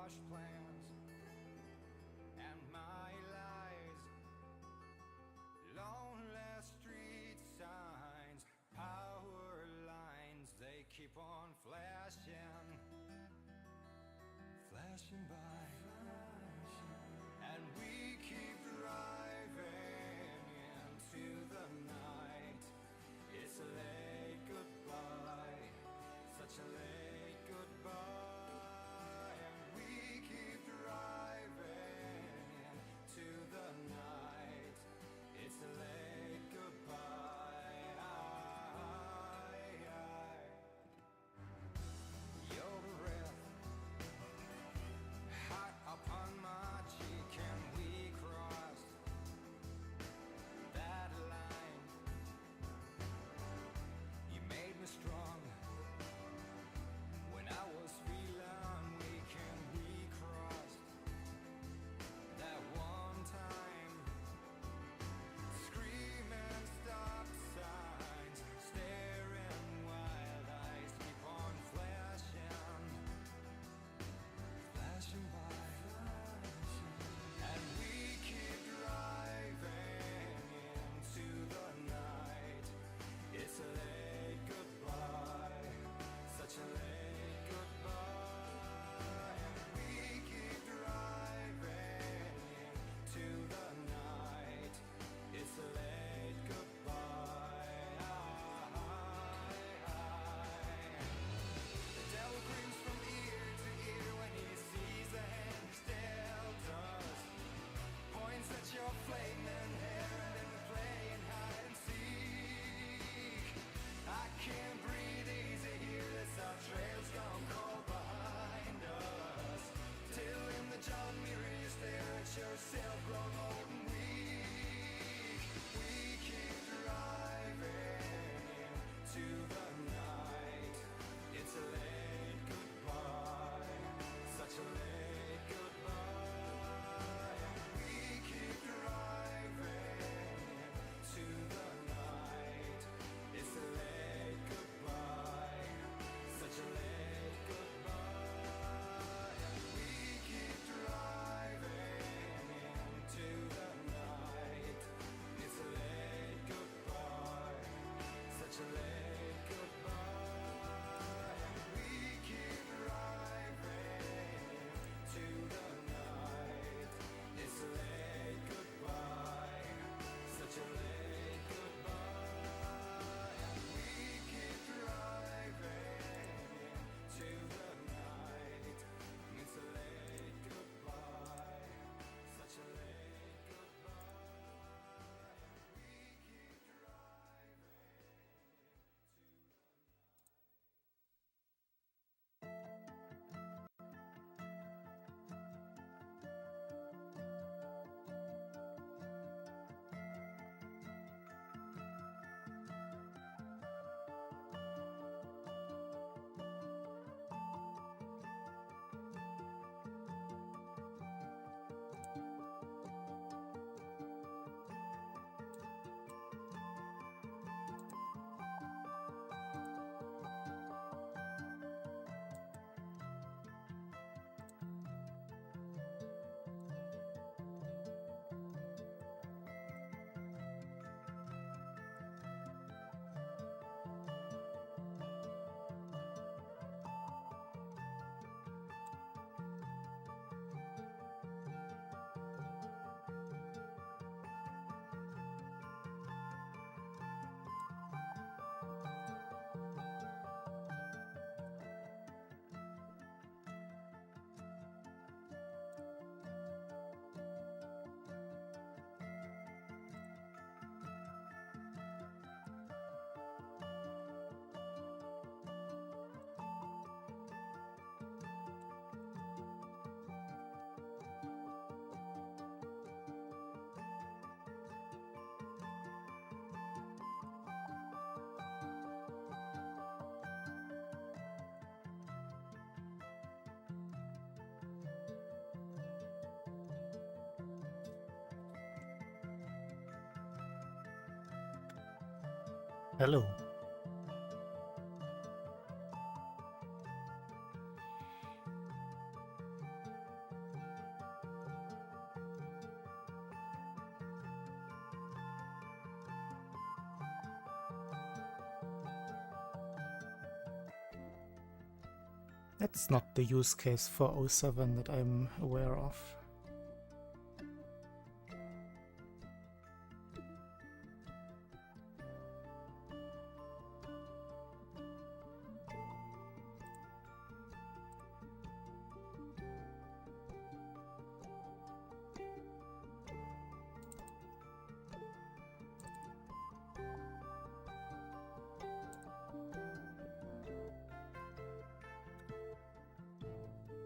camouflage plans and my lies. Lonely street signs, power lines, they keep on flashing, flashing by. And we keep driving into the night. It's a late goodbye, such a late goodbye. And we keep driving into the night. It's a late goodbye. Your breath hot upon my cheek, and we crossed that line. You made me strong when I was feeling weak, and we crossed that one time. Screaming stop signs, staring wild eyes keep on flashing, flashing by. And we keep driving into the night. It's a late goodbye, such a late goodbye. And we keep driving into the night. It's a late goodbye. The devil grins from ear to ear when he sees the hand he's dealt us. Points at your flaming hair, and then we're playing hide and seek. I can't breathe easy here, this our trail's gone cold behind us. Till in the John mirror you stare at yourself grown old and weak. We keep driving to the night. It's a late goodbye, such a late goodbye. We keep driving to the night. It's a late goodbye, such a late goodbye. We keep driving into the night. It's a late goodbye, such a late goodbye. We keep driving to the night. It's a late goodbye, such a late goodbye. We keep driving to the night. It's a late goodbye, such a late goodbye. We keep driving to the Hello. That's not the use case for O7 that I'm aware of.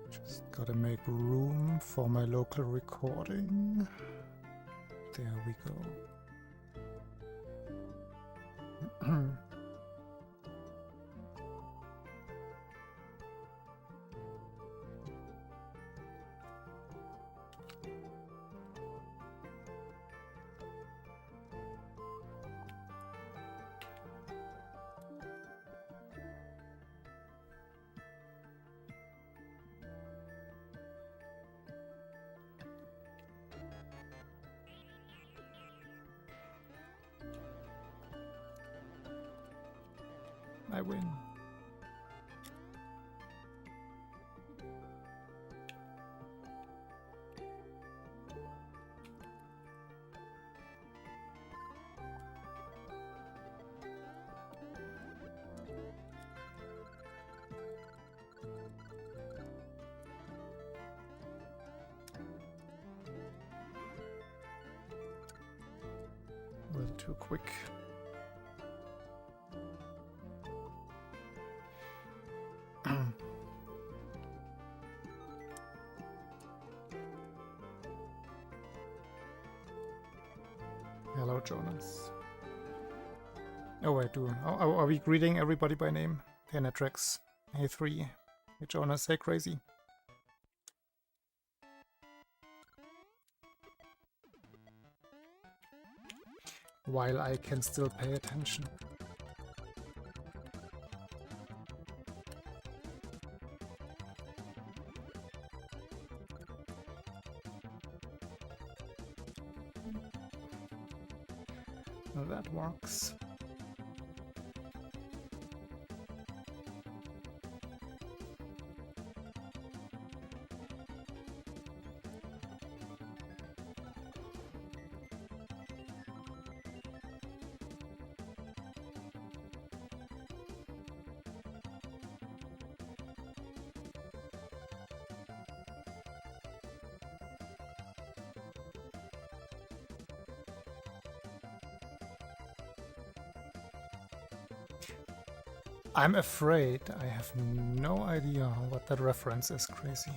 Just gotta make room for my local recording. There we go. I win. A little too quick. Hello, Jonas. Oh, I do. Are we greeting everybody by name? Hey, Netrix. Hey, 3. Hey, Jonas. Hey, Crazy. While I can still pay attention. That works. I'm afraid I have no idea what that reference is, Crazy.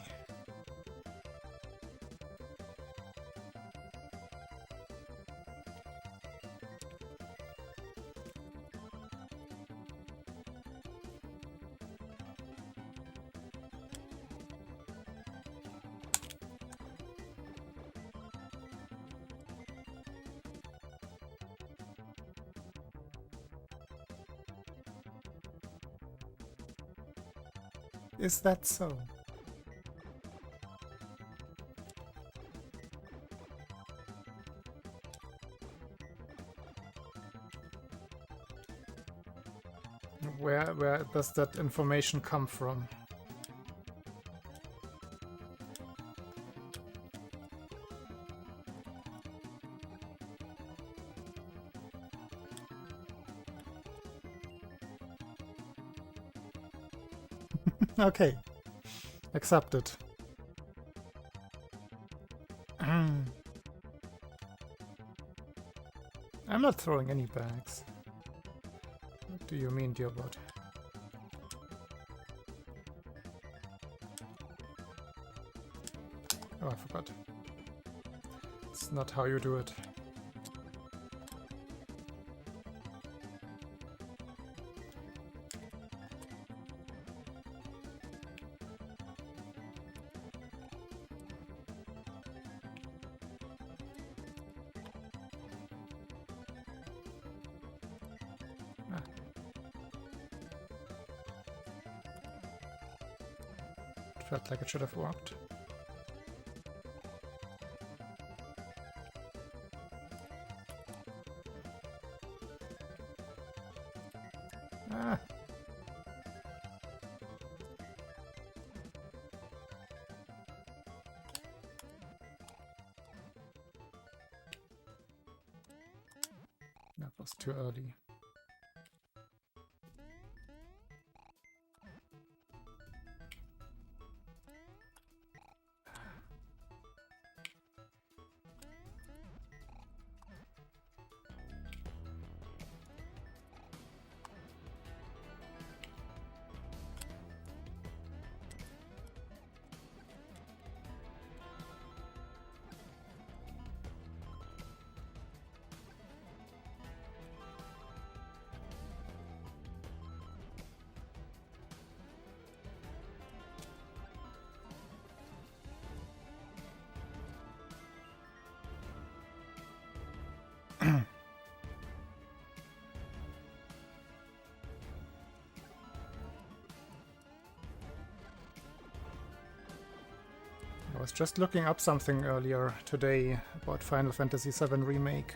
Is that so? Where does that information come from? Okay, accepted. I'm not throwing any bags. What do you mean, dear bot? Oh, I forgot. It's not how you do it. Felt like it should have worked. Ah. was too early. I was just looking up something earlier today about Final Fantasy VII Remake.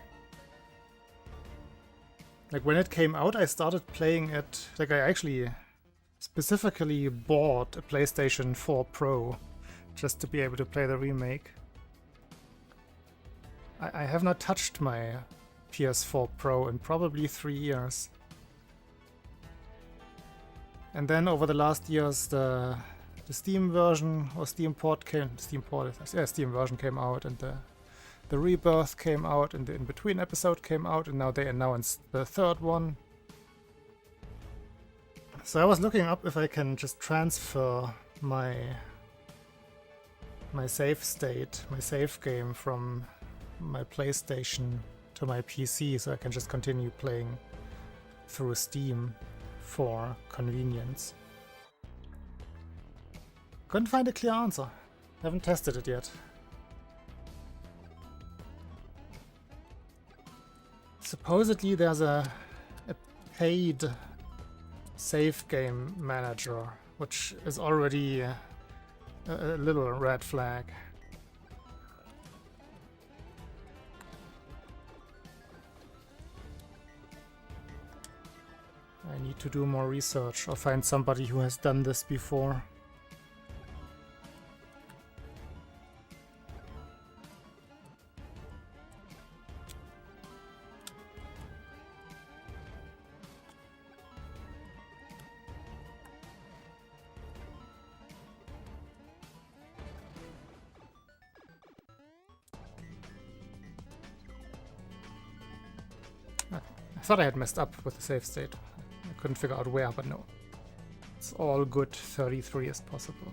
Like, when it came out, I started playing it. Like, I actually specifically bought a PlayStation 4 Pro just to be able to play the remake. I have not touched my PS4 Pro in probably 3 years. And then over the last years, the Steam version or Steam version came out, and the Rebirth came out, and the in-between episode came out, and now they announced the third one. So I was looking up if I can just transfer my save state, my save game from my PlayStation to my PC, so I can just continue playing through Steam for convenience. Couldn't find a clear answer. Haven't tested it yet. Supposedly there's a paid save game manager, which is already a little red flag. I need to do more research or find somebody who has done this before. I thought I had messed up with the save state. I couldn't figure out where, but no. It's all good. 33 is possible.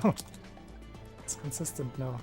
Oh, it's consistent now.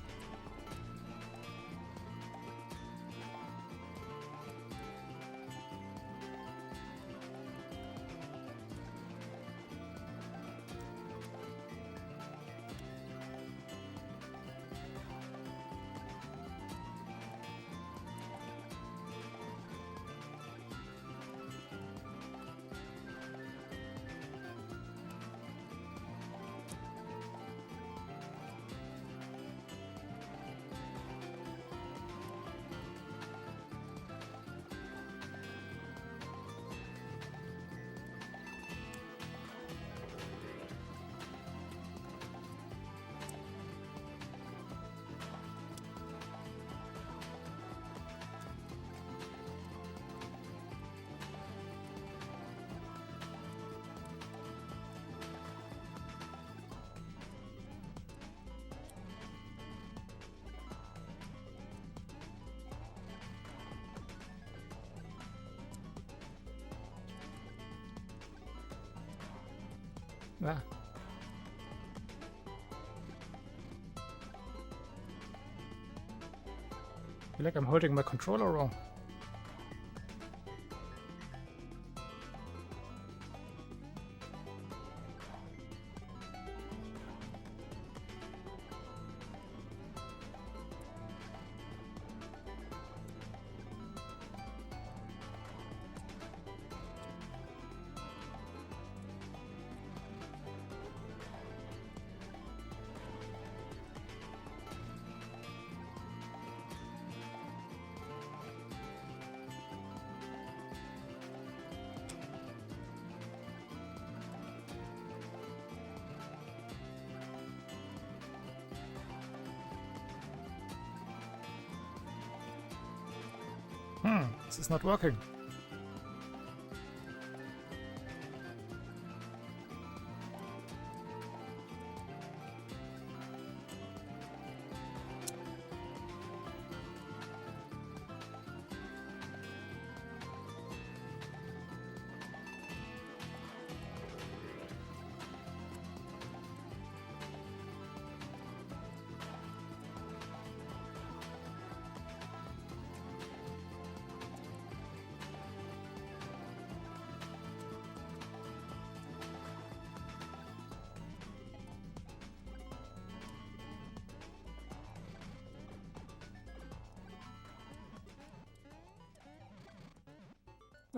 Ah. I feel like I'm holding my controller wrong. This is not working.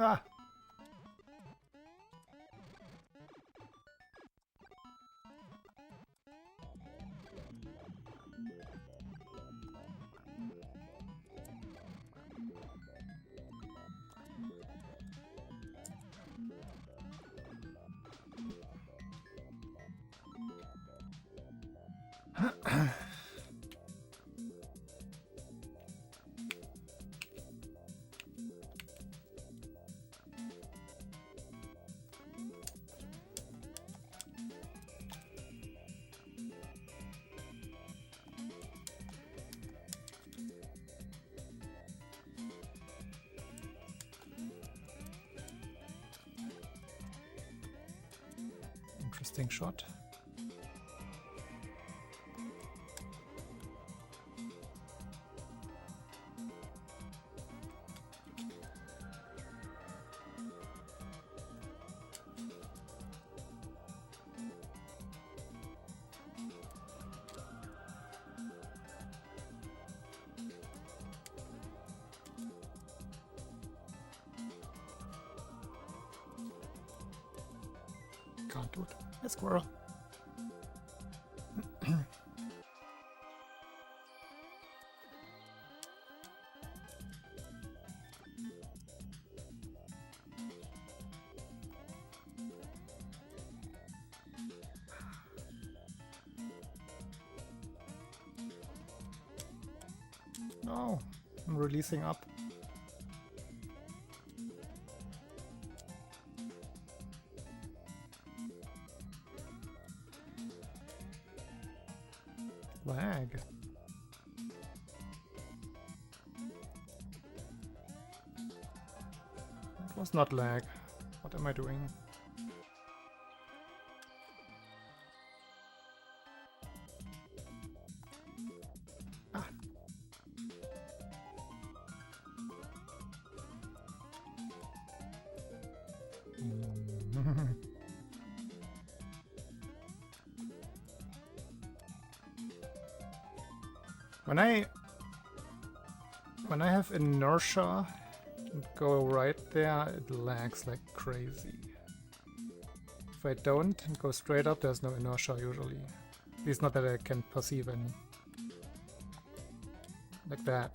Ah! Interesting shot. Can't do it. A squirrel. No, I'm releasing up. Lag. It was not lag. What am I doing? Ah. When I have inertia and go right there, it lags like crazy. If I don't and go straight up, there's no inertia usually. At least not that I can perceive any. Like that.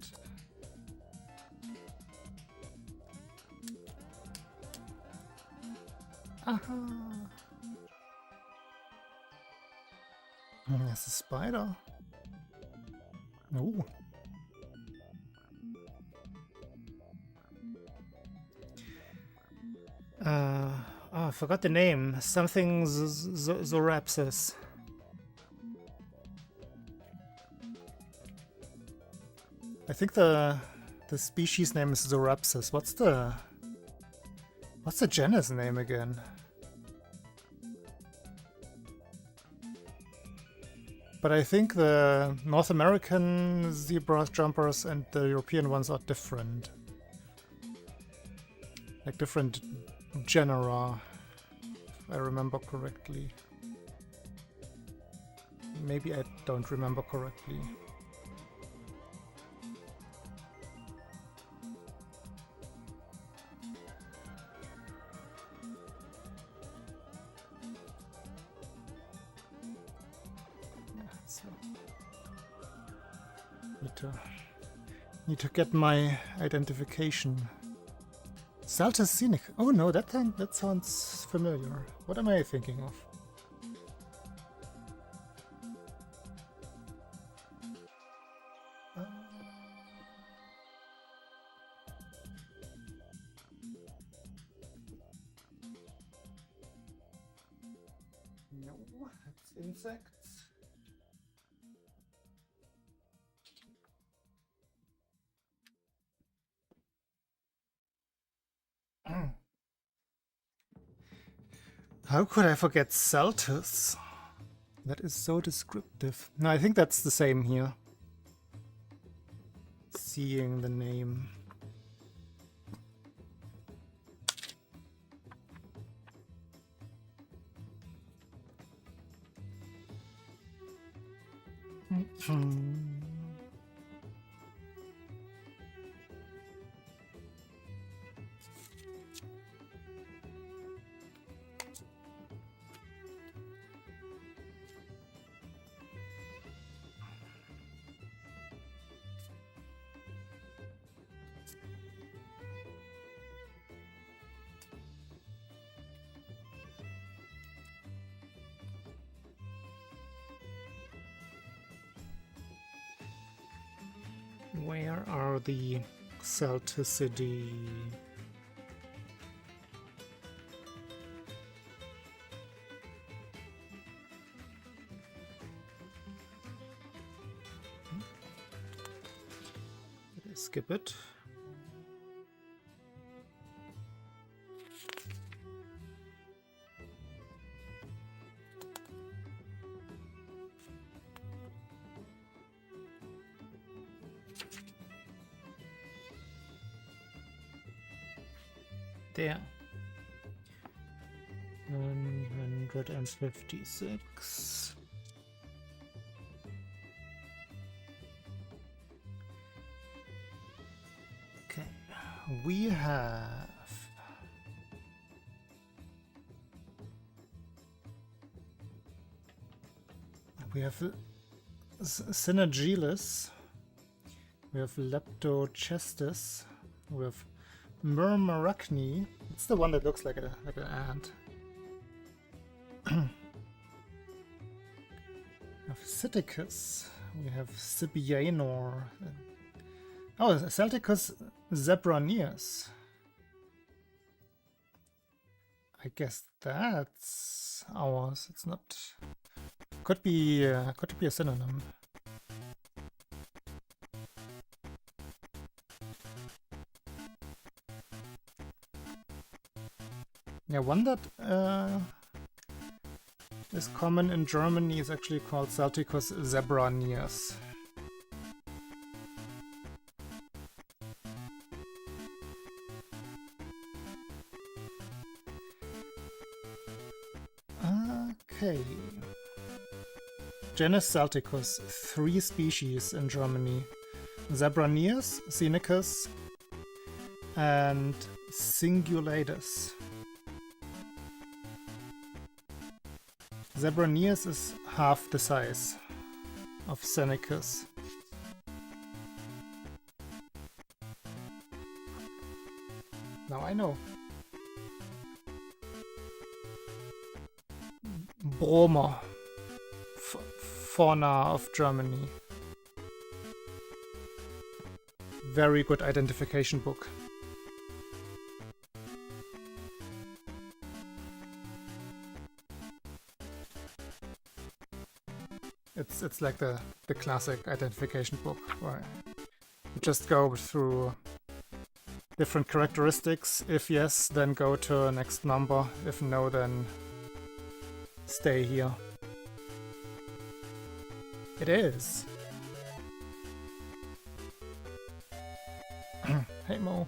Aha! There's a spider. Ooh. I forgot the name. Something Zorapsis. I think the species name is Zorapsis. What's the genus name again? But I think the North American zebra jumpers and the European ones are different. Like different genera, if I remember correctly. Maybe I don't remember correctly. Need to get my identification. Saltus Scenic. Oh no, that sounds familiar. What am I thinking of? No, it's insects. How could I forget Celtus? That is so descriptive. No, I think that's the same here. Seeing the name. Where are the Celticity? Did I skip it? There. 156. Okay, we have Synergilis, we have Leptochestus, we have Murmarachne. It's the one that looks like an ant. We have Cyticus. We have Sibianor. Oh, Celticus zebraneus. I guess that's ours. It's not. Could be a synonym. Yeah, one that is common in Germany is actually called Celticus zebraneus. Okay. Genus Celticus, 3 species in Germany. Zebraneus, Scenicus, and Singulatus. Zebraneus is half the size of Scenicus. Now I know. Bromer. Fauna of Germany. Very good identification book. It's like the classic identification book where you just go through different characteristics. If yes, then go to next number. If no, then stay here. It is. Hey Mo.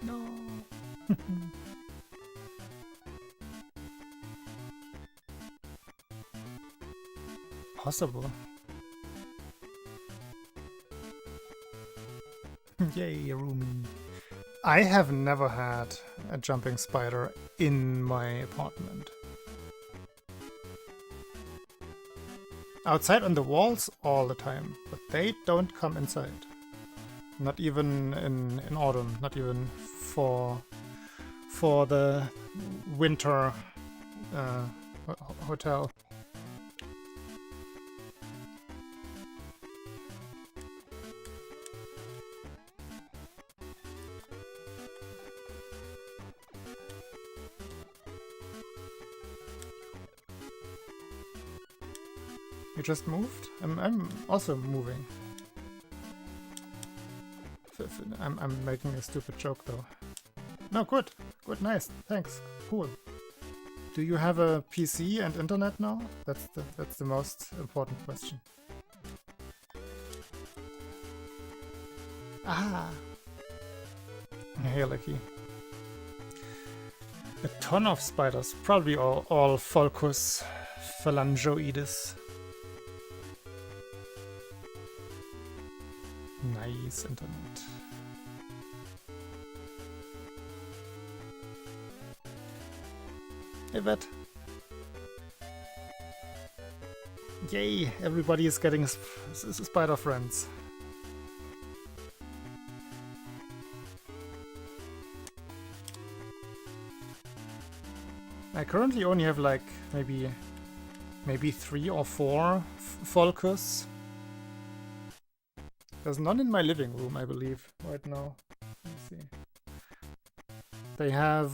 No. possible? Yay, room. I have never had a jumping spider in my apartment. Outside on the walls all the time, but they don't come inside. Not even in autumn, not even for the winter hotel. You just moved? I'm also moving. I'm making a stupid joke though. No, good. Good, nice. Thanks. Cool. Do you have a PC and internet now? That's the most important question. Ah. Hey, lucky. A ton of spiders. Probably all Pholcus phalangoides. Nice internet. Hey, vet. Yay! Everybody is getting spider friends. I currently only have like maybe 3 or 4 Pholcus. There's none in my living room, I believe, right now. Let's see. They have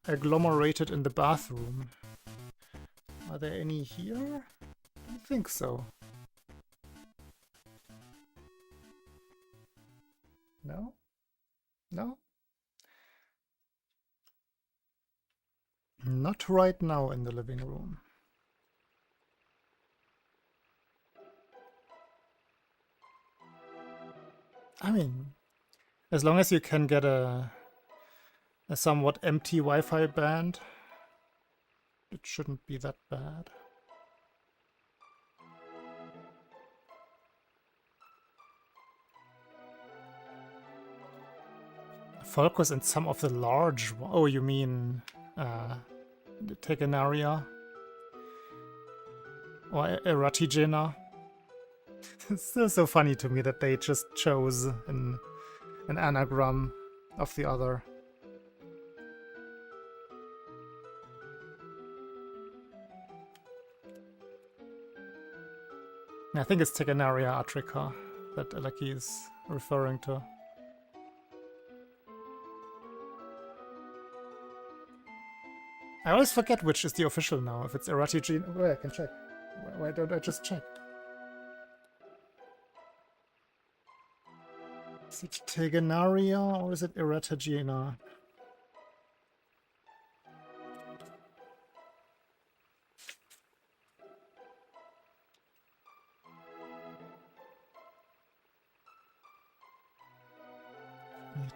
agglomerated in the bathroom. Are there any here? I think so. No? No? Not right now in the living room. I mean, as long as you can get a somewhat empty Wi-Fi band, it shouldn't be that bad. Focus in some of the large... Oh, you mean the Tegenaria? Or Eratigena? It's still so funny to me that they just chose an anagram of the other. I think it's Tegenaria atrica that Aleki is referring to. I always forget which is the official now, if it's Eratigena. Well, I can check. Why don't I just check? Is it Tegenaria or is it Eratigena?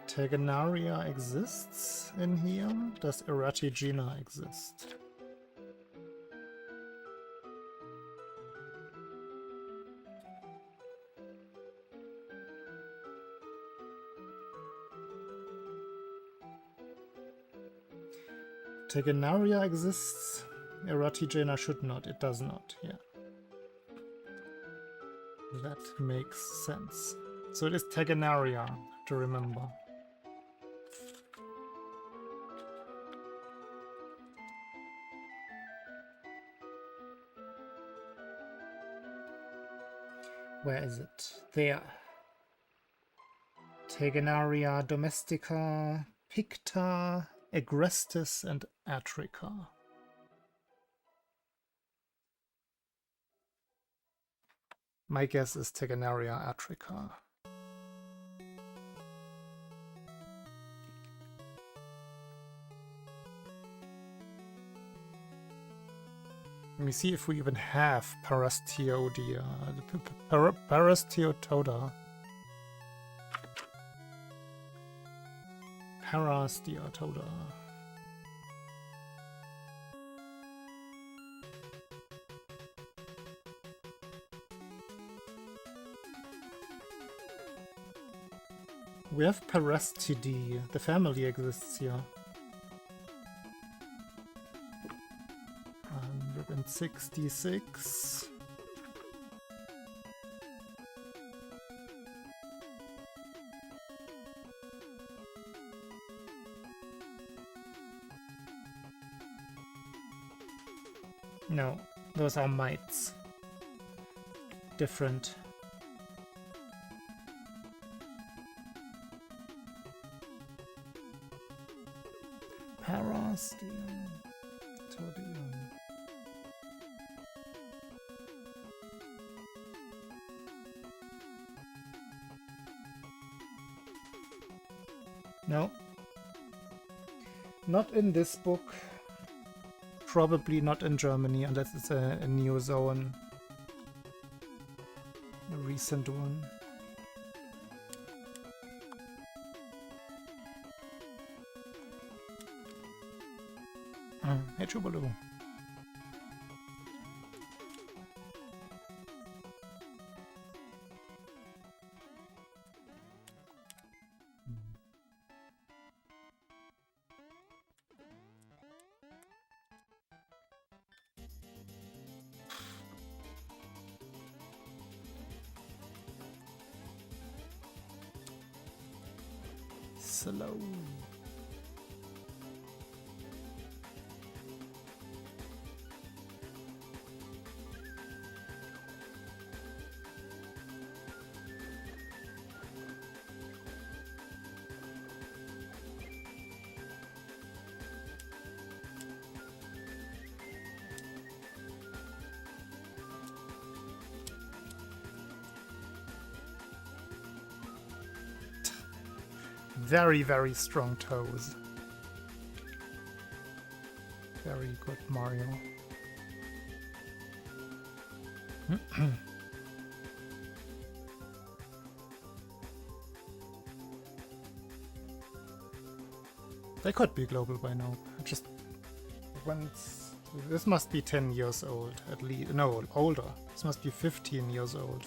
Tegenaria exists in here? Does Eratigena exist? Tegenaria exists. Eratigena should not. It does not. Yeah. That makes sense. So it is Tegenaria to remember. Where is it? There. Tegenaria domestica, picta, agrestis, and atrica. My guess is Tegenaria atrica. Let me see if we even have Parastiodia. Parastiotoda. Parastiotoda. We have Parastidae. The family exists here. 166. No, those are mites. Different. Parastidae. Todium. No. Not in this book. Probably not in Germany, unless it's a new zone. A recent one. Hey, Chubaloo. Slow. Very, very strong toes. Very good, Mario. They could be global by now. Just once. This must be 10 years old at least. No, older. This must be 15 years old.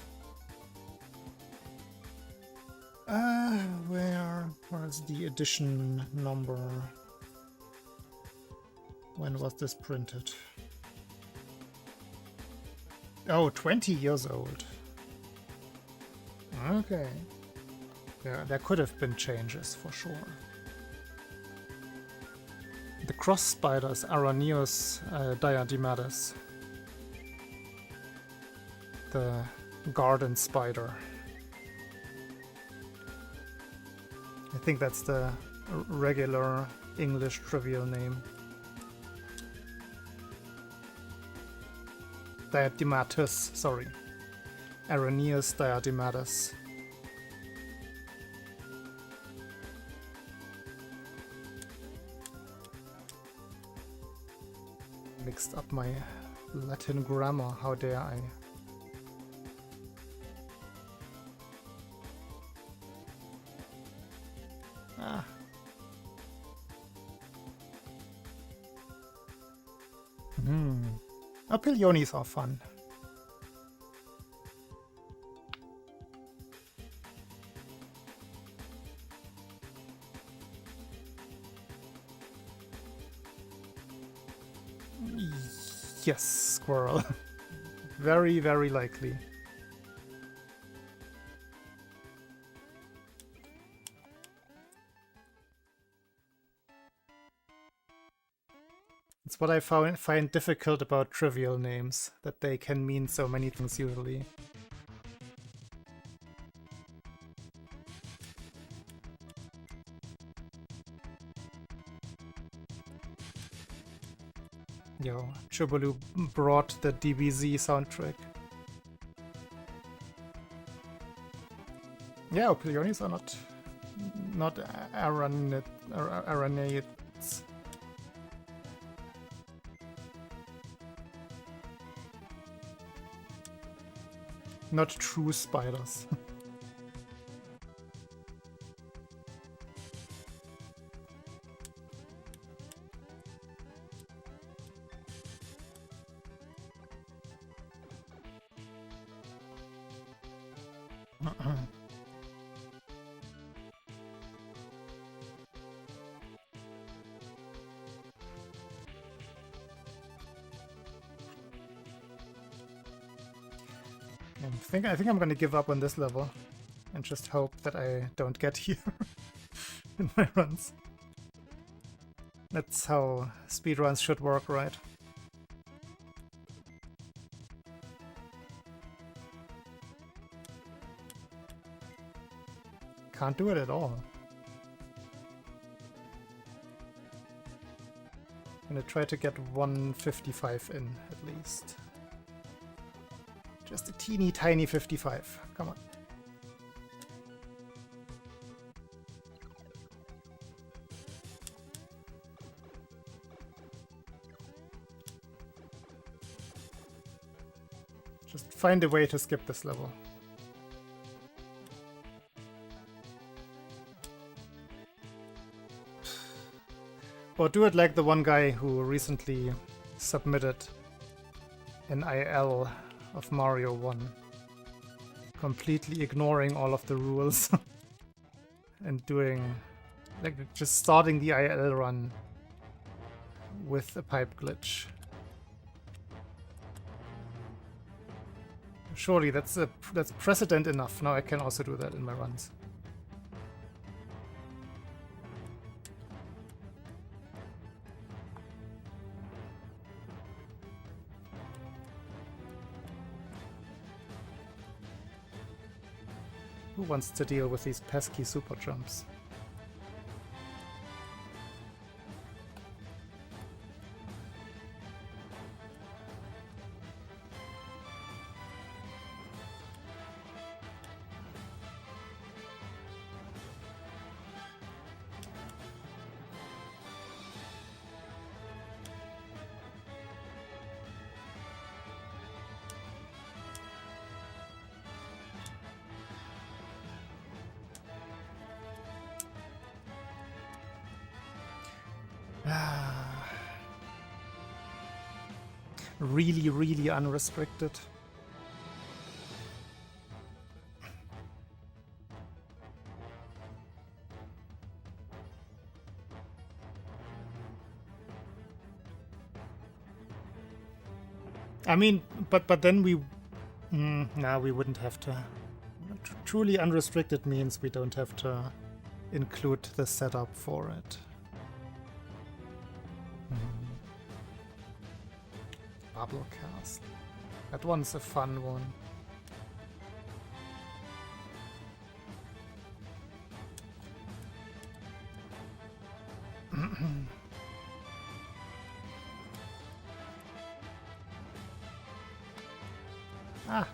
Where's the edition number? When was this printed? Oh, 20 years old. Okay. Yeah, there could have been changes for sure. The cross spiders, Araneus diadematus. The garden spider. I think that's the regular English trivial name. Diadematus, sorry. Araneus diadematus. Mixed up my Latin grammar, how dare I? Ah. Opilionis are fun. Yes, squirrel. Very, very likely. It's what I find difficult about trivial names, that they can mean so many things usually. Yo, Chubalu brought the DBZ soundtrack. Yeah, Opilionis are not Araneids. Not true spiders. I think I'm gonna give up on this level and just hope that I don't get here in my runs. That's how speedruns should work, right? Can't do it at all. I'm gonna try to get 155 in, at least. Just a teeny tiny 55. Come on. Just find a way to skip this level. Or do it like the one guy who recently submitted an IL of Mario 1, completely ignoring all of the rules and doing, like, just starting the IL run with a pipe glitch. Surely that's precedent enough. Now I can also do that in my runs. Who wants to deal with these pesky super jumps? Really, really unrestricted. I mean, but then we... nah, we wouldn't have to. Truly unrestricted means we don't have to include the setup for it. Bubble cast. That one's a fun one. Ah.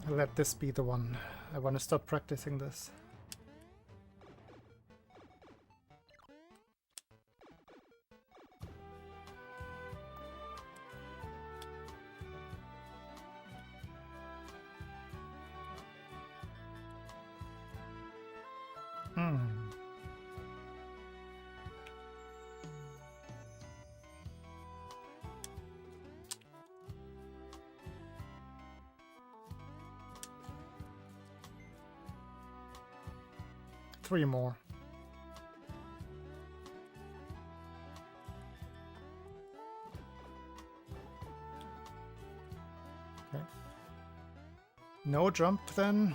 Let this be the one. I want to stop practicing this. Three more. Okay. No jump then.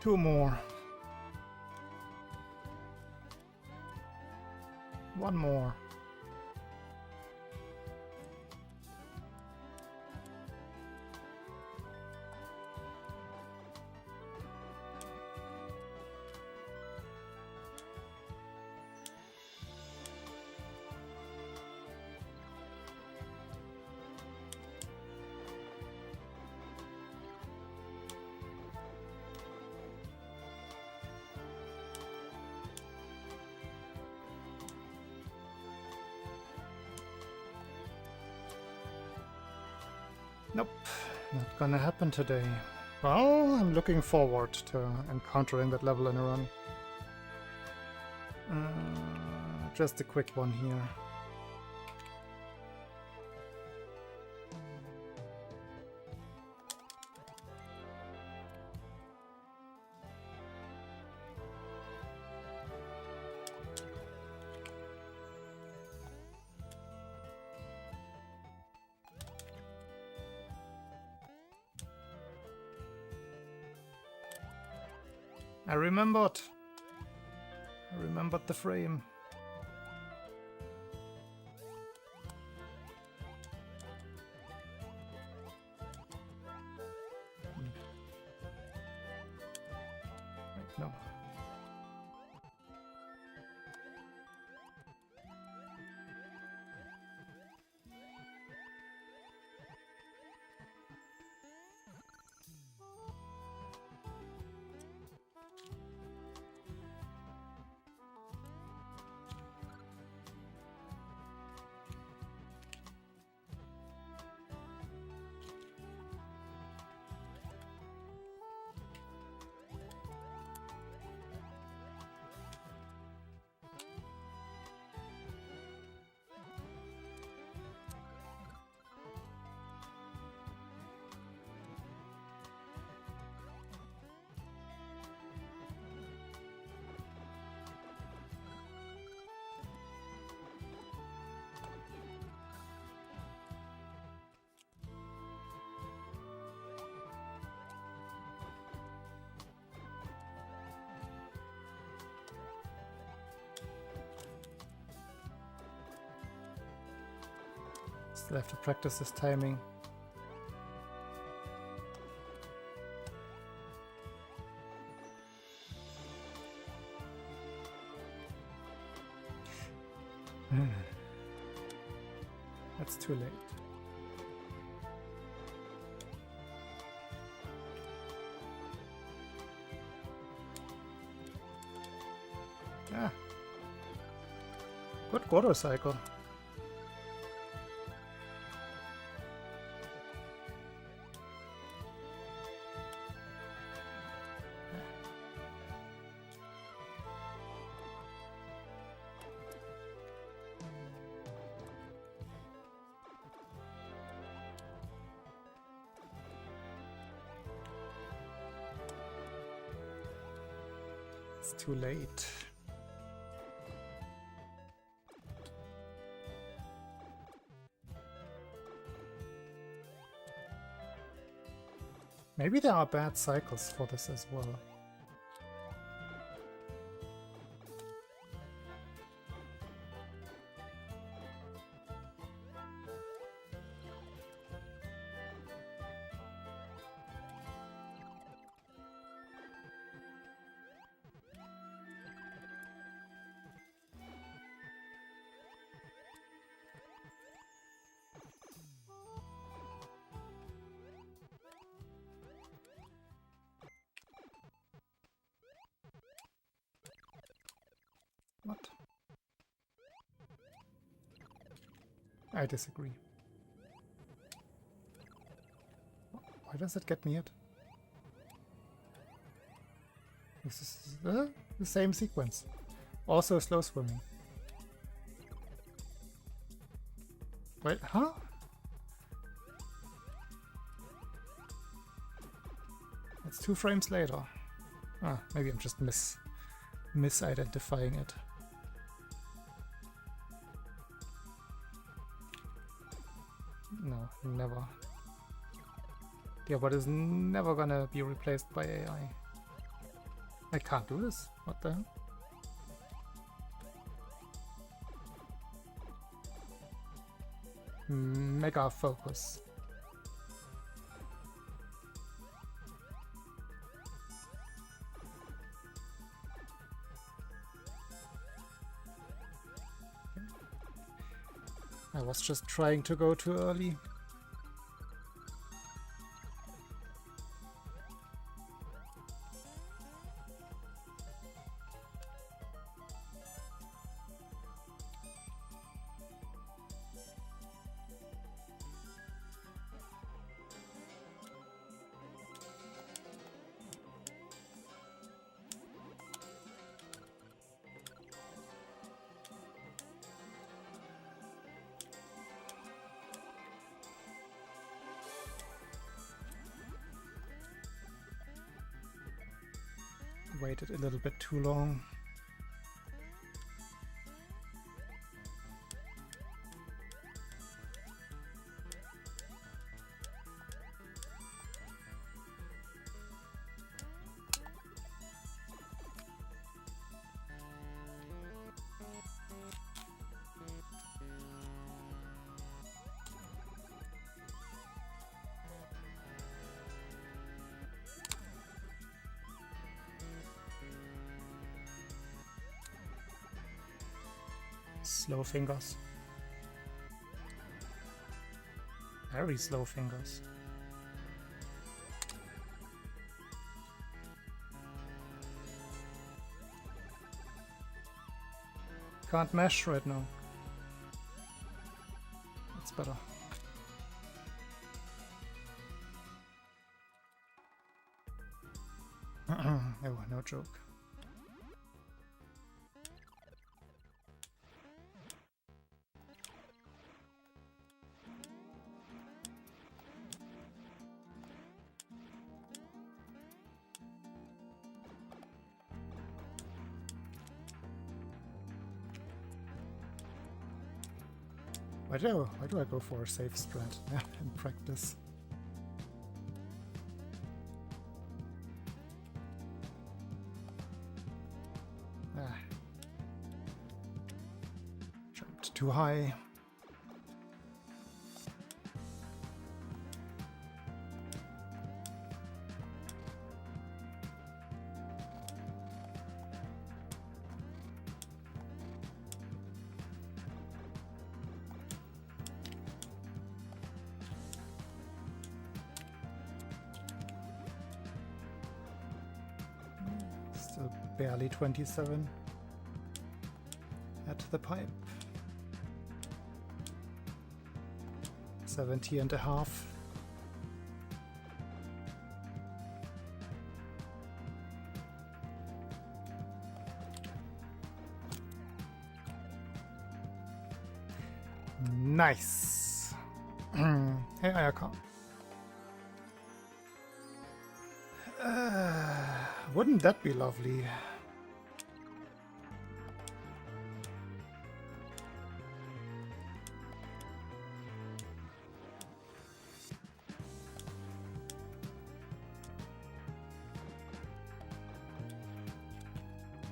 Two more. One more. Nope, not gonna happen today. Well, I'm looking forward to encountering that level in a run. Just a quick one here. I remembered. I remembered the frame. Wait, no. Still have to practice this timing. That's too late. Ah. Good quarter cycle. It's too late. Maybe there are bad cycles for this as well. What? I disagree. Why does it get me hit? This is the same sequence. Also slow swimming. Wait, huh? It's 2 frames later. Ah, maybe I'm just misidentifying it. No, never. Yeah, but it's never gonna be replaced by AI. I can't do this. What the hell? Mega focus. I was just trying to go too early. waited a little bit too long. Slow fingers. Very slow fingers. Can't mash right now. That's better. Oh, no joke. Why do I go for a safe strat in practice? Jumped too high. Still barely 27 at the pipe. 70 and a half. Nice. Hey, Ayaka. Wouldn't that be lovely?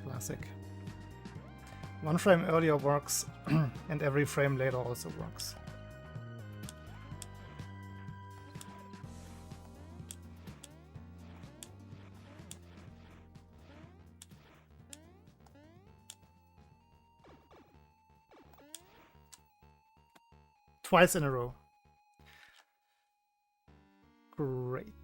Classic. One frame earlier works, and every frame later also works. Twice in a row. Great.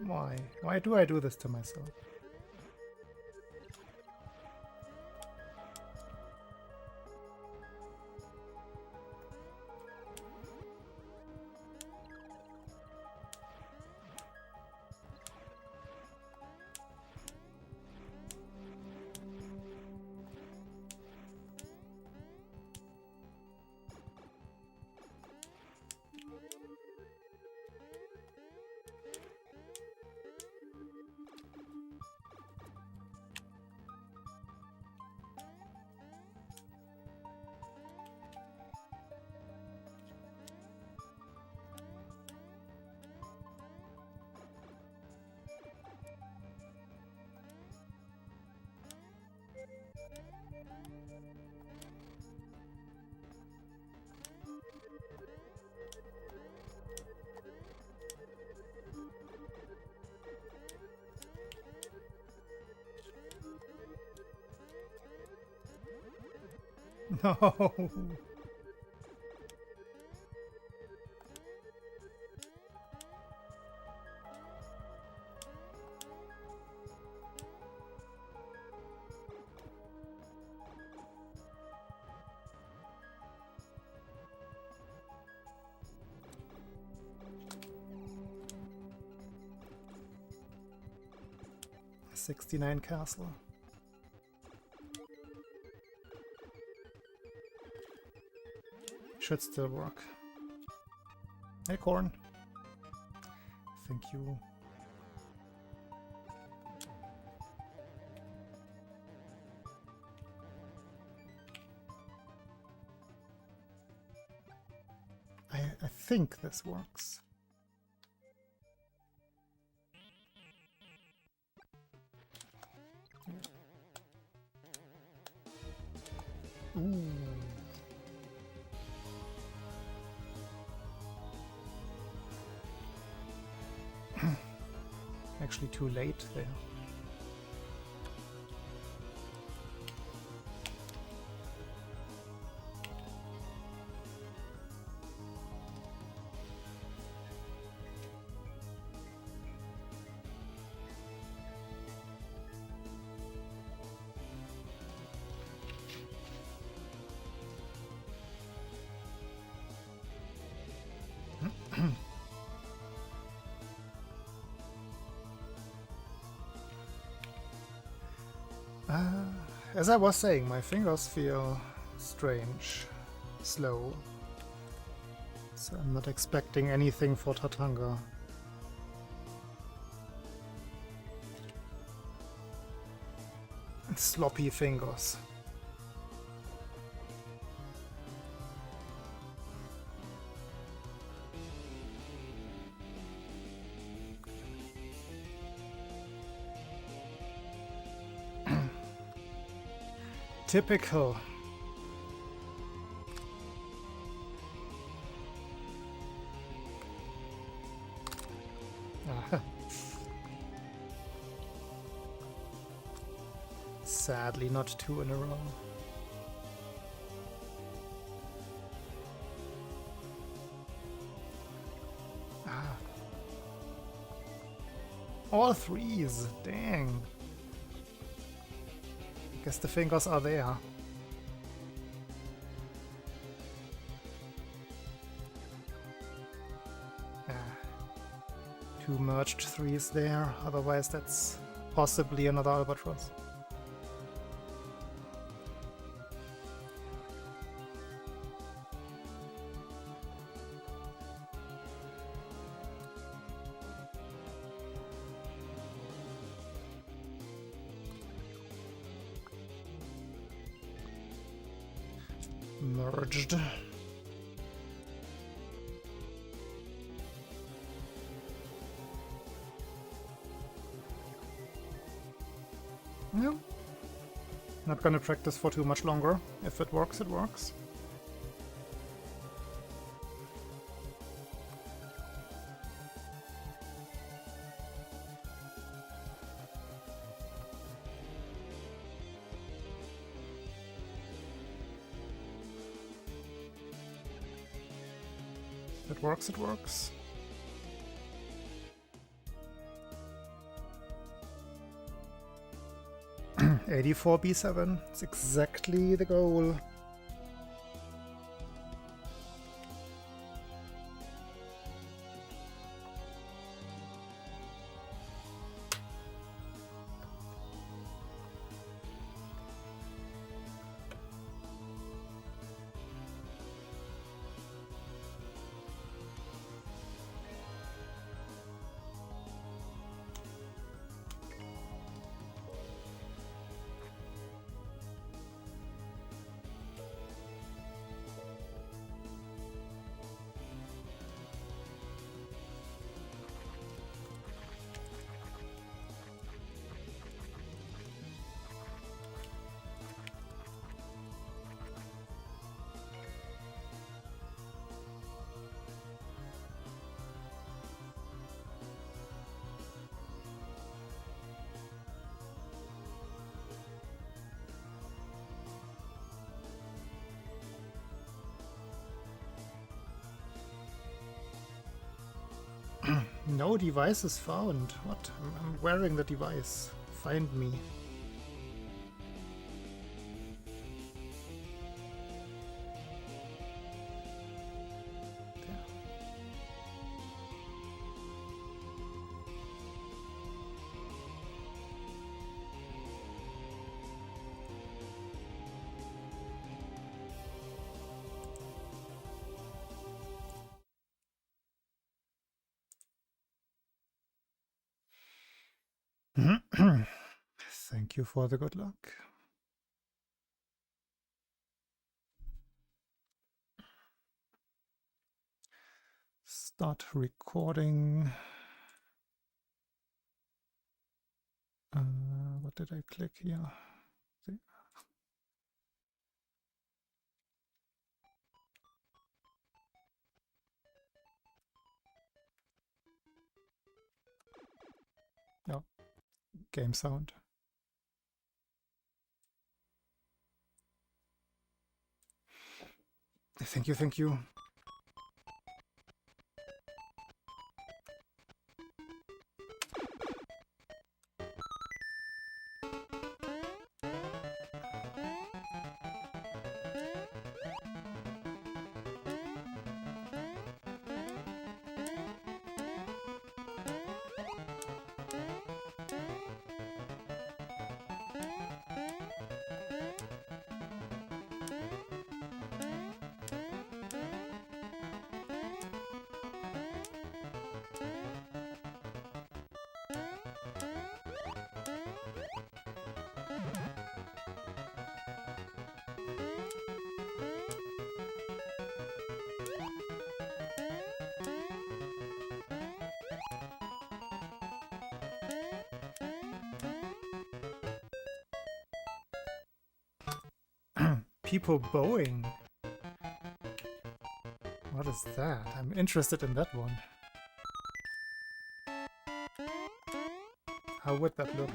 Why? Why do I do this to myself? No. '69 castle. Should still work. Hey, corn. Thank you. I think this works. Ooh. Actually too late there. As I was saying, my fingers feel strange, slow, so I'm not expecting anything for Tatanga. Sloppy fingers. Typical. Sadly, not two in a row. All threes, dang. Guess the fingers are there. Two merged threes there, otherwise that's possibly another albatross. Merged. No. Not gonna practice for too much longer. If it works, it works. It works, it works. '84 B7. It's exactly the goal. No device is found. What? I'm wearing the device. Find me. Thank you for the good luck. Start recording. What did I click here? See? No, game sound. Thank you, thank you. People bowing. What is that? I'm interested in that one. How would that look?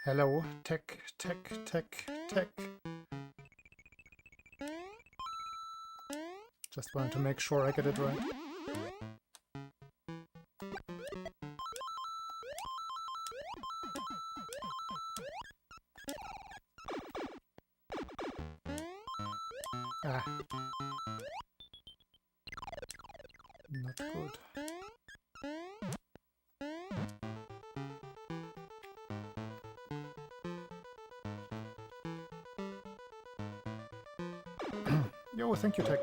Hello, tech. Just wanted to make sure I get it right. Ah. Not good. Yo, thank you, Tech.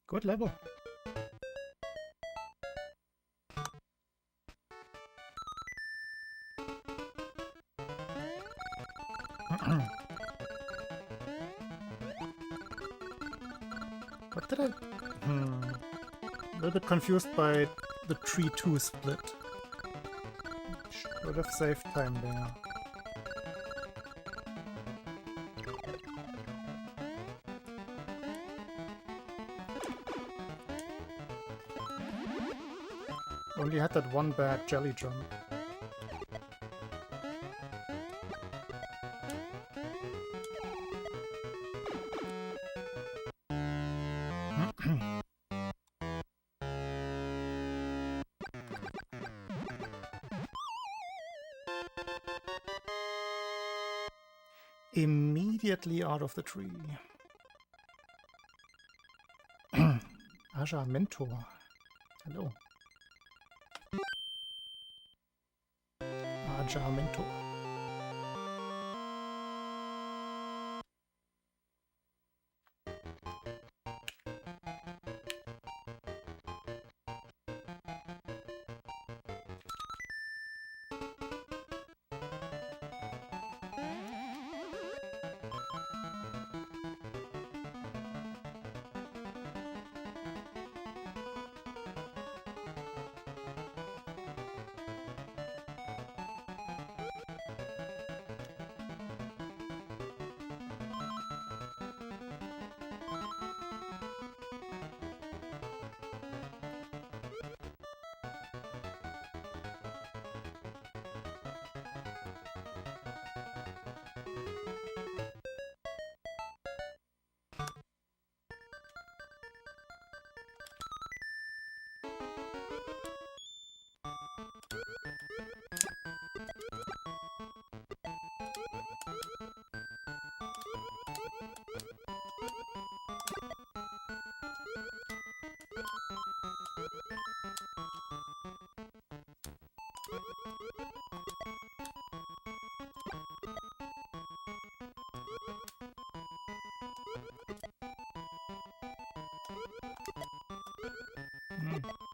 Good level. What did I... A little bit confused by the 3-2 split. Should have saved time there. Only had that one bad jelly jump. Immediately out of the tree. Aja Mentor. Hello. Aja Mentor.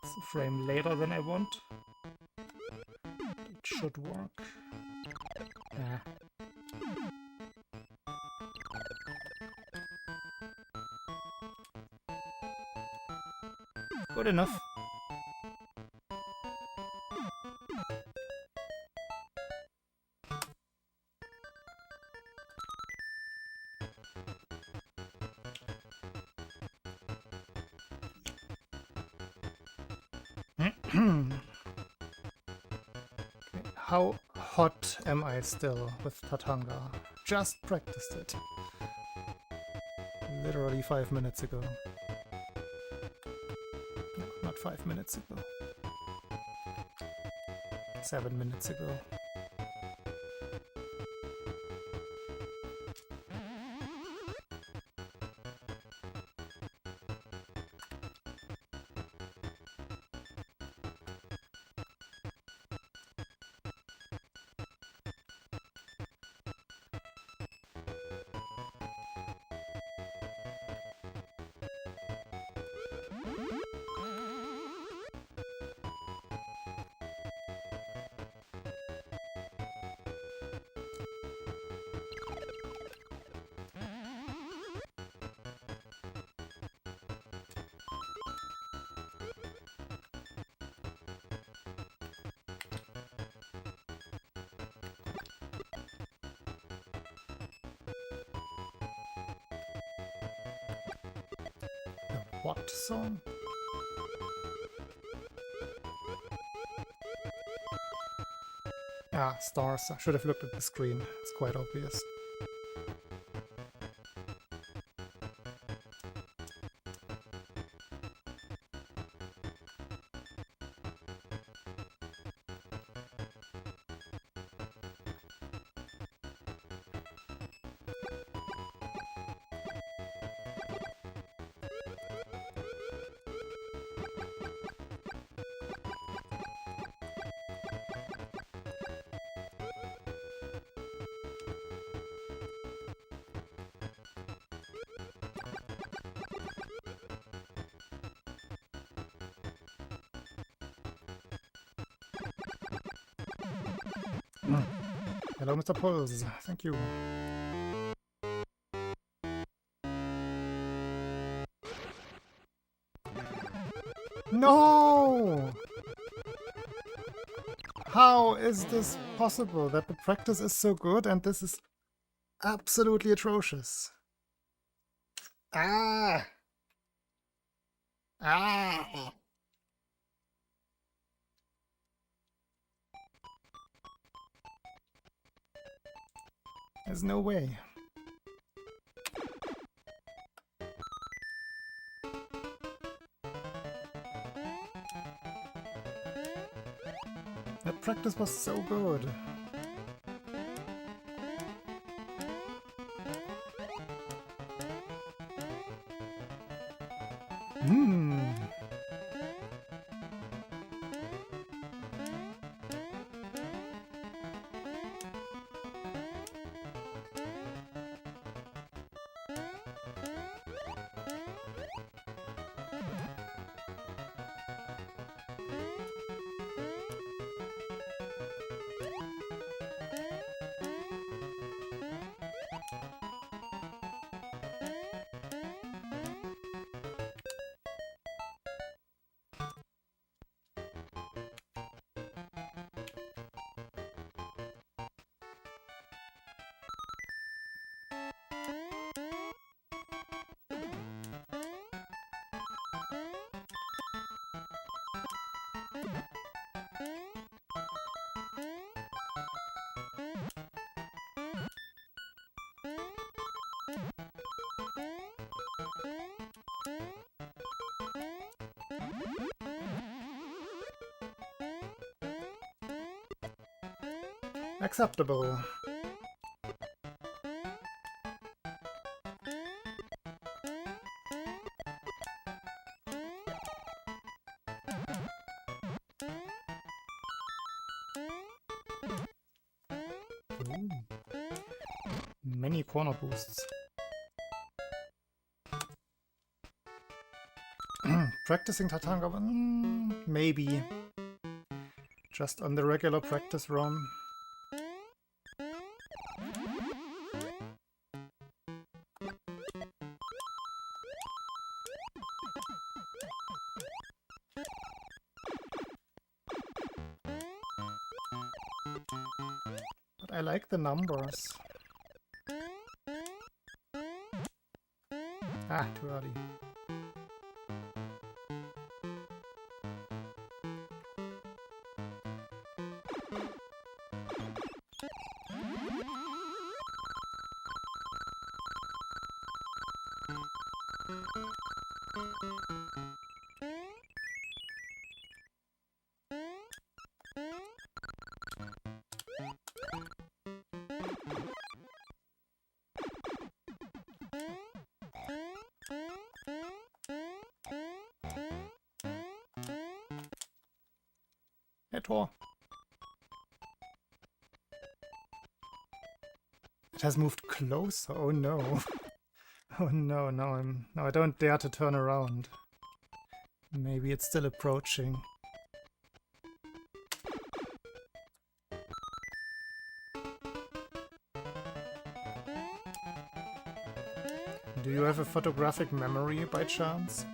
It's a frame later than I want. It should work. Ah. Good enough. How hot am I still with Tatanga? Just practiced it. Literally 5 minutes ago. No, not 5 minutes ago. 7 minutes ago. What song? Ah, stars. I should have looked at the screen. It's quite obvious. Hello, Mr. Pulse. Thank you. No! How is this possible that the practice is so good and this is absolutely atrocious? Ah! Ah! There's no way. That practice was so good. Acceptable. Ooh. Many corner boosts. Practicing Tatanga? Maybe. Just on the regular practice run. But I like the numbers. Ah, too early. Tor. It has moved closer. Oh no. Oh no, now I don't dare to turn around. Maybe it's still approaching. Do you have a photographic memory by chance?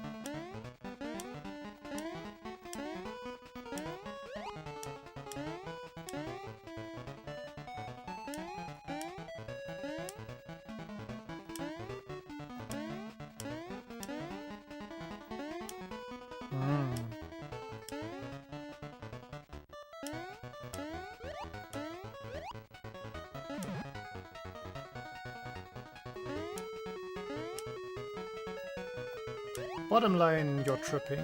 Bottom line, you're tripping.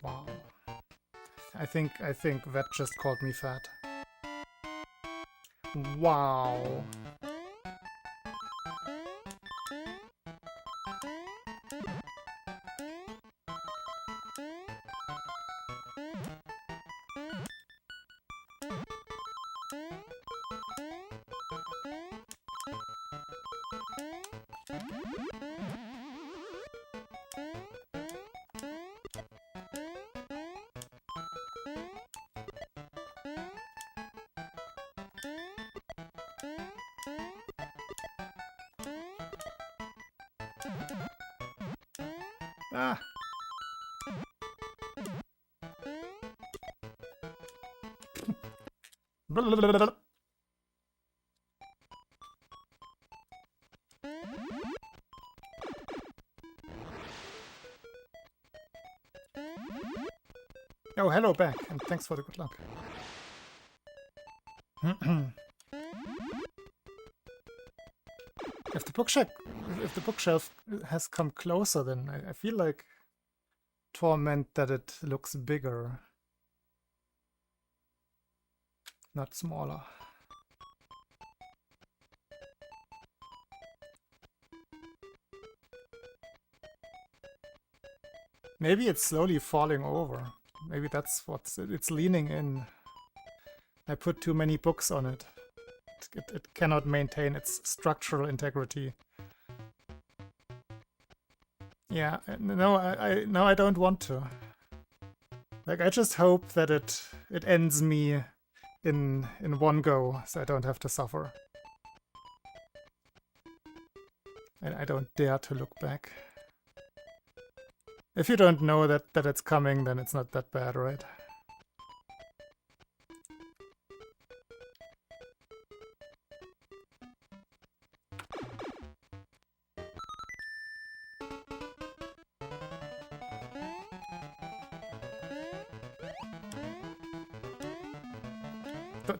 Wow. I think that just called me fat. Wow. Ah. hello back, and thanks for the good luck. If the bookshelf has come closer, then I feel like Torment that it looks bigger, not smaller. Maybe it's slowly falling over. Maybe that's what's it's leaning in. I put too many books on it. It cannot maintain its structural integrity. Yeah, no, I don't want to. Like, I just hope that it ends me in one go, so I don't have to suffer. And I don't dare to look back. If you don't know that it's coming, then it's not that bad, right?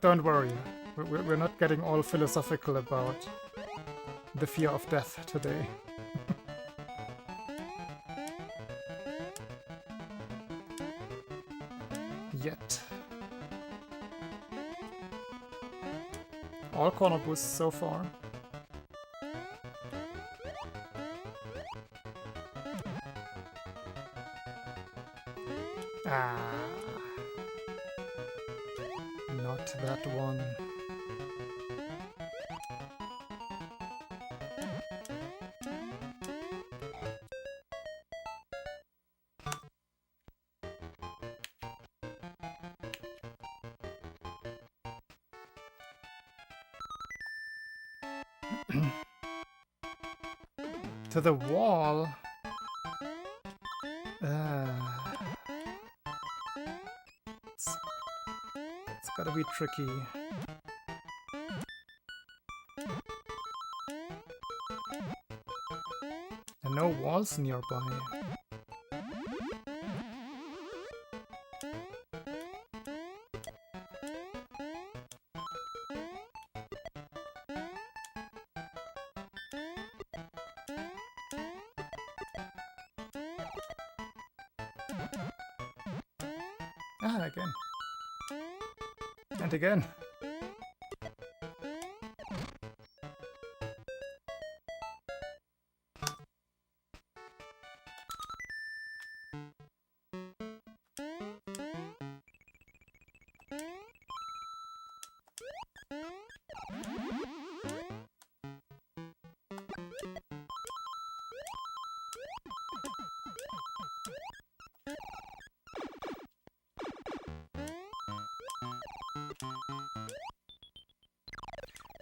Don't worry, we're not getting all philosophical about the fear of death today. Yet. All corner boosts so far. Not that one. To the wall. It's gotta be tricky. And no walls nearby. Again. And again.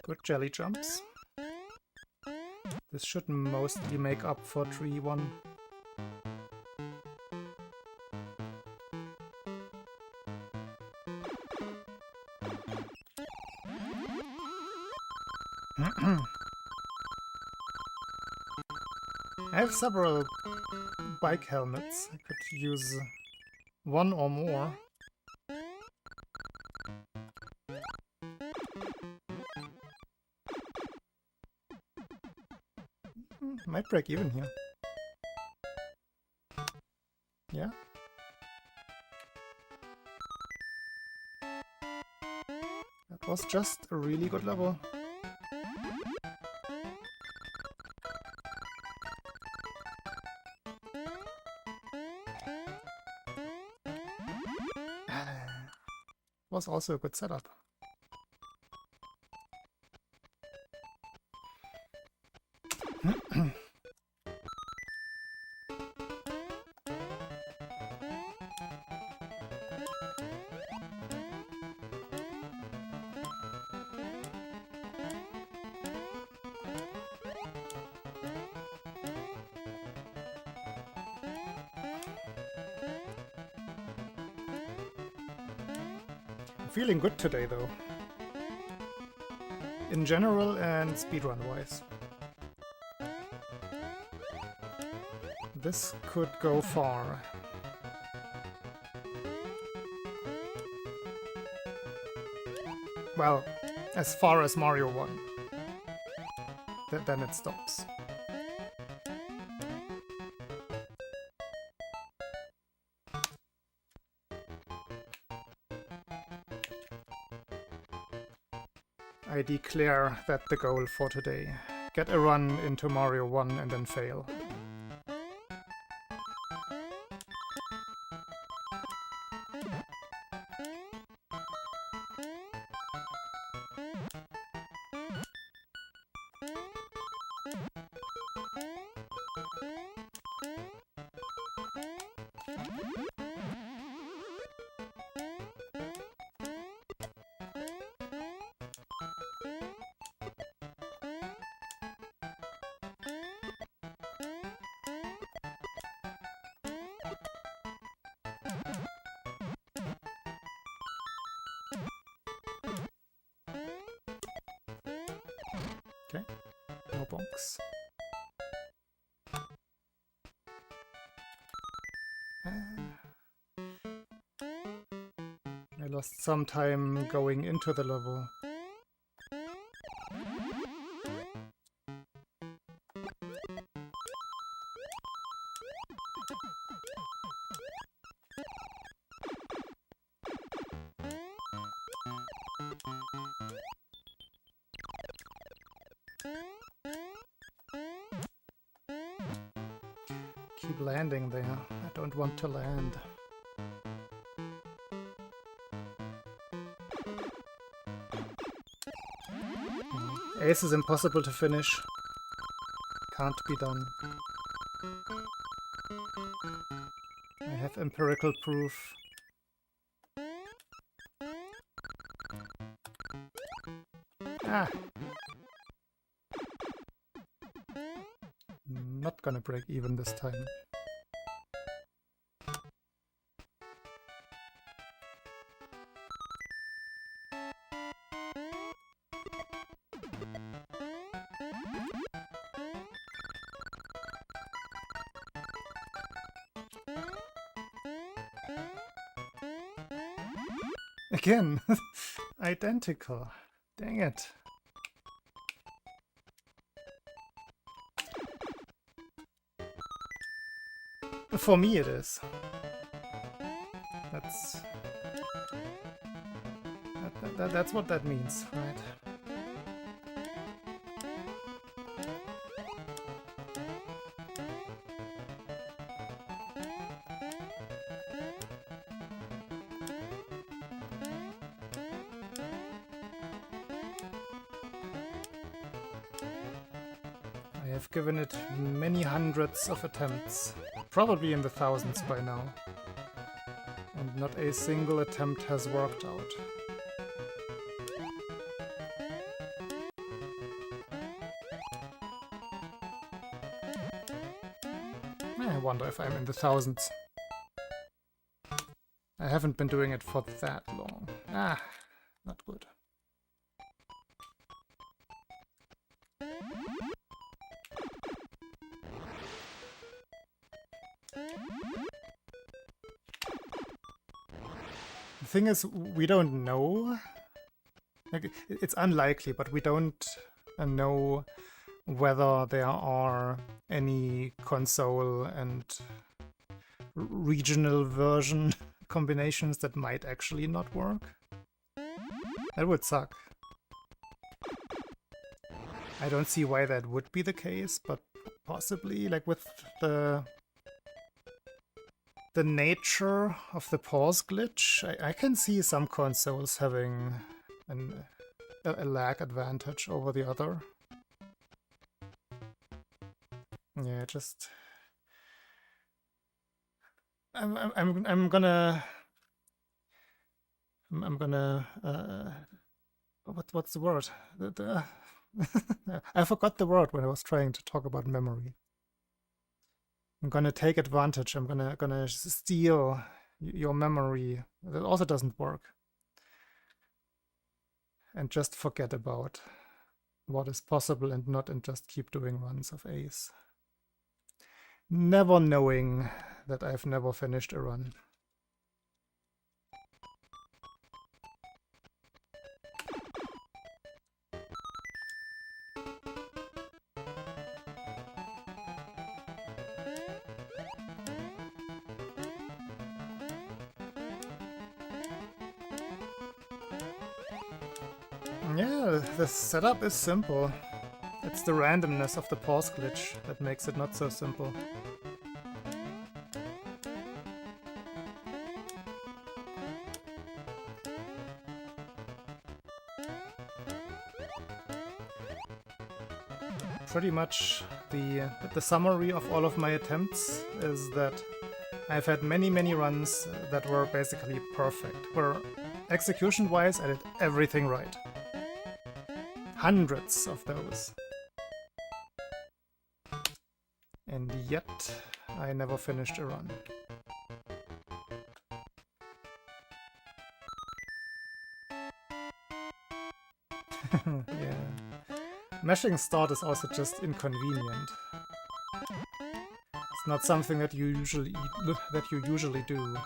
Good jelly jumps. This should mostly make up for tree 1. I have several bike helmets. I could use one or more. Might break even here. Yeah? That was just a really good level. Was also a good setup. Feeling good today, though. In general and speedrun-wise. This could go far. Well, as far as Mario 1. Then it stops. I declare that the goal for today. Get a run into Mario 1 and then fail. Okay, no bonks. I lost some time going into the level. Keep landing there. I don't want to land. Ace is impossible to finish. Can't be done. I have empirical proof. Ah! Not gonna break even this time. Again! Identical. Dang it. For me it is. That's what that means, right? I have given it many hundreds of attempts. Probably in the thousands by now. And not a single attempt has worked out. I wonder if I'm in the thousands. I haven't been doing it for that long. Ah, not good. The thing is, we don't know. Like, it's unlikely, but we don't know whether there are any console and regional version combinations that might actually not work. That would suck. I don't see why that would be the case, but possibly, like with the nature of the pause glitch, I can see some consoles having a lag advantage over the other. Yeah, just I'm gonna what's the word? I forgot the word when I was trying to talk about memory. I'm gonna take advantage. I'm gonna steal your memory. That also doesn't work. And just forget about what is possible and not, and just keep doing runs of Ace. Never knowing that I've never finished a run. Yeah, the setup is simple. It's the randomness of the pause glitch that makes it not so simple. Pretty much the summary of all of my attempts is that I've had many runs that were basically perfect, where execution-wise I did everything right. Hundreds of those. And yet I never finished a run. Yeah. Mashing start is also just inconvenient. It's not something that you usually do.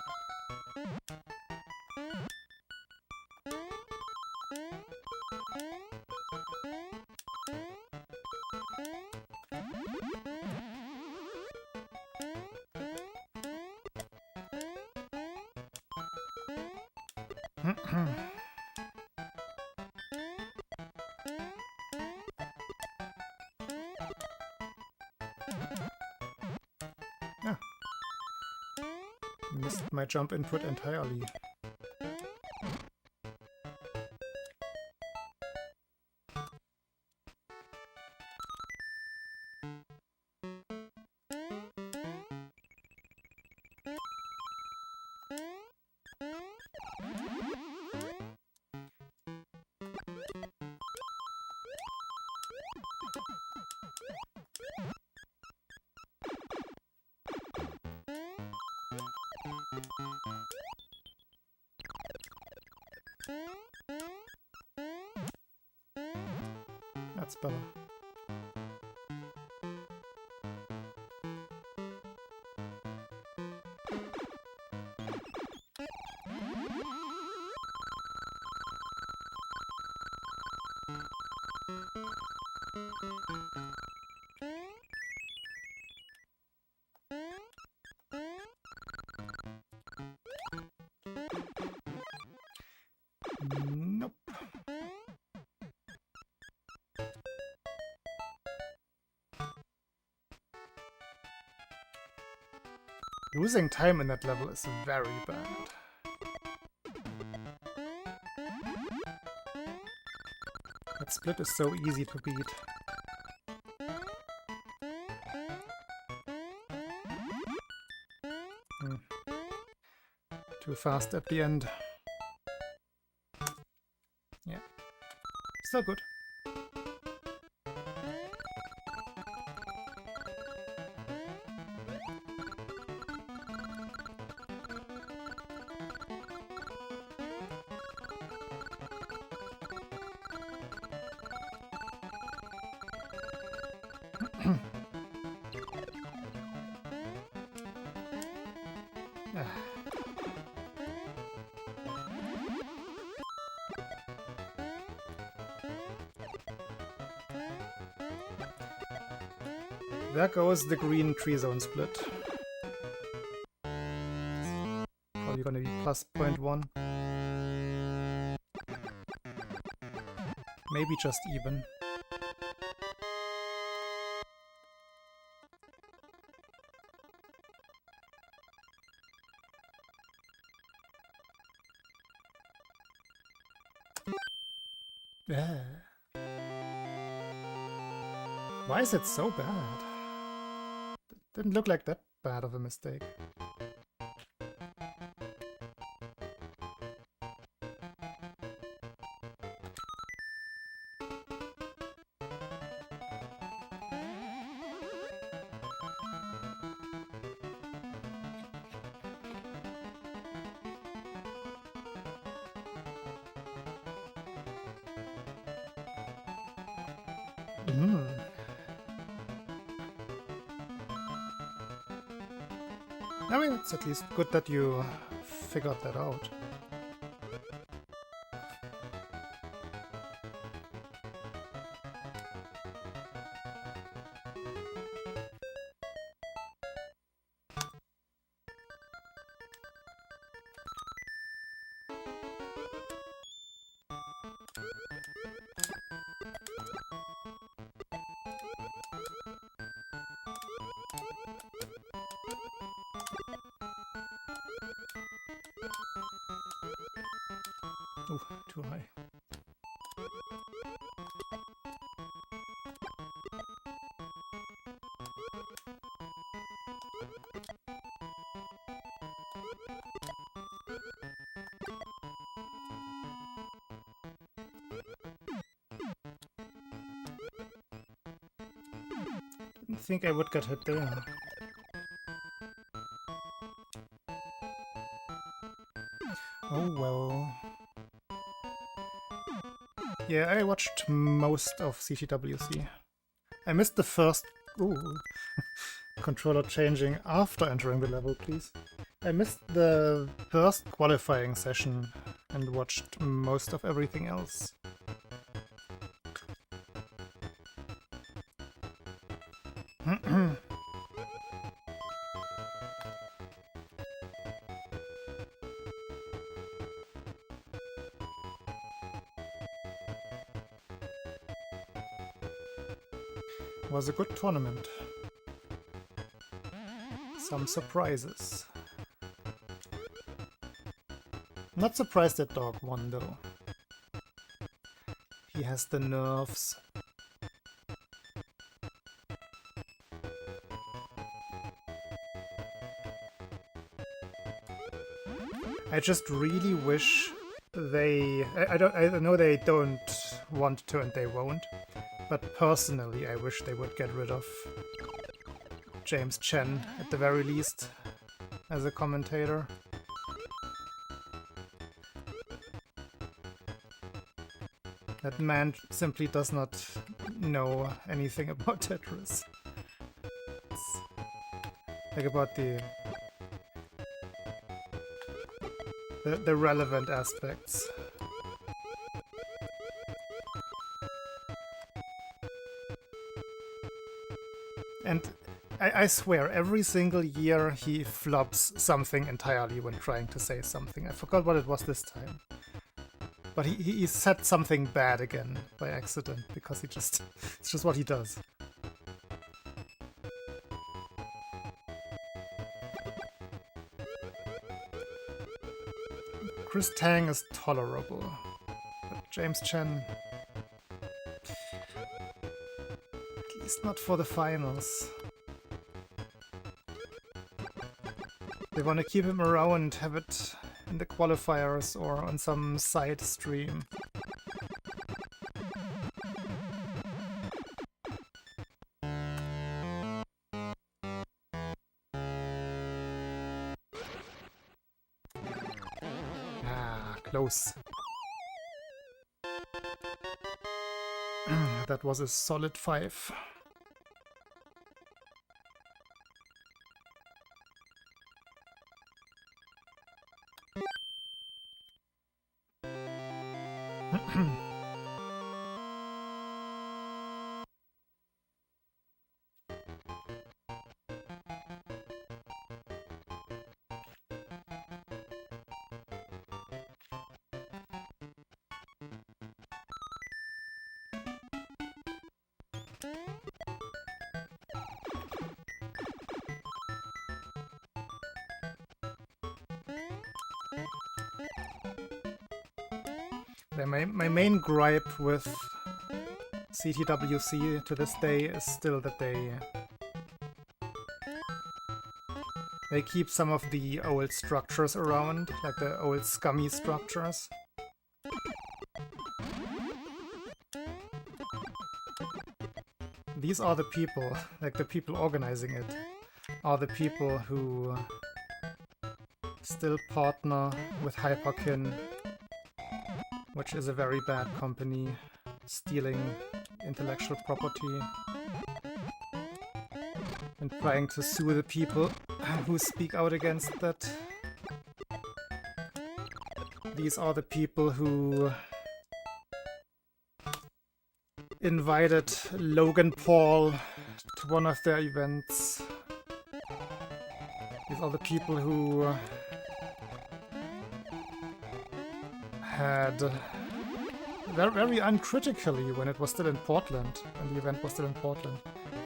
Missed my jump input entirely. That's better. Nope. Losing time in that level is very bad. That split is so easy to beat. Too fast at the end. Yeah. Still good. There goes the green tree zone split. Probably gonna be plus 0.1. Maybe just even. Why is it so bad? Didn't look like that bad of a mistake. I mean, it's at least good that you figured that out. Ooh, too high. Didn't think I would get hit there. Oh well. Yeah, I watched most of CTWC. I missed the first... Ooh. Controller changing after entering the level, please. I missed the first qualifying session and watched most of everything else. Was a good tournament. Some surprises. Not surprised that Dog won though. He has the nerves. I just really wish they... I know they don't want to and they won't. But personally, I wish they would get rid of James Chen, at the very least, as a commentator. That man simply does not know anything about Tetris. It's like about the relevant aspects. And I swear, every single year he flops something entirely when trying to say something. I forgot what it was this time. But he said something bad again by accident, because it's just what he does. Chris Tang is tolerable, but James Chen... at least not for the finals. They want to keep him around, have it in the qualifiers or on some side stream. Ah, close. That was a solid 5. My main gripe with CTWC to this day is still that they keep some of the old structures around, like the old scummy structures. These are the people, like the people organizing it, are the people who still partner with Hyperkin, which is a very bad company, stealing intellectual property and trying to sue the people who speak out against that. These are the people who invited Logan Paul to one of their events. These are the people who had very, very uncritically when it was still in Portland, when the event was still in Portland.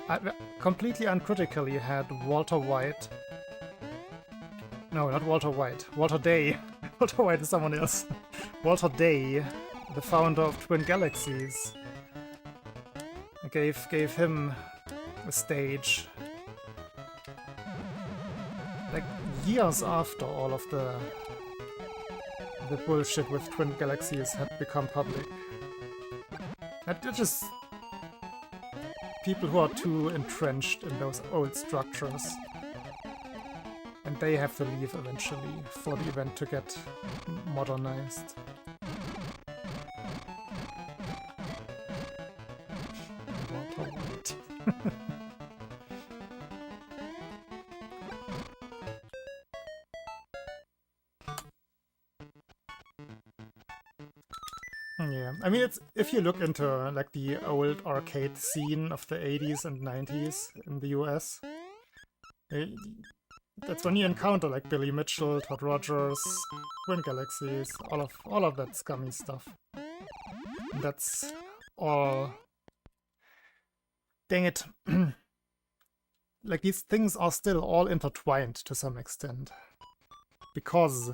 I completely uncritically had Walter White. No, not Walter White. Walter Day. Walter White is someone else. Walter Day, the founder of Twin Galaxies. I gave him a stage. Like years after all of the bullshit with Twin Galaxies had become public. They're just people who are too entrenched in those old structures. And they have to leave eventually for the event to get modernized. Walter White. Yeah, I mean, it's if you look into like the old arcade scene of the 80s and 90s in the US, that's when you encounter like Billy Mitchell, Todd Rogers, Twin Galaxies, all of that scummy stuff. And that's all. Dang it! Like these things are still all intertwined to some extent because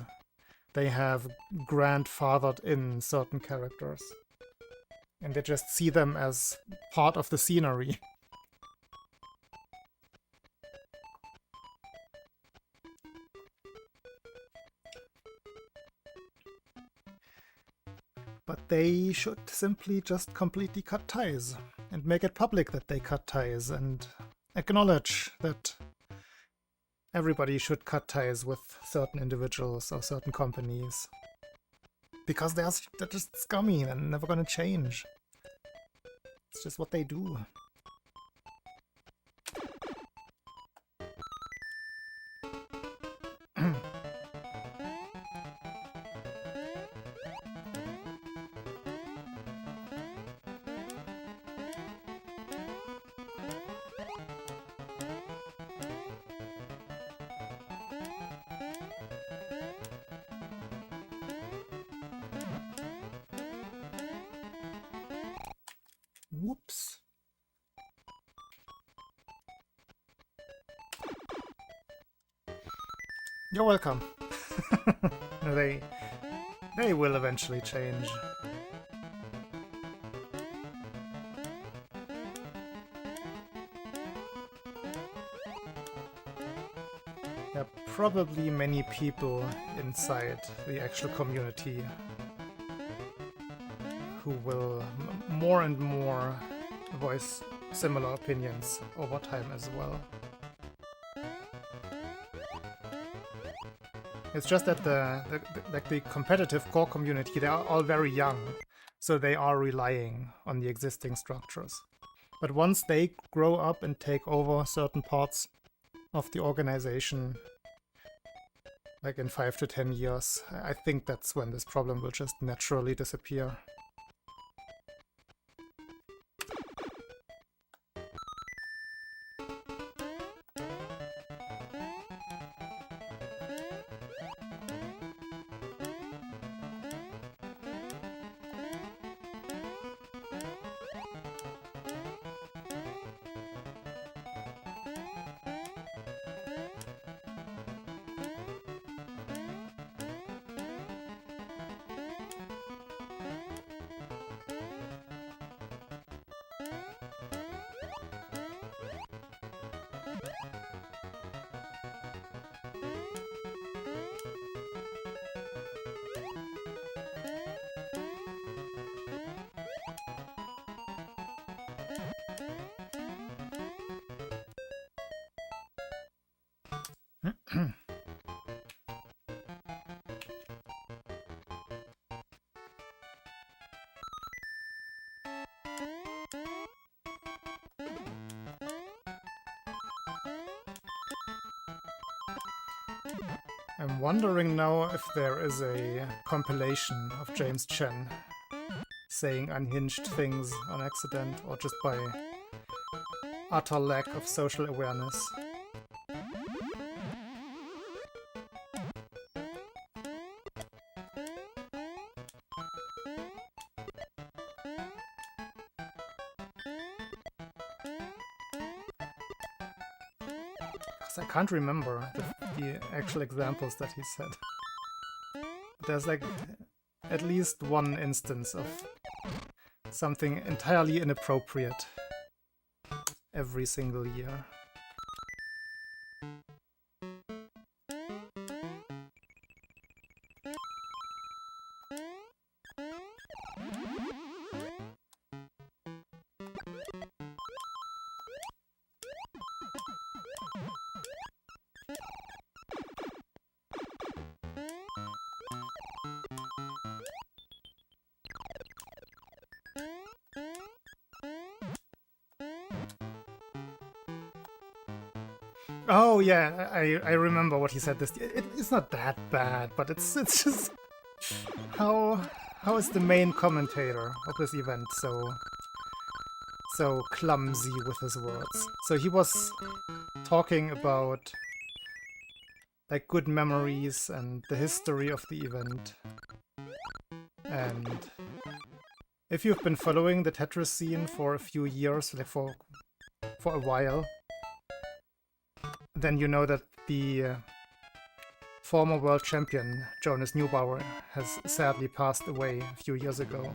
they have grandfathered in certain characters. And they just see them as part of the scenery. But they should simply just completely cut ties and make it public that they cut ties and acknowledge that everybody should cut ties with certain individuals or certain companies. Because they're just scummy and never gonna change. It's just what they do. Whoops. You're welcome. They will eventually change. There are probably many people inside the actual community who will more and more voice similar opinions over time as well. It's just that the competitive core community, they are all very young, so they are relying on the existing structures. But once they grow up and take over certain parts of the organization, like in 5 to 10 years, I think that's when this problem will just naturally disappear. I'm wondering now if there is a compilation of James Chen saying unhinged things on accident or just by utter lack of social awareness. I can't remember the actual examples that he said. There's like at least one instance of something entirely inappropriate every single year. Oh yeah, I remember what he said. It's not that bad, but it's just how is the main commentator of this event so clumsy with his words? So he was talking about like good memories and the history of the event, and if you've been following the Tetris scene for a few years, like for a while, then you know that the former world champion, Jonas Neubauer, has sadly passed away a few years ago.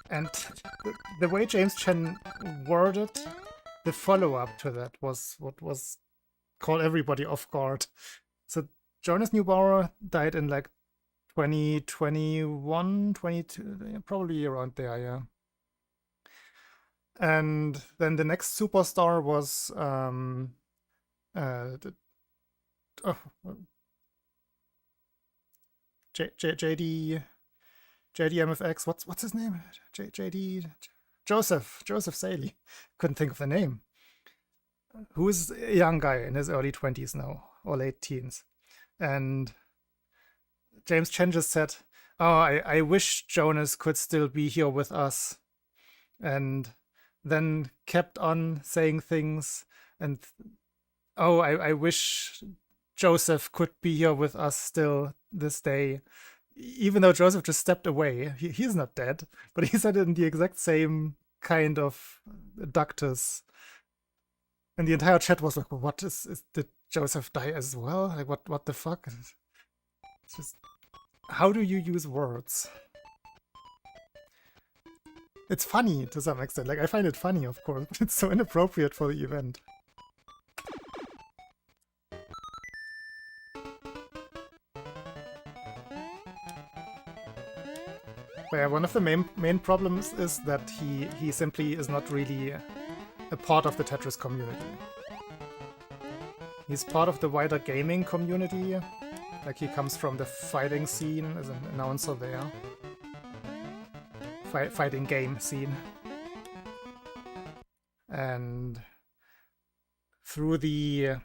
And the way James Chen worded the follow-up to that was what was caught everybody off guard. So Jonas Neubauer died in like 2021, 22, probably around there, yeah. And then the next superstar was JDMFX. What's his name? JD Joseph Saley. Couldn't think of the name. Who is a young guy in his early 20s now, or late teens, and James Chen just said, "Oh, I wish Jonas could still be here with us," and then kept on saying things, and oh, I wish Joseph could be here with us still this day, even though Joseph just stepped away. He's not dead, but he said it in the exact same kind of ductus, and the entire chat was like, well, "What did Joseph die as well? Like what the fuck?" It's just, how do you use words? It's funny to some extent. Like, I find it funny, of course, but it's so inappropriate for the event. But yeah, one of the main problems is that he simply is not really a part of the Tetris community. He's part of the wider gaming community. Like, he comes from the fighting scene as an announcer there. Fighting game scene. And through the...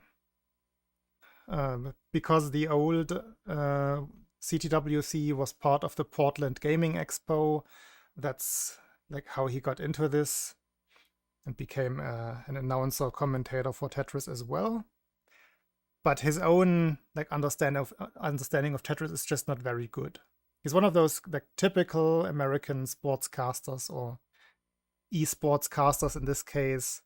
because the old CTWC was part of the Portland Gaming Expo, that's like how he got into this and became an announcer commentator for Tetris as well. But his own like understanding of Tetris is just not very good. He's one of those like typical American sportscasters, or esports casters in this case,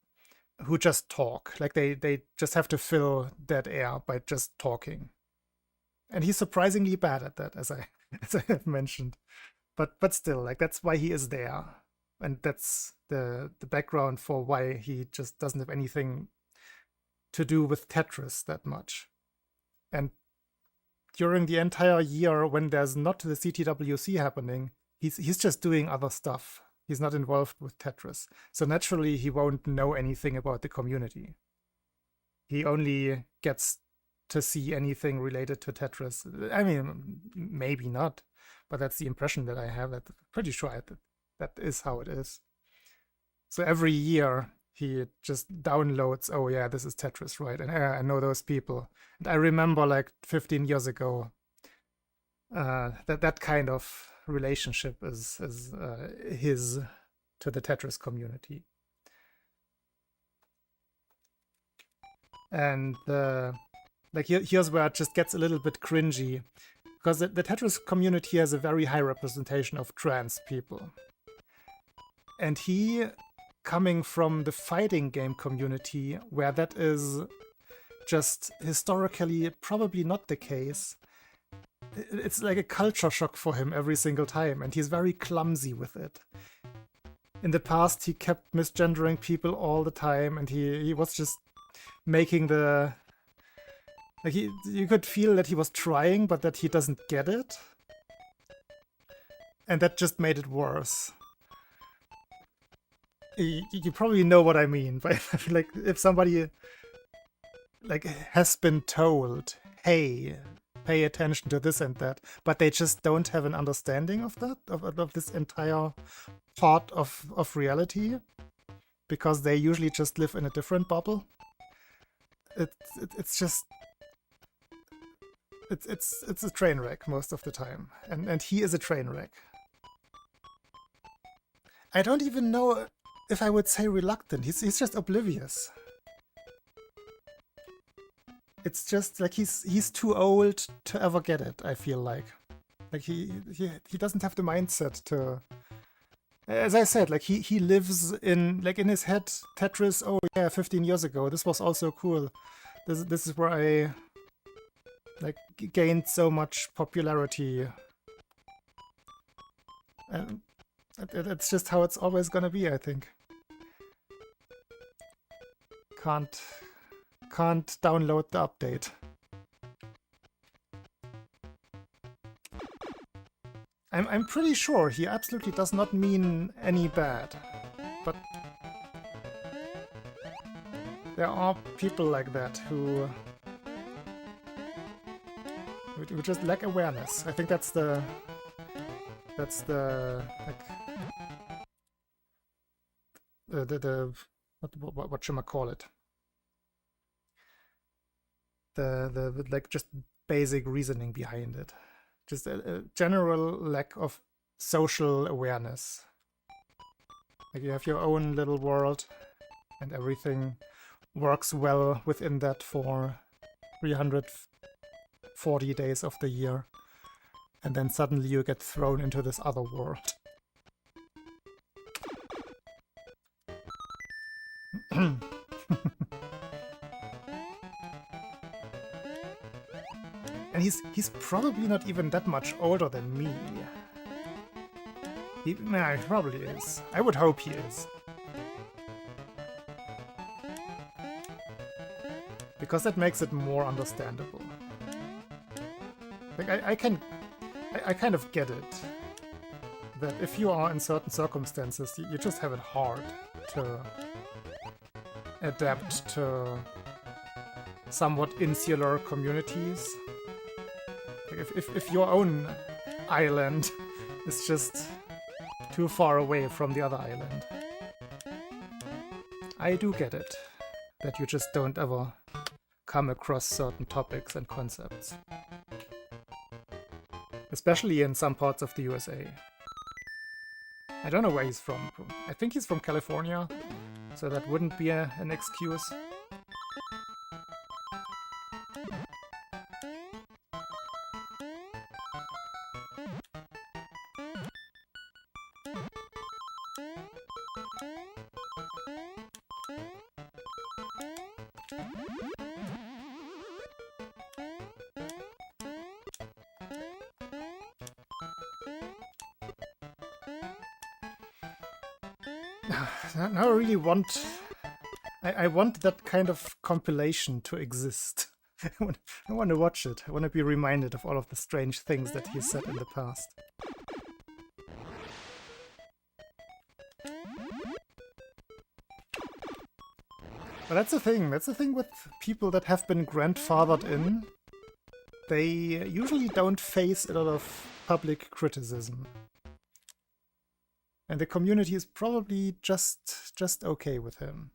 who just talk. Like they just have to fill dead air by just talking. And he's surprisingly bad at that, as I have mentioned. But still, like, that's why he is there. And that's the background for why he just doesn't have anything to do with Tetris that much. And during the entire year, when there's not the CTWC happening, he's just doing other stuff. He's not involved with Tetris. So naturally, he won't know anything about the community. He only gets to see anything related to Tetris. I mean, maybe not, but that's the impression that I have. I'm pretty sure that is how it is. So every year, he just downloads, oh yeah, this is Tetris, right? And I know those people. And I remember like 15 years ago, that kind of relationship is his to the Tetris community. And like here's where it just gets a little bit cringy, because the Tetris community has a very high representation of trans people. And he coming from the fighting game community, where that is just historically probably not the case. It's like a culture shock for him every single time, and he's very clumsy with it. In the past, he kept misgendering people all the time, and he was just making the... Like you could feel that he was trying, but that he doesn't get it. And that just made it worse. You probably know what I mean, but like if somebody like has been told, hey, pay attention to this and that, but they just don't have an understanding of that, of this entire part of reality, because they usually just live in a different bubble. It's just it's a train wreck most of the time, and he is a train wreck. I don't even know if I would say reluctant. He's just oblivious. It's just like he's too old to ever get it, I feel like. Like he doesn't have the mindset to... As I said, like he lives in his head, Tetris, oh yeah, 15 years ago, this was also cool. This is where I like gained so much popularity. And it's just how it's always gonna be, I think. Can't download the update. I'm pretty sure he absolutely does not mean any bad, but there are people like that who just lack awareness. I think that's the like the what should I call it? The like just basic reasoning behind it. Just a general lack of social awareness. Like you have your own little world and everything works well within that for 340 days of the year. And then suddenly you get thrown into this other world. And he's probably not even that much older than me. He probably is. I would hope he is. Because that makes it more understandable. Like I kind of get it. That if you are in certain circumstances, you just have it hard to adapt to somewhat insular communities. If your own island is just too far away from the other island. I do get it, that you just don't ever come across certain topics and concepts. Especially in some parts of the USA. I don't know where he's from. I think he's from California, so that wouldn't be an excuse. Now I really want... I want that kind of compilation to exist. I want to watch it. I want to be reminded of all of the strange things that he said in the past. But that's the thing. That's the thing with people that have been grandfathered in. They usually don't face a lot of public criticism. And the community is probably just okay with him.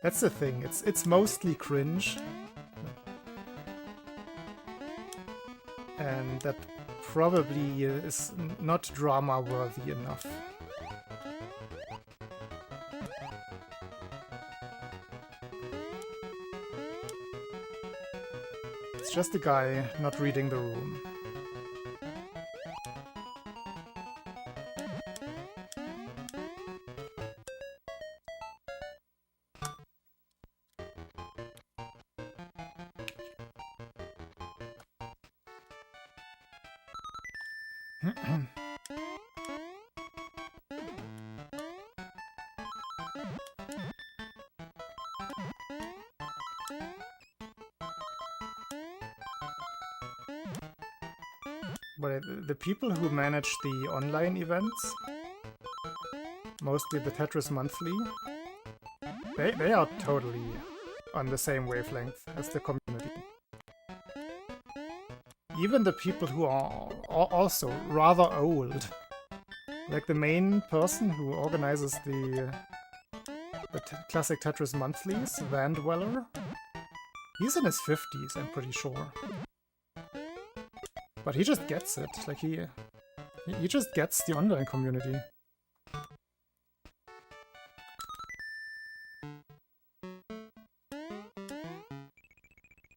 That's the thing. It's mostly cringe. And that probably is not drama-worthy enough. It's just a guy not reading the room. But the people who manage the online events, mostly the Tetris Monthly, they are totally on the same wavelength as the community. Even the people who are also rather old, like the main person who organizes the classic Tetris Monthlies, Van Dweller, he's in his 50s, I'm pretty sure. But he just gets it, like he just gets the online community.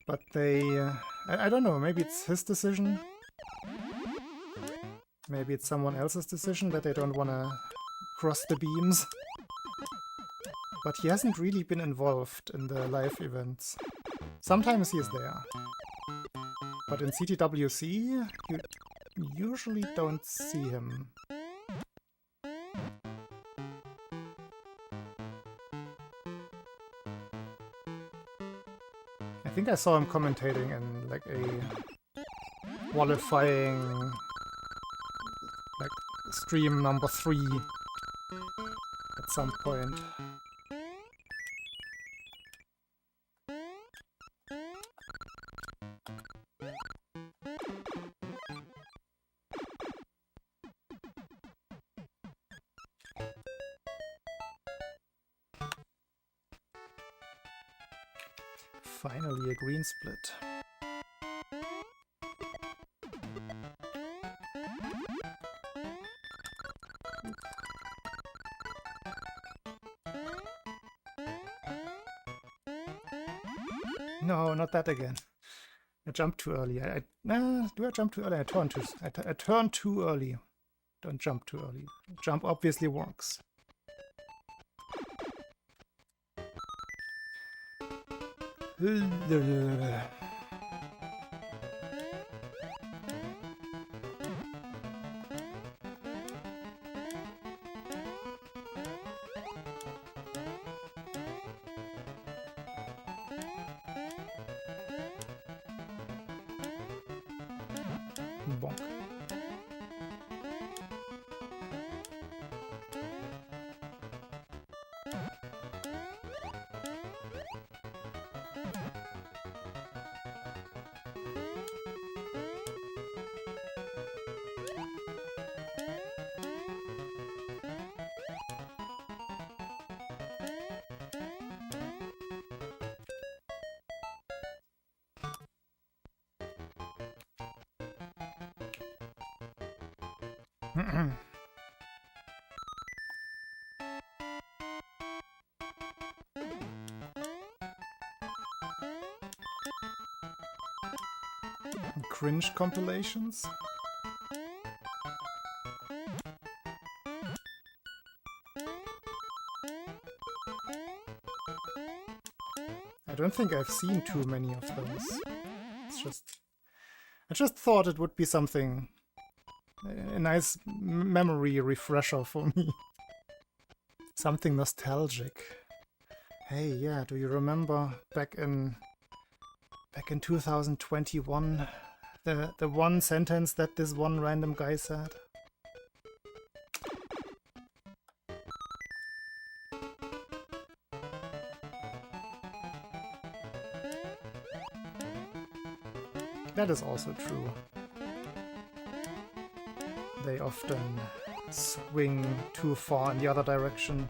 But they... I don't know, maybe it's his decision. Maybe it's someone else's decision that they don't want to cross the beams. But he hasn't really been involved in the live events. Sometimes he is there. But in CTWC, you usually don't see him. I think I saw him commentating in like a qualifying like stream number 3 at some point. Finally, a green split. No, not that again. I jumped too early. Do I jump too early? I turned too early. Don't jump too early. Jump obviously works. Bonk. Cringe compilations? I don't think I've seen too many of those. I just thought it would be something, a nice memory refresher for me. Something nostalgic. Hey, yeah, do you remember back in 2021, the one sentence that this one random guy said? That is also true. They often swing too far in the other direction.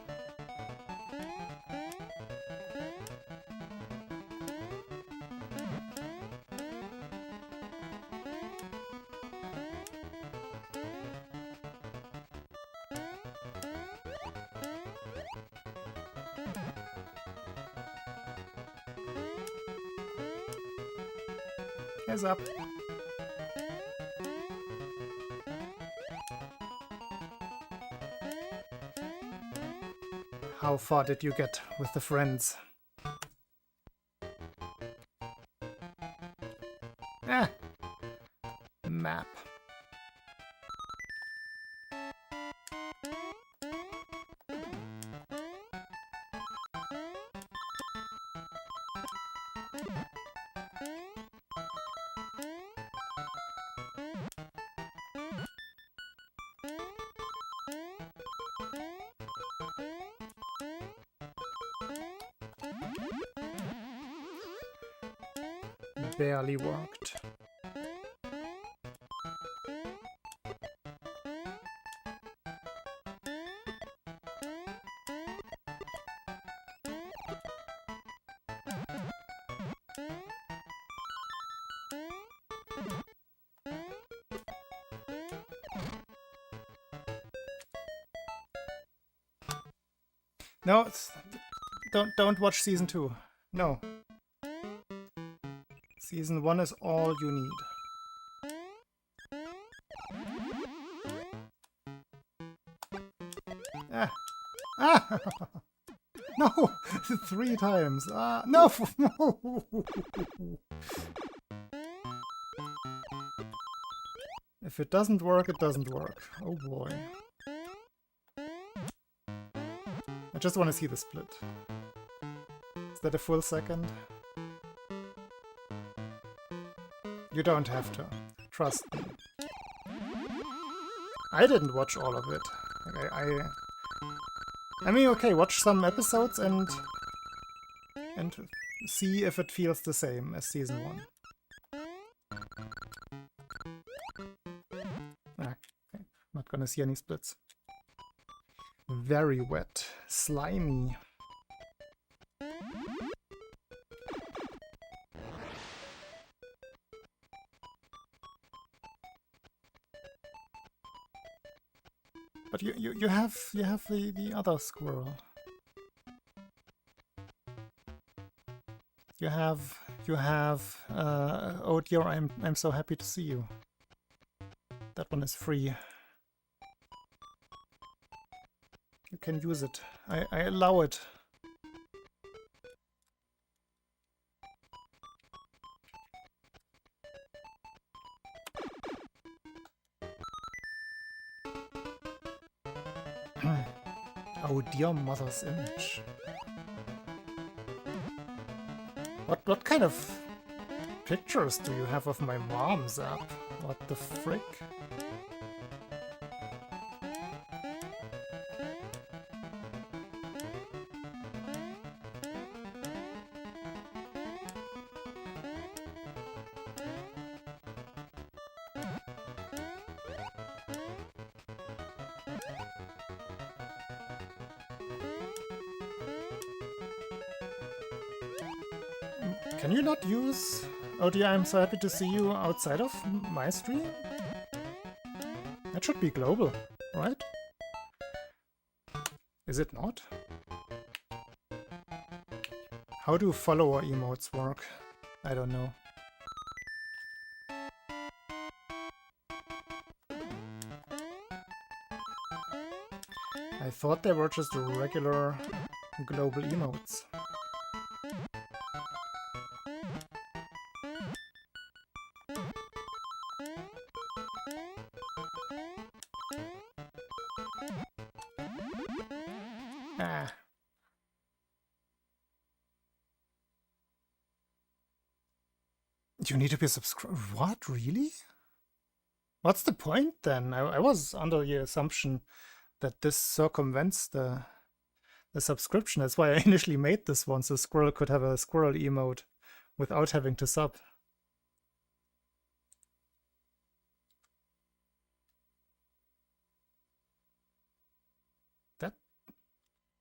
Heads up. How far did you get with the friends? Ah! Map. Barely worked. No, don't watch season 2. No. Season 1 is all you need. Ah! Ah! No! 3 times! Ah! No! If it doesn't work, it doesn't work. Oh boy. I just want to see the split. Is that a full second? You don't have to. Trust me. I didn't watch all of it. Like, I mean, okay, watch some episodes and see if it feels the same as season 1. Okay. Not gonna see any splits. Very wet. Slimy. But you have the other squirrel. You have oh dear, I'm so happy to see you. That one is free. You can use it. I allow it. Oh dear mother's image. What kind of pictures do you have of my mom's app? What the frick? Can you not use... Oh dear, I'm so happy to see you outside of my stream? That should be global, right? Is it not? How do follower emotes work? I don't know. I thought they were just regular global emotes. Ah. You need to be subscribed. What? Really? What's the point then? I was under the assumption that this circumvents the subscription. That's why I initially made this one, so Squirrel could have a squirrel emote without having to sub. That...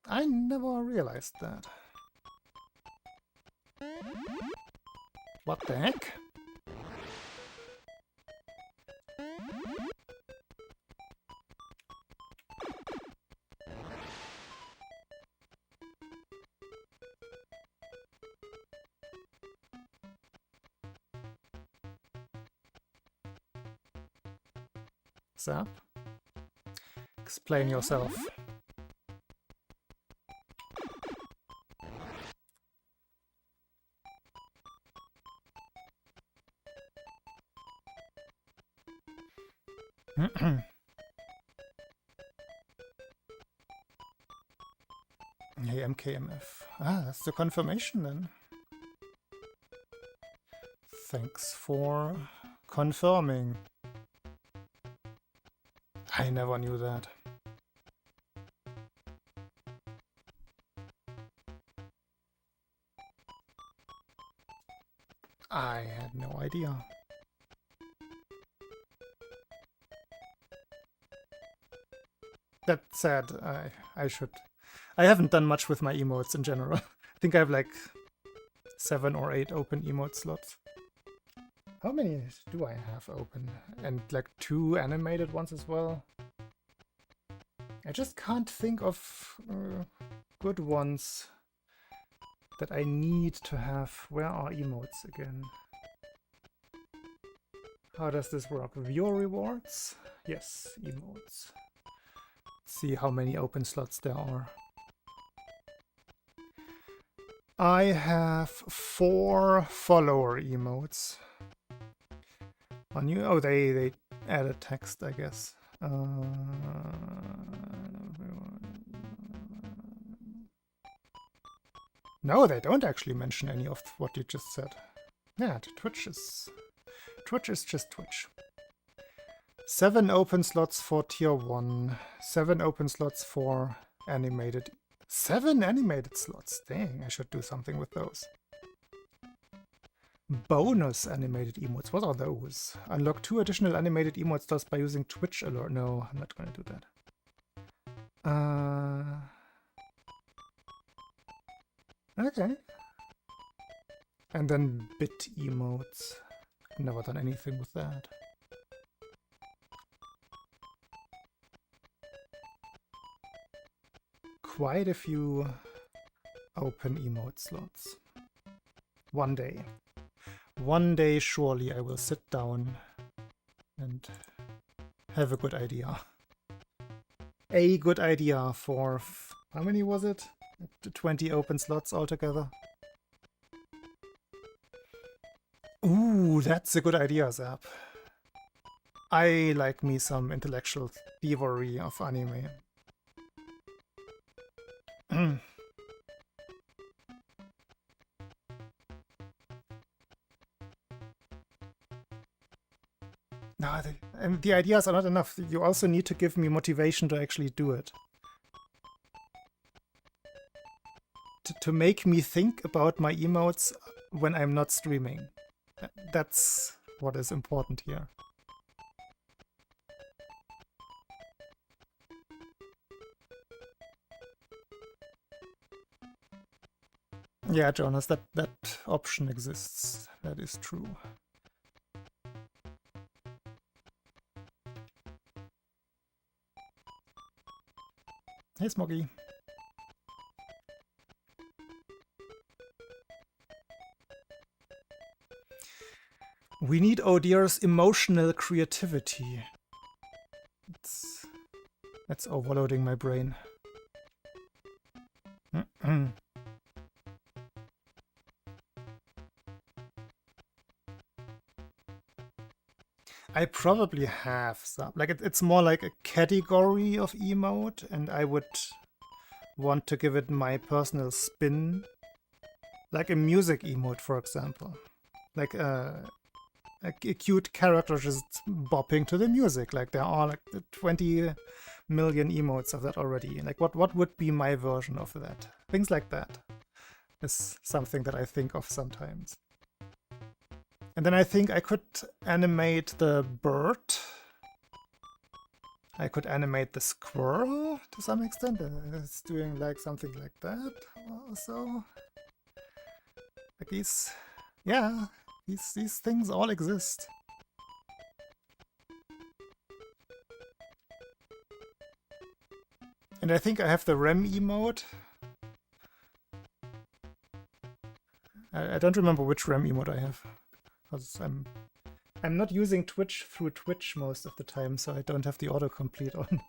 I never realized that. What the heck? Zap? Explain yourself. Hey, MKMF. Ah, that's the confirmation then. Thanks for confirming. I never knew that. I had no idea. That said, I should... I haven't done much with my emotes in general. I think I have like 7 or 8 open emote slots. How many do I have open? And like 2 animated ones as well? I just can't think of good ones that I need to have. Where are emotes again? How does this work? Viewer rewards? Yes, emotes. Let's see how many open slots there are. I have 4 follower emotes. On you? Oh, they added text, I guess. No, they don't actually mention any of what you just said. Yeah, Twitch is just Twitch. 7 open slots for tier 1. 7 open slots for animated. 7 animated slots. Dang, I should do something with those. Bonus animated emotes. What are those? Unlock 2 additional animated emotes just by using Twitch alert. No, I'm not going to do that. Okay. And then bit emotes. Never done anything with that. Quite a few open emote slots. One day surely I will sit down and have a good idea. A good idea for... how many was it? 20 open slots altogether. Ooh, that's a good idea, Zap. I like me some intellectual thievery of anime. No, the ideas are not enough. You also need to give me motivation to actually do it. To make me think about my emotes when I'm not streaming. That's what is important here. Yeah, Jonas, that option exists. That is true. Hey, Smoggy. We need oh dear's emotional creativity. It's overloading my brain. I probably have some. Like it's more like a category of emote, and I would want to give it my personal spin. Like a music emote, for example. Like a cute character just bopping to the music. Like there are like 20 million emotes of that already. Like what would be my version of that? Things like that is something that I think of sometimes. And then I think I could animate the bird. I could animate the squirrel to some extent. It's doing like something like that also. Like these, yeah, these things all exist. And I think I have the REM emote. I don't remember which REM emote I have. Because I'm not using Twitch through Twitch most of the time, so I don't have the autocomplete on.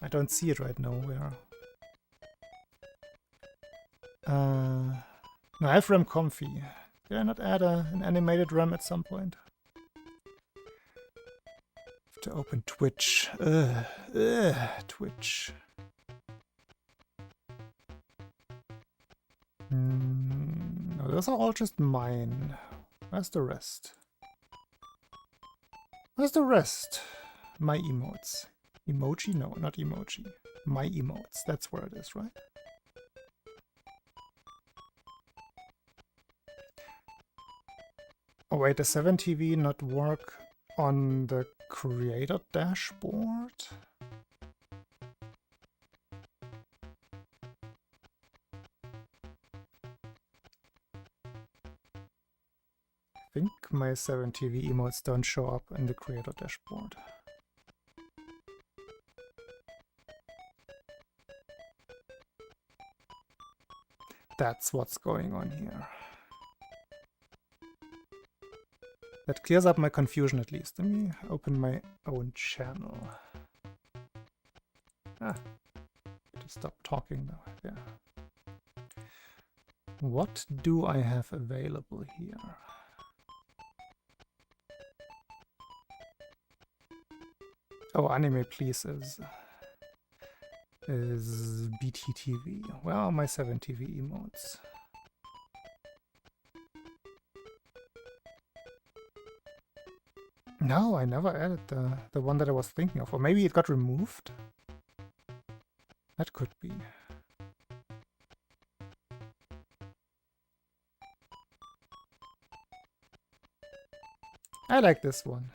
I don't see it right now. Where? No, I have RAM Comfy. Did I not add an animated RAM at some point? Have to open Twitch. Twitch. No, those are all just mine. Where's the rest? Where's the rest? My emotes. Emoji? No, not emoji. My emotes. That's where it is, right? Oh wait, does 7TV not work on the creator dashboard? I think my 7TV emotes don't show up in the creator dashboard. That's what's going on here. That clears up my confusion at least. Let me open my own channel. Just stop talking now. Yeah. What do I have available here? Oh, Anime Please is BTTV. Where are my 7TV emotes? No, I never added the one that I was thinking of. Or maybe it got removed? That could be. I like this one.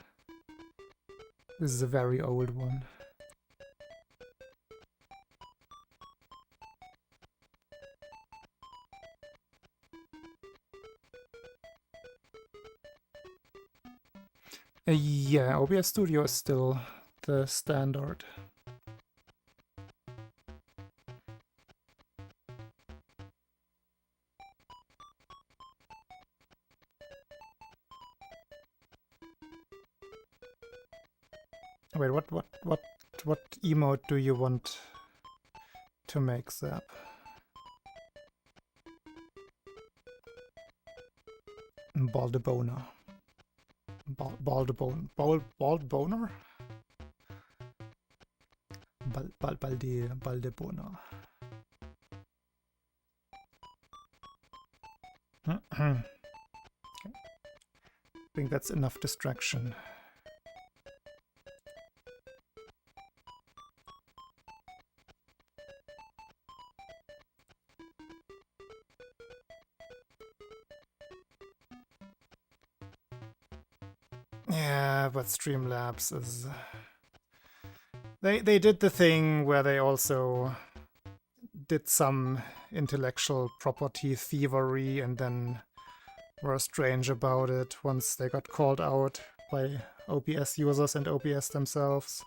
This is a very old one. Yeah, OBS Studio is still the standard. Wait, what emote do you want to make, Zap? Baldeboner. Baldeboner? Baldeboner. Okay. I think that's enough distraction. Yeah, but Streamlabs is... They did the thing where they also did some intellectual property thievery and then were strange about it once they got called out by OBS users and OBS themselves.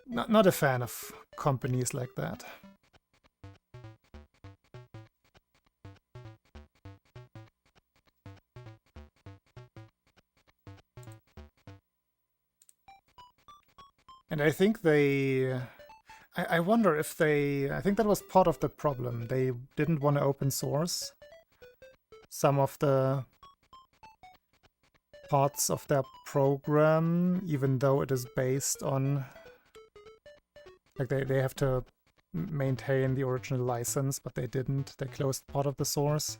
Not a fan of companies like that. And I think they... I wonder if they... I think that was part of the problem. They didn't want to open source some of the parts of their program, even though it is based on... Like, they have to maintain the original license, but they didn't. They closed part of the source.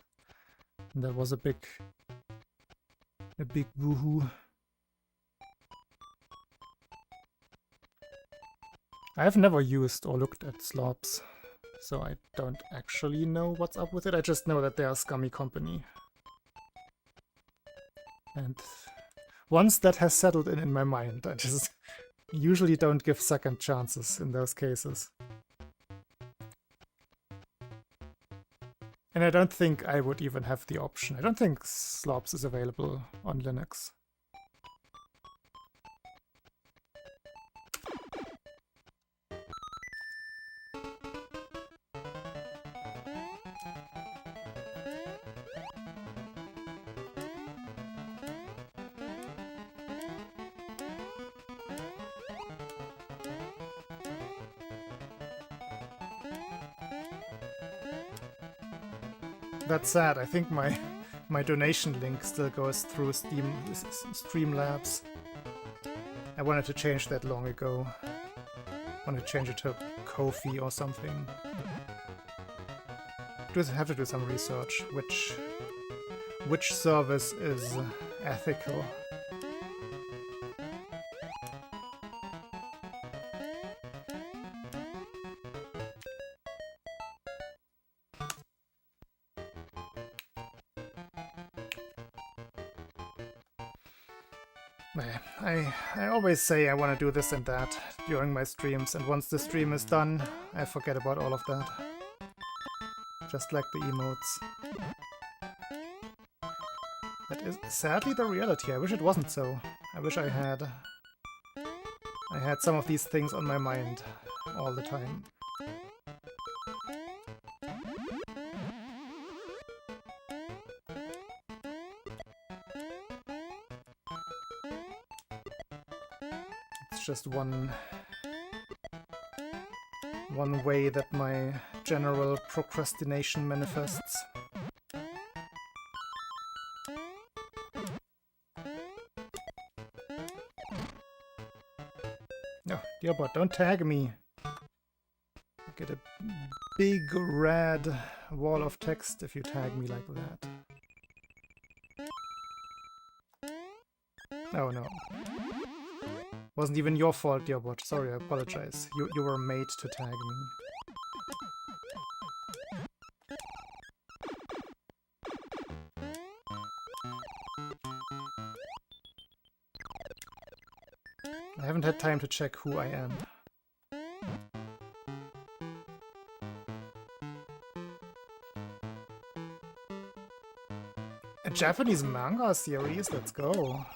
And that was a big woohoo. I have never used or looked at Slops, so I don't actually know what's up with it. I just know that they're a scummy company. And once that has settled in my mind, I just usually don't give second chances in those cases. And I don't think I would even have the option. I don't think Slops is available on Linux. That's sad. I think my donation link still goes through Streamlabs. I wanted to change that long ago. I wanted to change it to Ko-fi or something. Just have to do some research. Which service is ethical? I always say I want to do this and that during my streams, and once the stream is done, I forget about all of that. Just like the emotes. That is sadly the reality. I wish it wasn't so. I wish I had some of these things on my mind all the time. Just one way that my general procrastination manifests. No, dear bot, don't tag me. Get a big red wall of text if you tag me like that. Oh no. Wasn't even your fault, dear bot. Sorry, I apologize. You were made to tag me. I haven't had time to check who I am. A Japanese manga series? Let's go.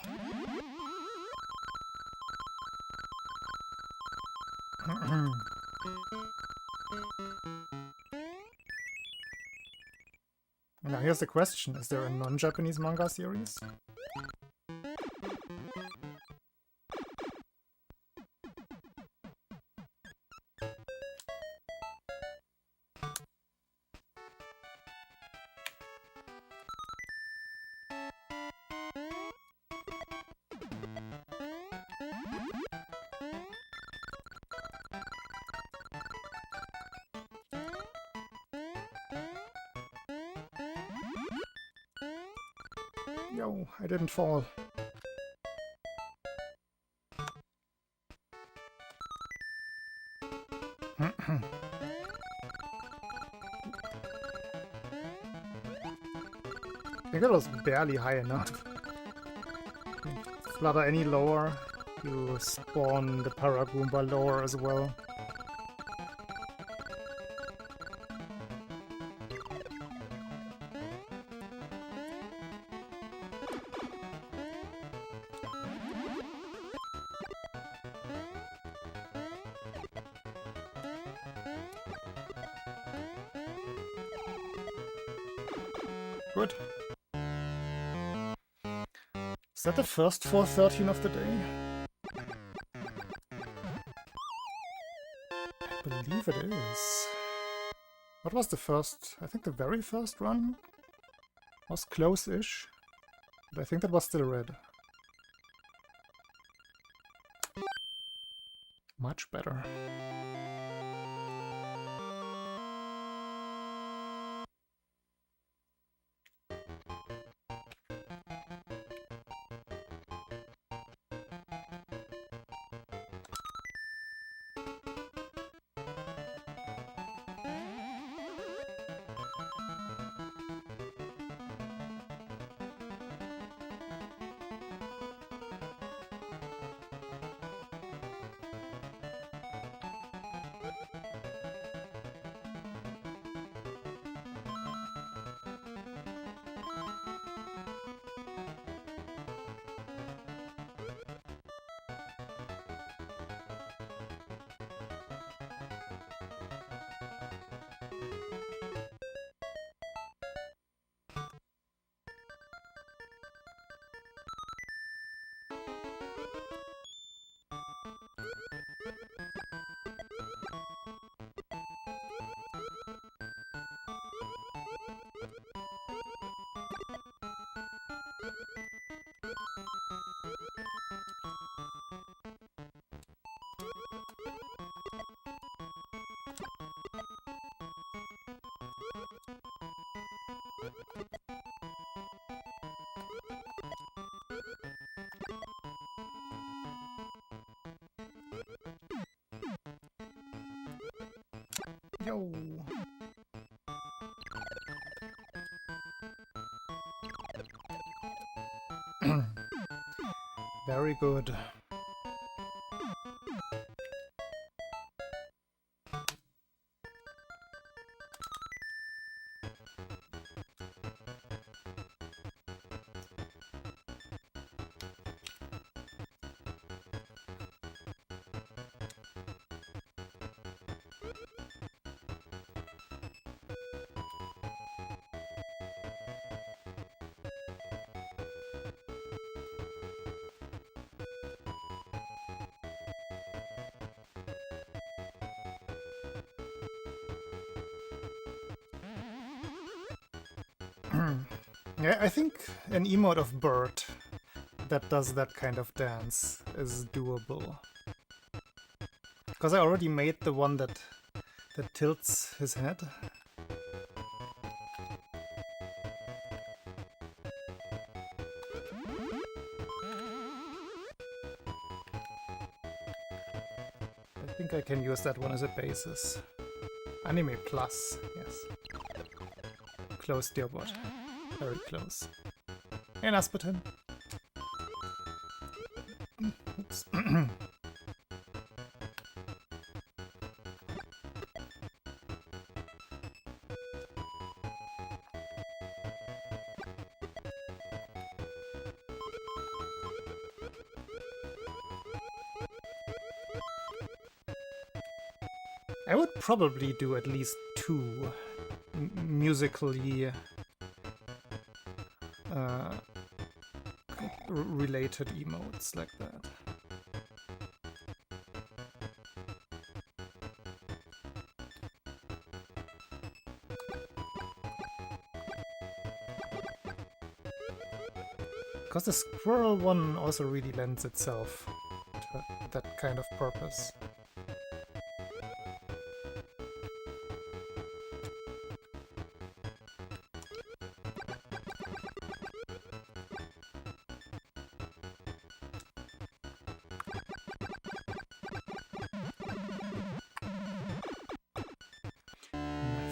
Now here's the question, is there a non-Japanese manga series? Yo, I didn't fall. I think it was barely high enough. Flutter any lower, you spawn the Paragoomba lower as well. Good. Is that the first 413 of the day? I believe it is. What was the first? I think the very first run was close-ish, but I think that was still red. Much better. Yo. Very good. Yeah, I think an emote of bird that does that kind of dance is doable. Because I already made the one that tilts his head. I think I can use that one as a basis. Anime Plus, yes. Close, dear bot. Very close. Hey, Nasputin. Oops. I would probably do at least two musically related emotes like that. Because the squirrel one also really lends itself to that kind of purpose.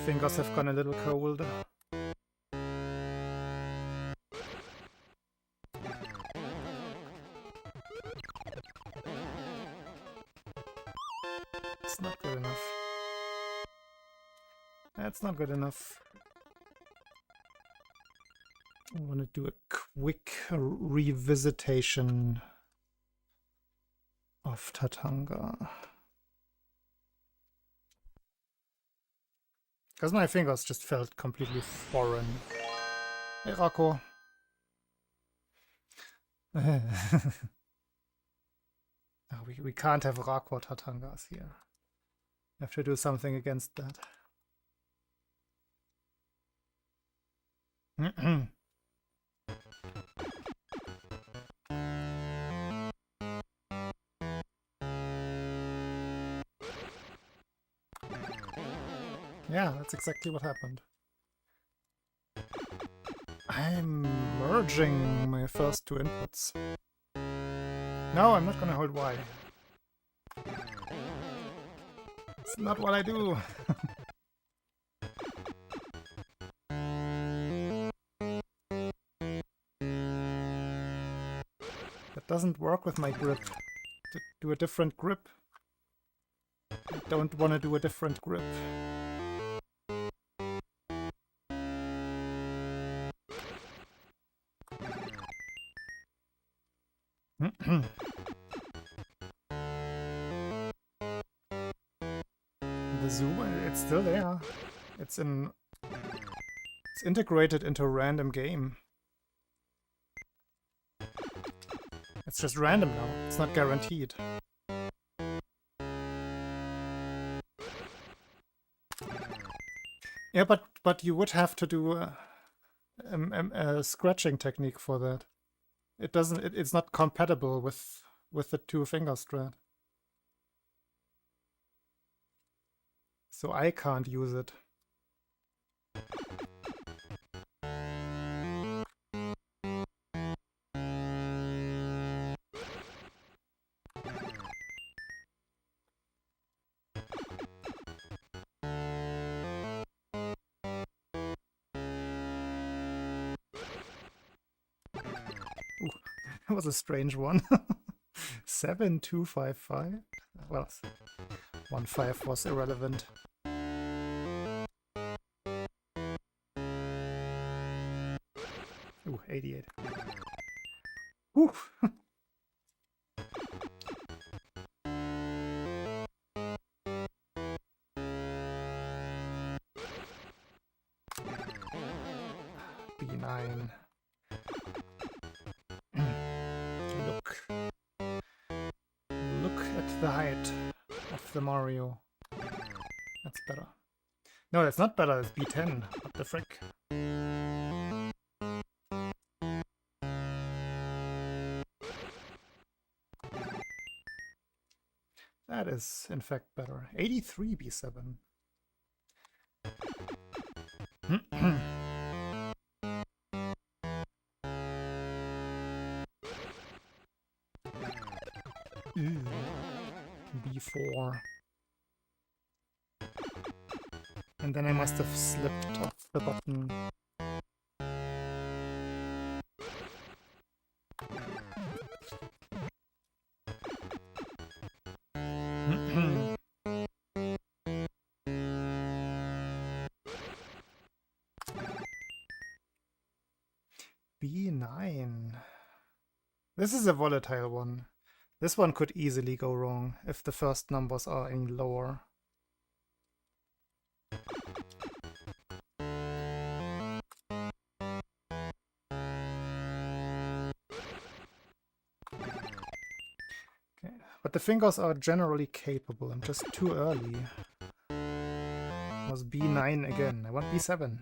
Fingers have gone a little cold. It's not good enough. That's not good enough. I want to do a quick revisitation of Tatanga. Because my fingers just felt completely foreign. Hey, Rako. We can't have Rako Tatangas here. We have to do something against that. Yeah, that's exactly what happened. I'm merging my first two inputs. No, I'm not gonna hold Y. It's not what I do. That doesn't work with my grip. To do a different grip. I don't want to do a different grip. The zoom, it's still there. It's integrated into a random game. It's just random now. It's not guaranteed. Yeah, but you would have to do a scratching technique for that. It doesn't. It's not compatible with the 2-finger strat. So I can't use it. That was a strange one. 7-2-5-5. Well, 1-5 was irrelevant. Ooh, 88. Ooh. B9. Look at the height of the Mario. That's better. No, that's not better. It's B10. What the frick? That is, in fact, better. 83 B7. B4. And then I must have slipped off the button. B9. This is a volatile one. This one could easily go wrong if the first numbers are any lower. Okay, but the fingers are generally capable. I'm just too early. It was B9 again. I want B7.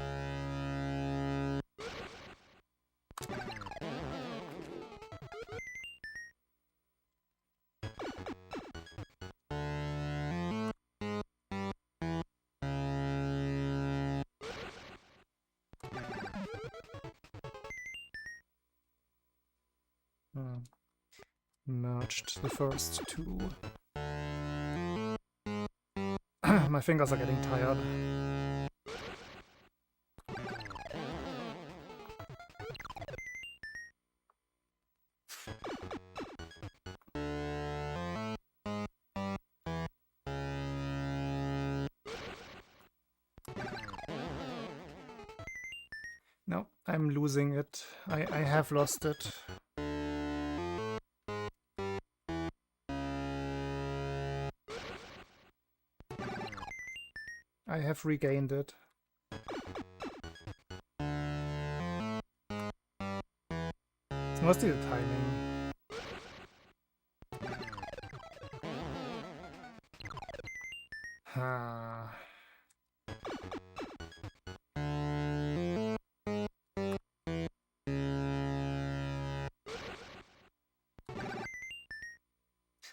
Merged the first two. My fingers are getting tired. No, I'm losing it. I have lost it. I have regained it. It's mostly the timing.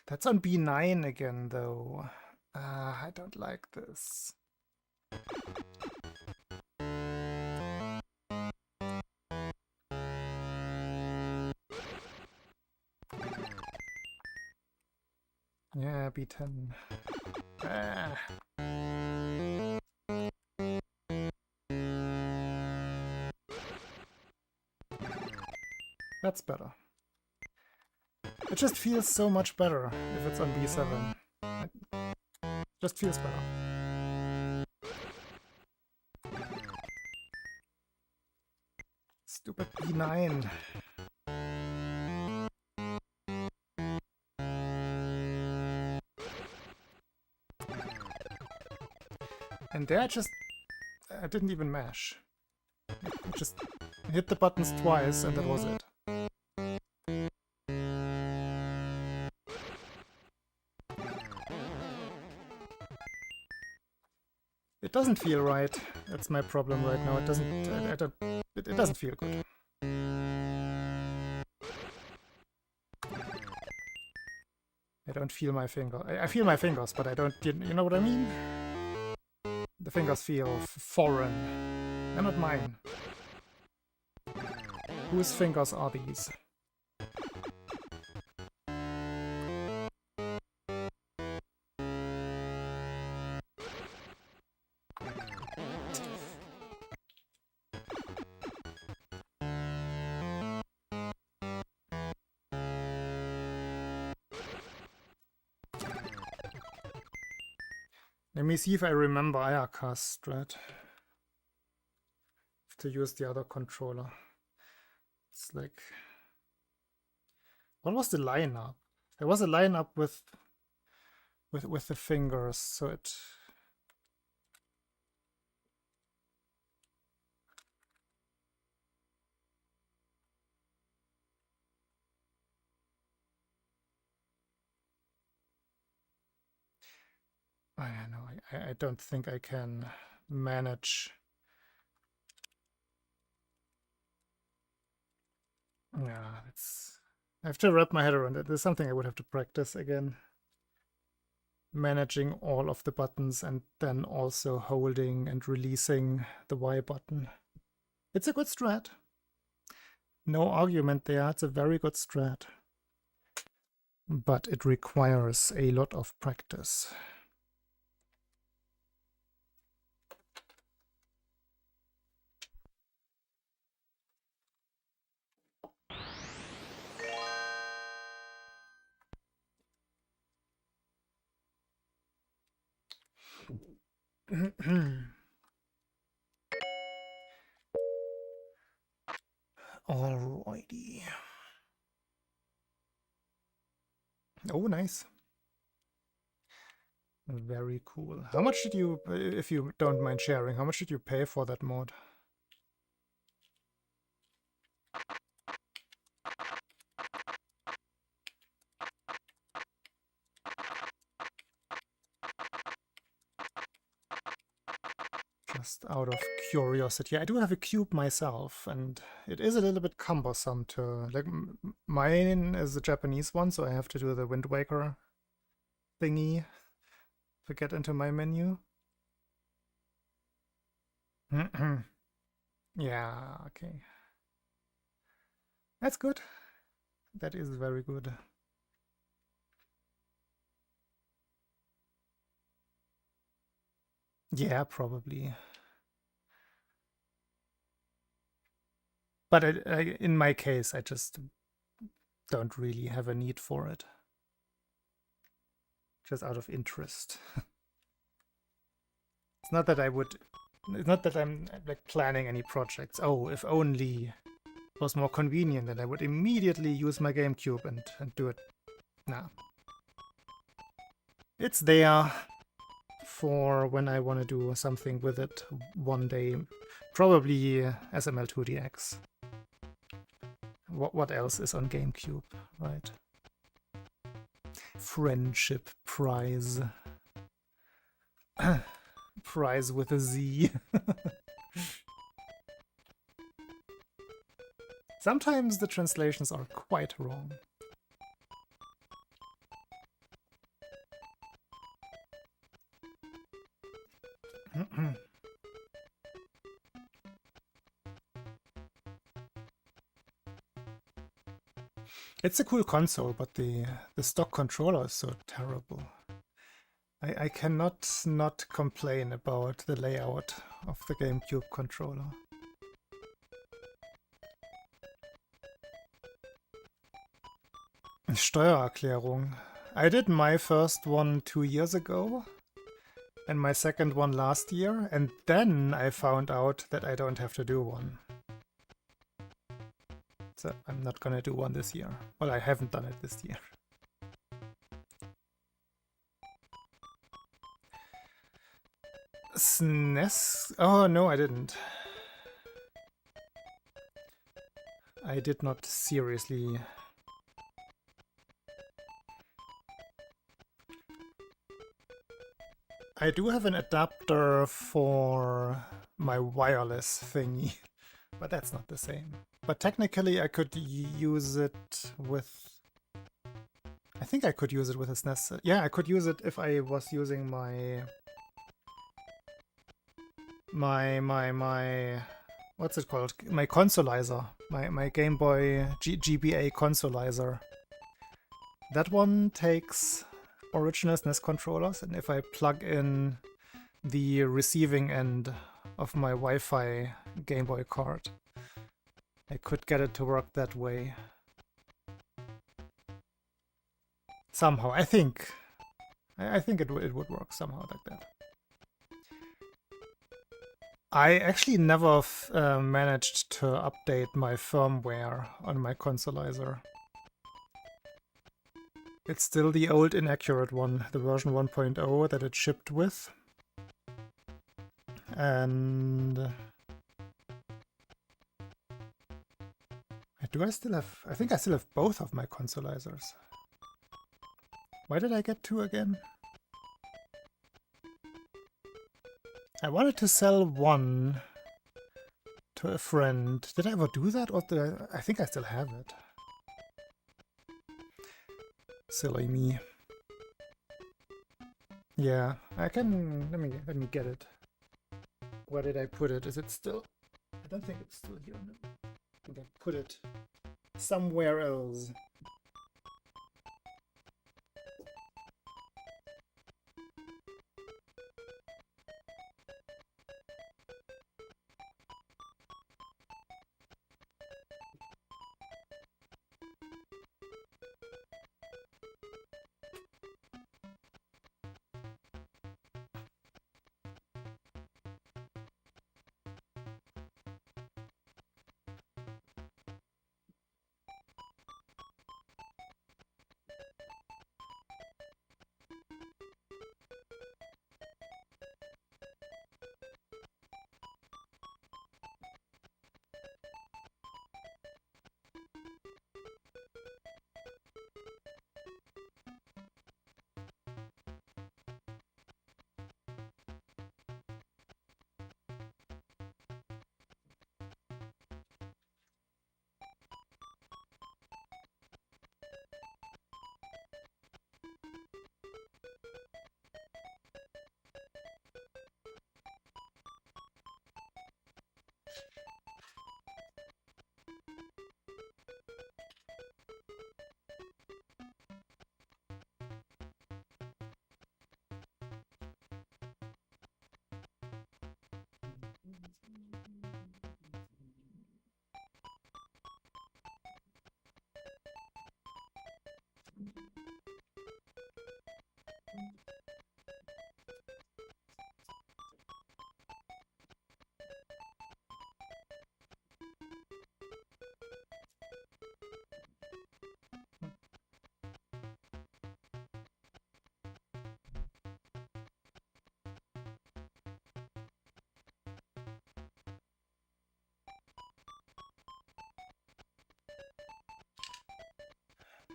That's on B9 again, though. I don't like this. Yeah, B10. That's better. It just feels so much better if it's on B7. It just feels better. Stupid B9. And there I didn't even mash. I just hit the buttons twice and that was it. It doesn't feel right. That's my problem right now. It doesn't. It doesn't feel good. I don't feel my finger. I feel my fingers, but I don't. You know what I mean? The fingers feel foreign. They're not mine. Whose fingers are these? Let me see if I remember Ayaka's strat. To use the other controller. It's like... What was the lineup? There was a lineup with the fingers, so it... I don't know. I don't think I can manage. Yeah, it's. I have to wrap my head around it. There's something I would have to practice again. Managing all of the buttons and then also holding and releasing the Y button. It's a good strat. No argument there. It's a very good strat. But it requires a lot of practice. Alrighty. Oh, nice. Very cool. How much did you, if you don't mind sharing, how much did you pay for that mod? Just out of curiosity. I do have a cube myself, and it is a little bit cumbersome to... Like, mine is a Japanese one, so I have to do the Wind Waker thingy to get into my menu. Yeah, okay. That's good. That is very good. Yeah, probably. But in my case, I just don't really have a need for it. Just out of interest. It's not that I would... It's not that I'm like planning any projects. Oh, if only it was more convenient, then I would immediately use my GameCube and do it. Nah. It's there for when I want to do something with it one day. Probably SML2 DX. What else is on GameCube, right? Friendship Prize. Prize with a Z. Sometimes the translations are quite wrong. It's a cool console, but the stock controller is so terrible. I cannot not complain about the layout of the GameCube controller. Steuererklärung. I did my first one 2 years ago and my second one last year, and then I found out that I don't have to do one. So I'm not gonna do one this year. Well, I haven't done it this year. SNES? Oh, no, I didn't. I did not seriously... I do have an adapter for my wireless thingy, but that's not the same. But technically I could use it with I think I could use it with a SNES. Yeah, I could use it if I was using my what's it called? My consolizer. My Game Boy GBA consolizer. That one takes original SNES controllers, and if I plug in the receiving end of my Wi-Fi Game Boy card, I could get it to work that way. Somehow, I think. I think it would work somehow like that. I actually never managed to update my firmware on my consolizer. It's still the old inaccurate one, the version 1.0 that it shipped with. And do I still have... I think I still have both of my consolizers. Why did I get two again? I wanted to sell one to a friend. Did I ever do that? Or did I think I still have it. Silly me. Yeah, I can... Let me get it. Where did I put it? Is it still... I don't think it's still here. I think I put it somewhere else.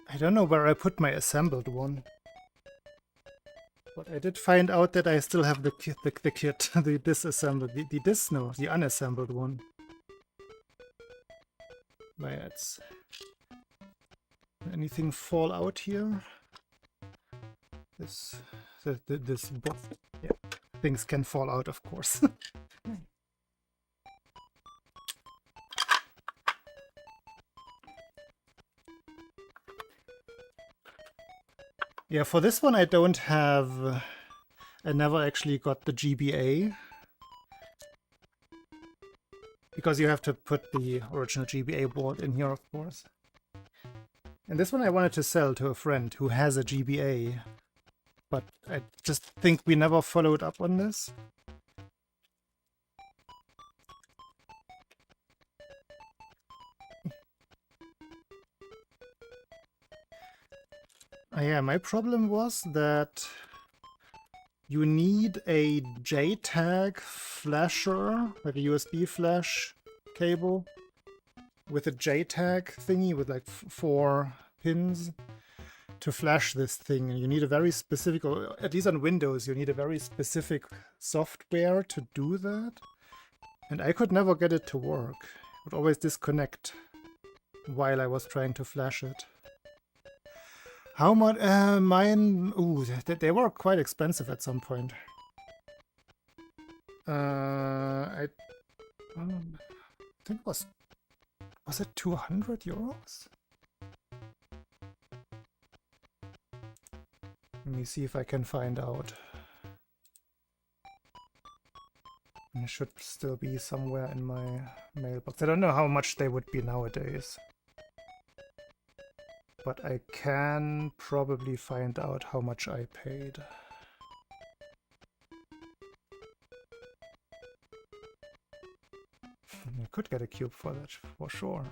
I don't know where I put my assembled one. But I did find out that I still have the kit, the disassembled, the unassembled one. But yeah, it's... Anything fall out here? This box. Yeah, things can fall out, of course. Yeah, for this one I don't have... I never actually got the GBA. Because you have to put the original GBA board in here, of course. And this one I wanted to sell to a friend who has a GBA. But I just think we never followed up on this. Yeah, my problem was that you need a JTAG flasher, like a USB flash cable, with a JTAG thingy with like 4 pins to flash this thing. And you need a very specific, or at least on Windows, you need a very specific software to do that. And I could never get it to work. It would always disconnect while I was trying to flash it. How much? Mine. Ooh, they were quite expensive at some point. I think was it 200 euros? Let me see if I can find out. It should still be somewhere in my mailbox. I don't know how much they would be nowadays. But I can probably find out how much I paid. I could get a cube for that, for sure.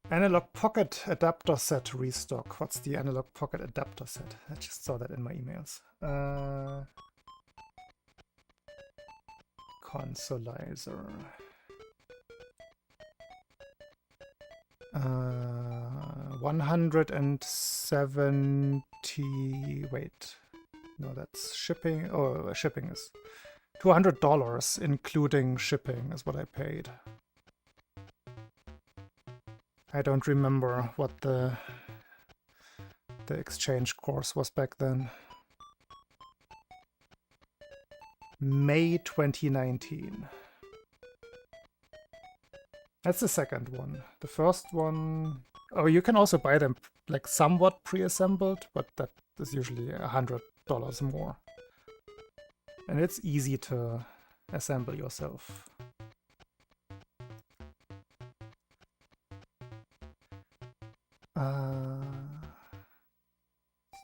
Analog pocket adapter set restock. What's the analog pocket adapter set? I just saw that in my emails. Consolizer. 170. Wait, no, that's shipping. Oh, shipping is $200, including shipping, is what I paid. I don't remember what the exchange course was back then. May 2019. That's the second one. The first one... Oh, you can also buy them like somewhat pre-assembled, but that is usually $100 more. And it's easy to assemble yourself.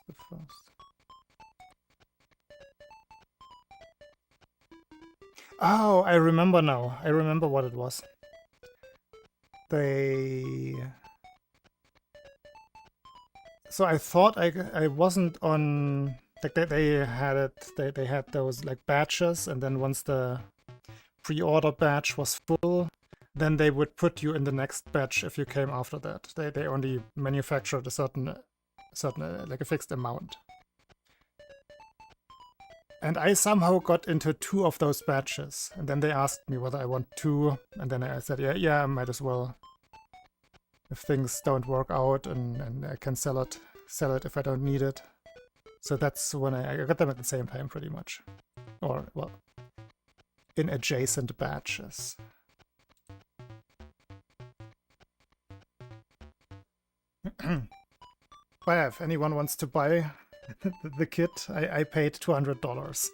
The first. Oh, I remember now. I remember what it was. So I thought I wasn't on, like they had those like batches, and then once the pre-order batch was full, then they would put you in the next batch if you came after that. They only manufactured a certain like a fixed amount. And I somehow got into 2 of those batches, and then they asked me whether I want 2, and then I said, yeah, I might as well. If things don't work out, and I can sell it if I don't need it. So that's when I got them at the same time, pretty much. Or, well, in adjacent batches. But if anyone wants to buy the kit, I paid $200.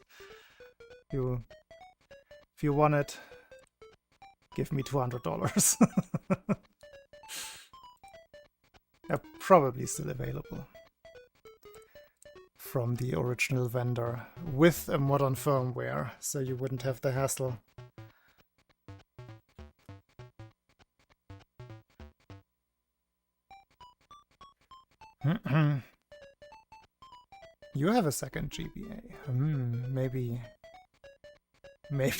If you want it, give me $200. They're probably still available from the original vendor with a modern firmware, so you wouldn't have the hassle. You have a second GBA. Maybe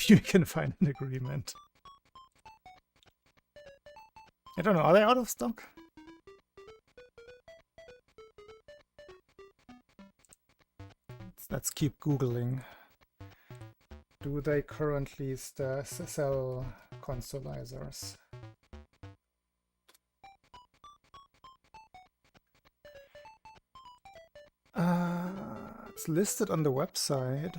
you can find an agreement. I don't know, are they out of stock? Let's keep Googling. Do they currently sell consolizers? It's listed on the website.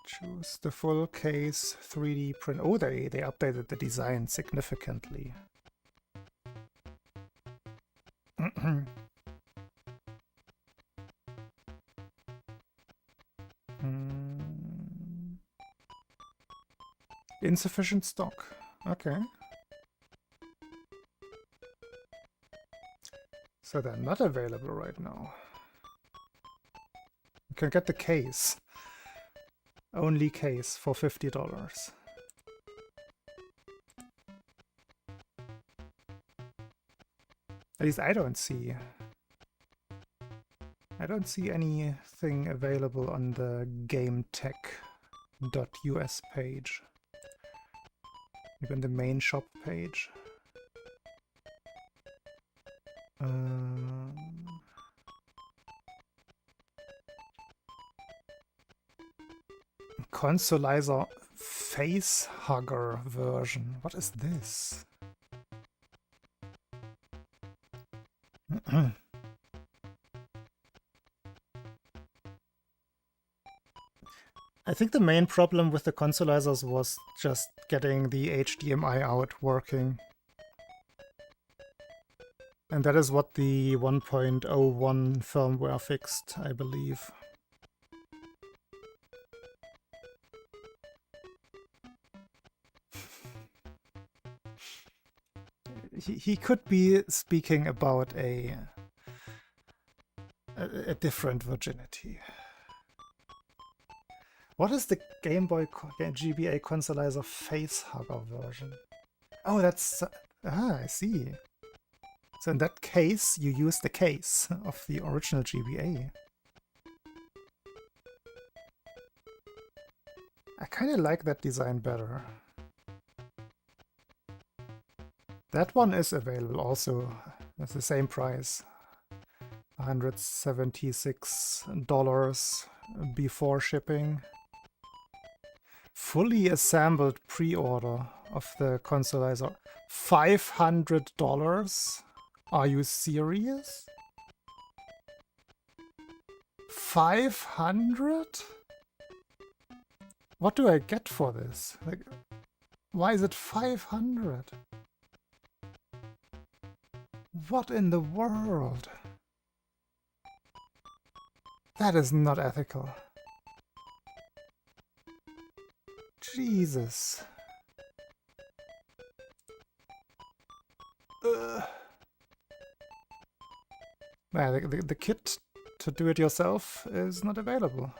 Choose the full case 3D print. Oh, they updated the design significantly. Insufficient stock. Okay. So they're not available right now. You can get the case. Only case for $50. At least I don't see anything available on the gametech.us page. Maybe on the main shop page. Consolizer face hugger version. What is this? I think the main problem with the consoleizers was just getting the HDMI out working. And that is what the 1.01 firmware fixed, I believe. He could be speaking about a different virginity. What is the Game Boy GBA consolizer face hugger version? Oh, that's... I see. So in that case, you use the case of the original GBA. I kind of like that design better. That one is available also at the same price. $176 before shipping. Fully assembled pre-order of the consolizer. $500? Are you serious? 500? What do I get for this? Like, why is it 500? What in the world? That is not ethical. Jesus. Well, the kit to do it yourself is not available.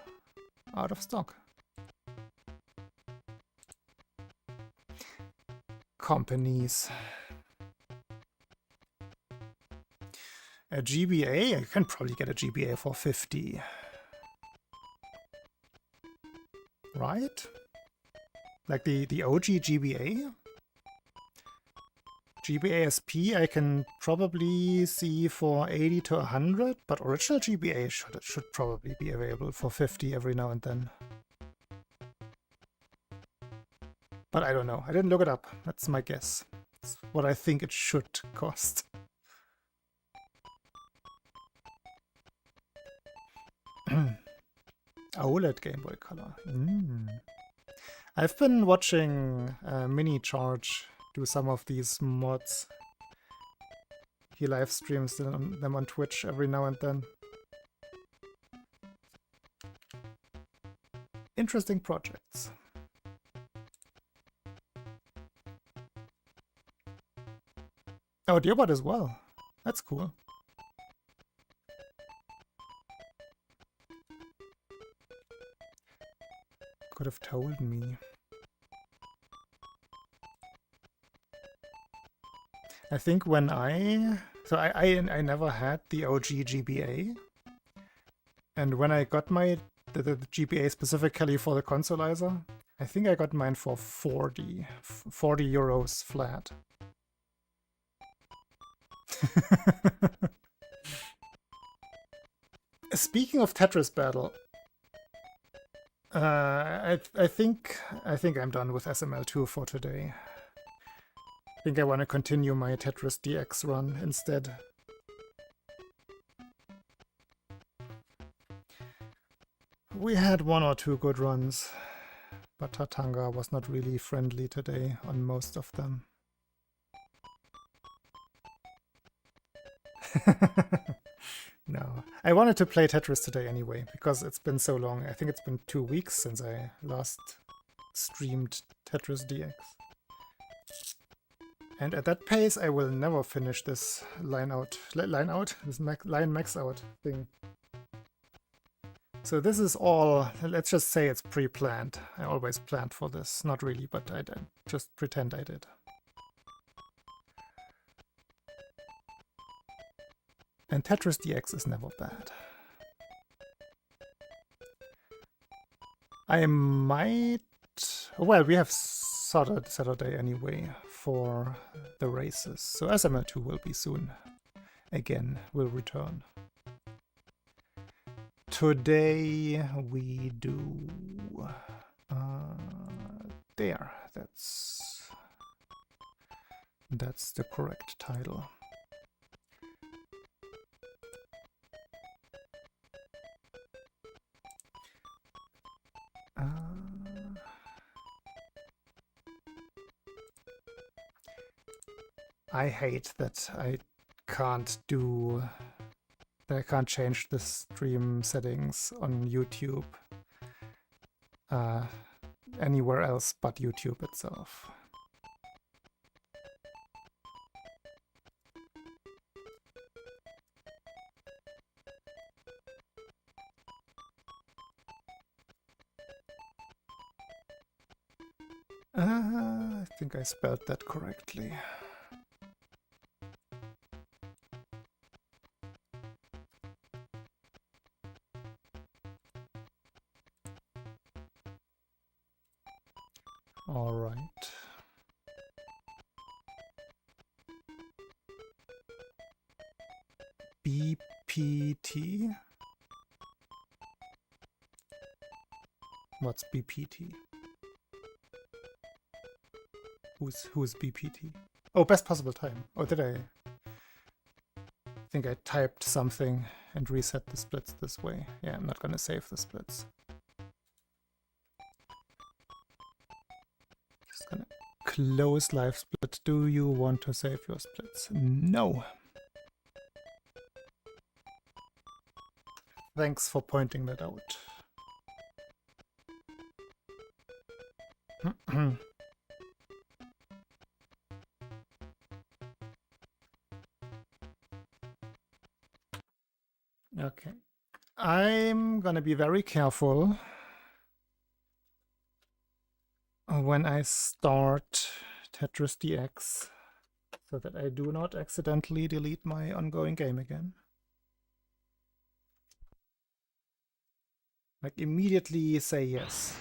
Out of stock. Companies. A GBA? You can probably get a GBA for 50. Right? Like the OG GBA? GBA SP I can probably see for 80 to 100, but original GBA should probably be available for 50 every now and then. But I don't know. I didn't look it up. That's my guess. That's what I think it should cost. OLED Game Boy Color. I've been watching Mini Charge do some of these mods. He live streams them on Twitch every now and then. Interesting projects. Oh, Dearbot as well. That's cool. Could have told me. I think when I never had the OG GBA, and when I got the GBA specifically for the consolizer, I think I got mine for 40 euros flat. Speaking of Tetris Battle, I think I'm done with SML2 for today. I think I want to continue my Tetris DX run instead. We had one or two good runs, but Tatanga was not really friendly today on most of them. No, I wanted to play Tetris today anyway, because it's been so long. I think it's been 2 weeks since I last streamed Tetris DX. And at that pace, I will never finish this line max out thing. So this is all, let's just say it's pre-planned. I always planned for this. Not really, but I just pretend I did. And Tetris DX is never bad. I might... Well, we have Saturday anyway for the races. So SML2 will be soon. Again, will return. Today we do There, that's the correct title. I hate that I can't change the stream settings on YouTube anywhere else but YouTube itself. I think I spelled that correctly. All right. BPT? What's BPT? Who's BPT? Oh, best possible time. Oh, did I think I typed something and reset the splits this way? Yeah, I'm not gonna save the splits. Just gonna close live split. Do you want to save your splits? No. Thanks for pointing that out. Okay. I'm gonna be very careful when I start Tetris DX so that I do not accidentally delete my ongoing game again. Like, immediately say yes.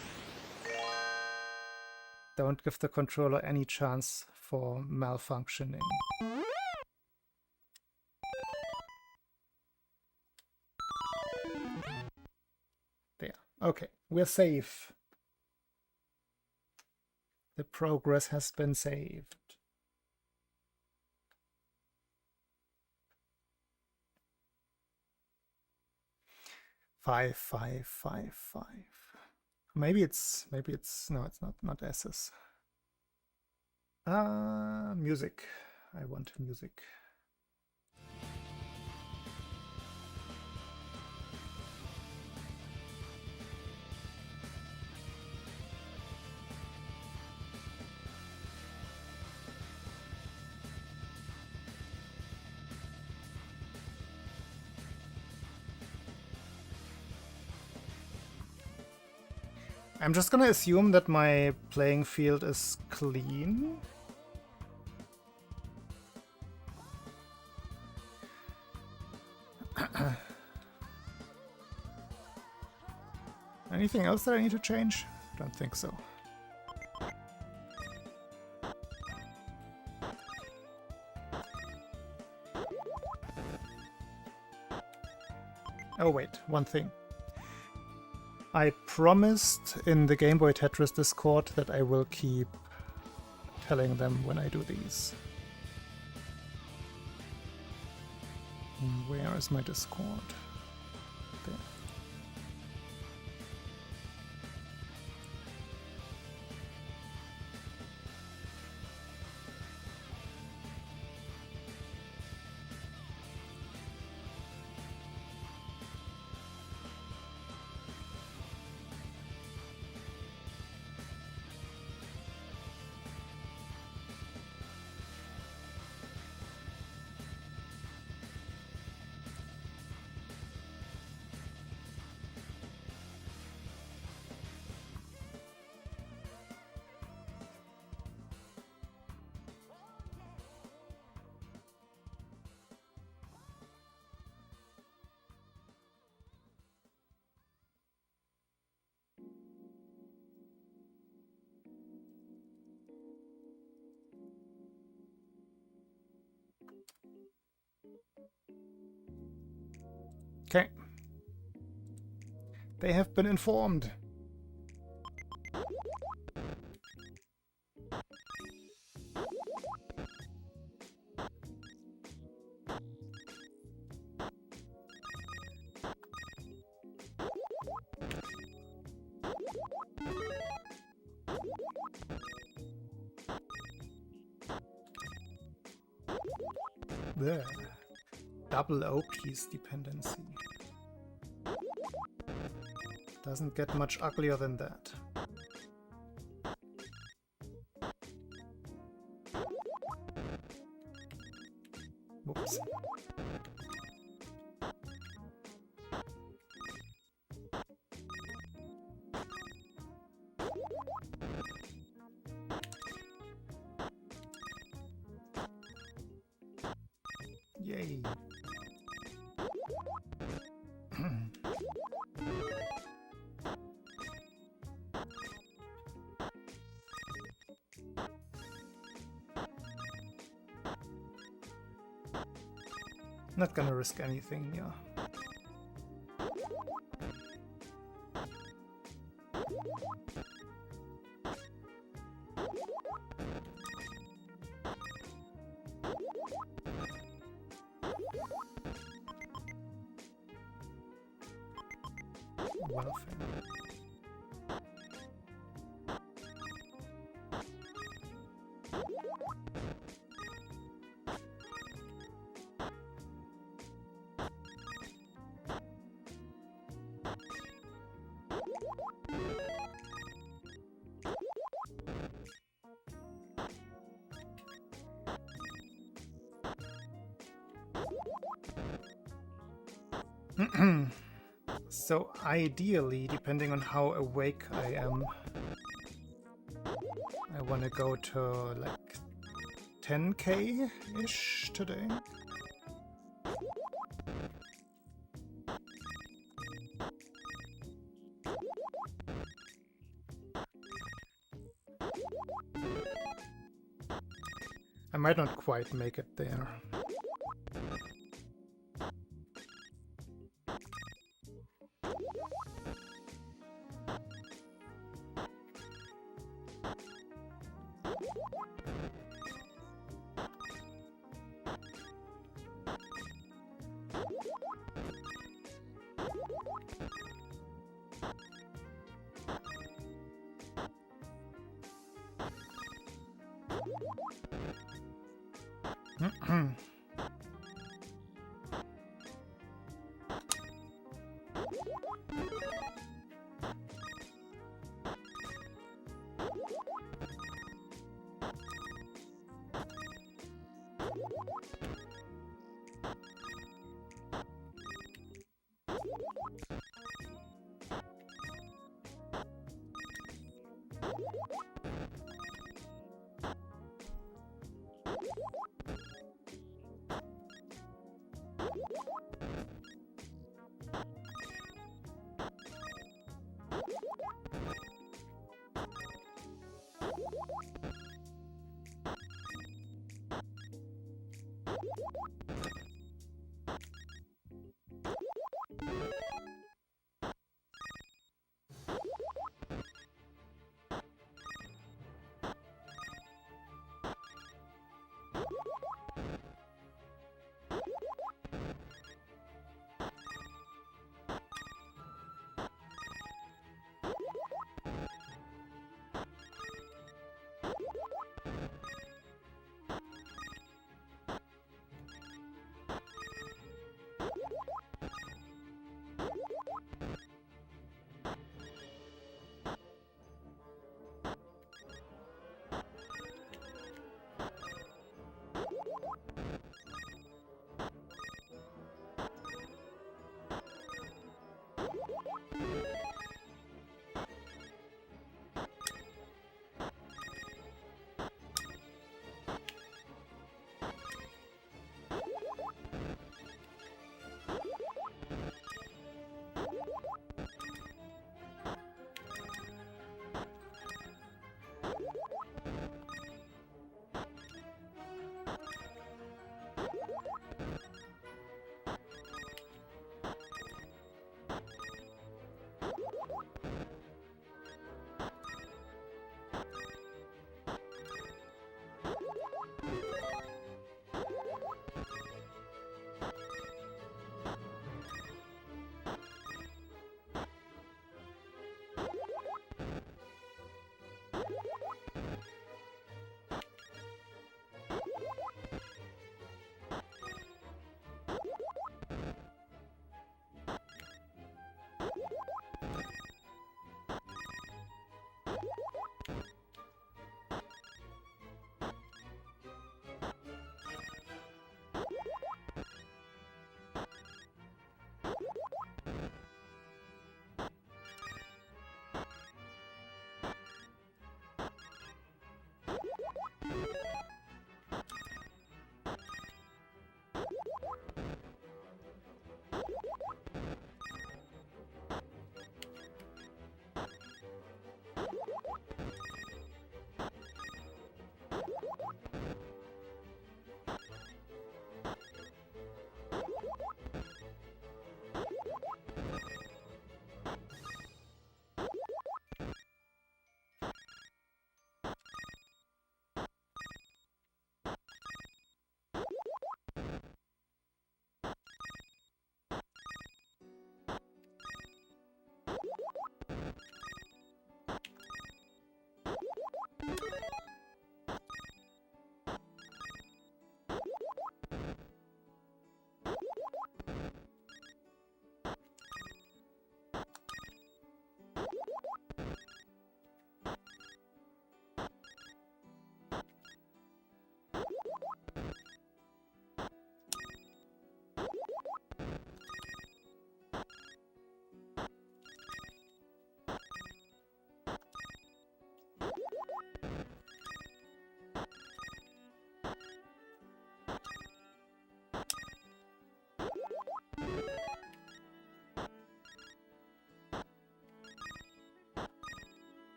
Don't give the controller any chance for malfunctioning. There. Okay, we're safe. The progress has been saved. Five. Maybe it's no, it's not S's. Music. I want music. I'm just gonna assume that my playing field is clean. Anything else that I need to change? Don't think so. Oh wait, one thing. I promised in the Game Boy Tetris Discord that I will keep telling them when I do these. Where is my Discord? There. Okay. They have been informed. There. Double OP's dependency. Doesn't get much uglier than that. Whoops. Yay. Not gonna risk anything, yeah. One of them. So ideally, depending on how awake I am, I want to go to like 10k-ish today. I might not quite make it there.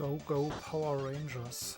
Go, go, Power Rangers.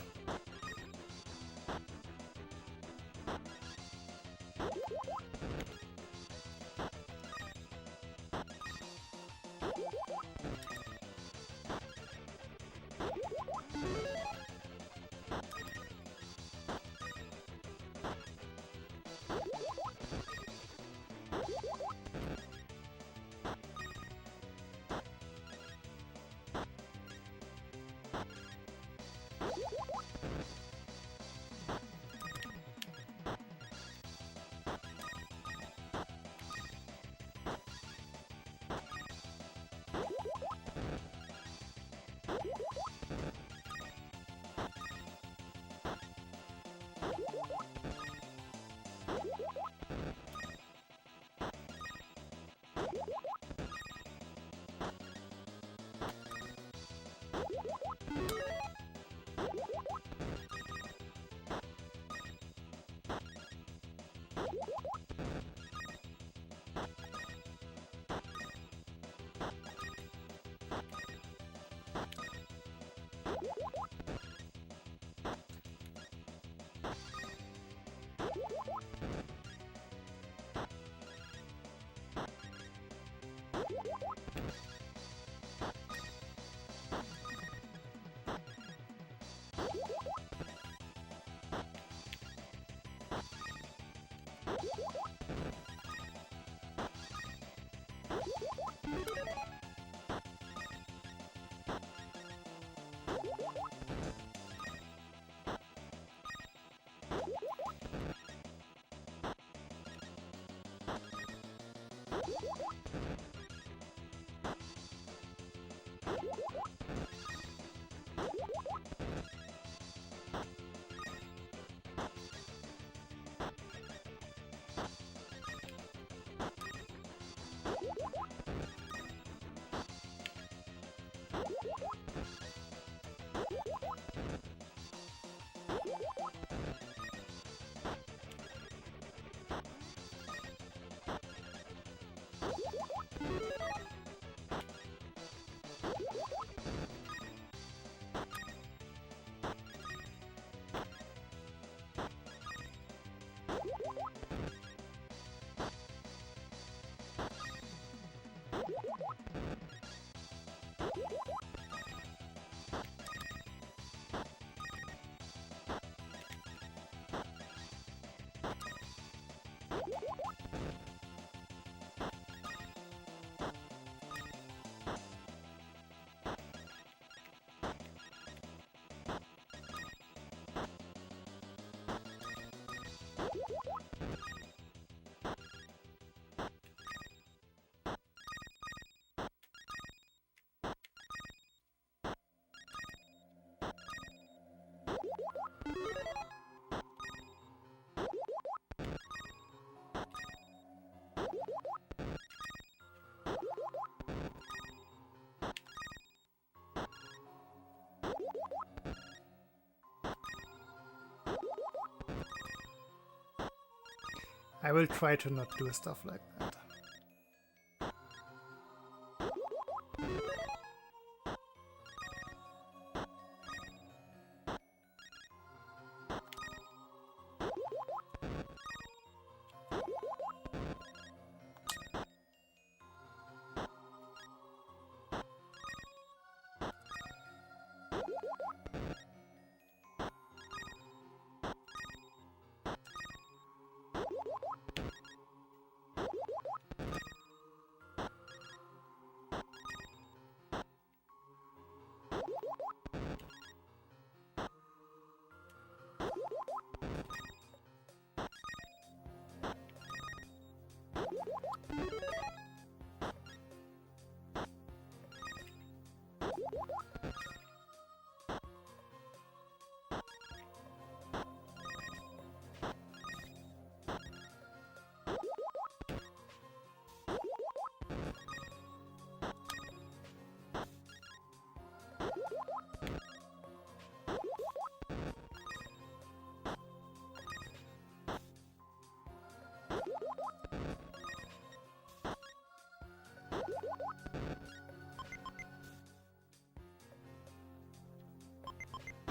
I will try to not do stuff like that.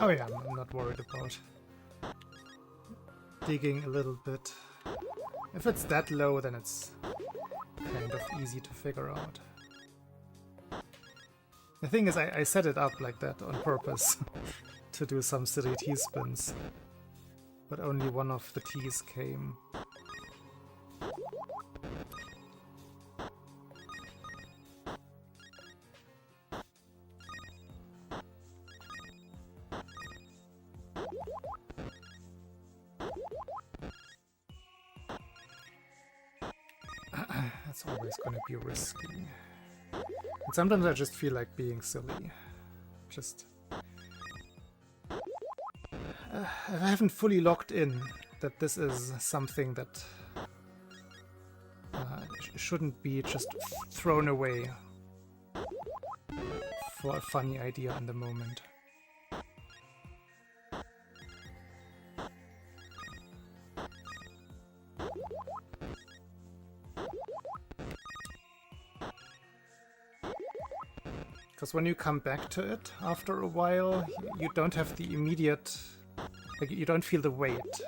Oh yeah, I'm not worried about digging a little bit. If it's that low, then it's kind of easy to figure out. The thing is, I set it up like that on purpose to do some silly T-spins, but only one of the T's came. That's always gonna be risky. And sometimes I just feel like being silly. Just... I haven't fully locked in that this is something that shouldn't be just thrown away for a funny idea in the moment. Because when you come back to it after a while, you don't have the immediate... like, you don't feel the weight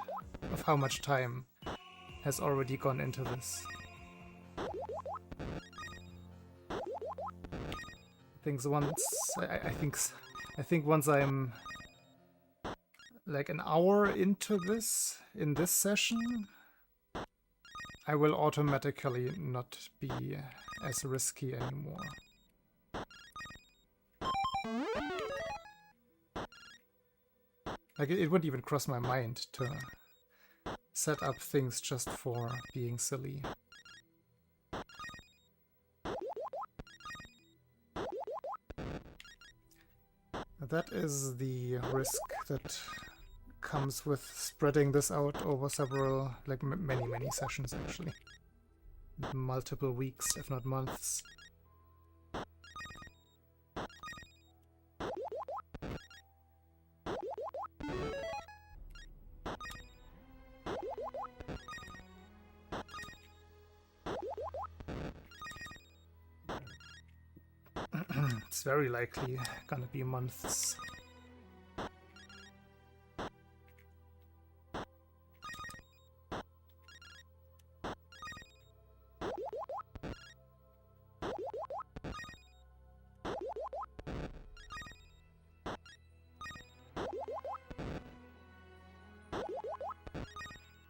of how much time has already gone into this. I think once I'm like an hour into this, in this session, I will automatically not be as risky anymore. Like, it wouldn't even cross my mind to set up things just for being silly. That is the risk that comes with spreading this out over several, like many sessions actually. Multiple weeks, if not months. It's very likely gonna be months.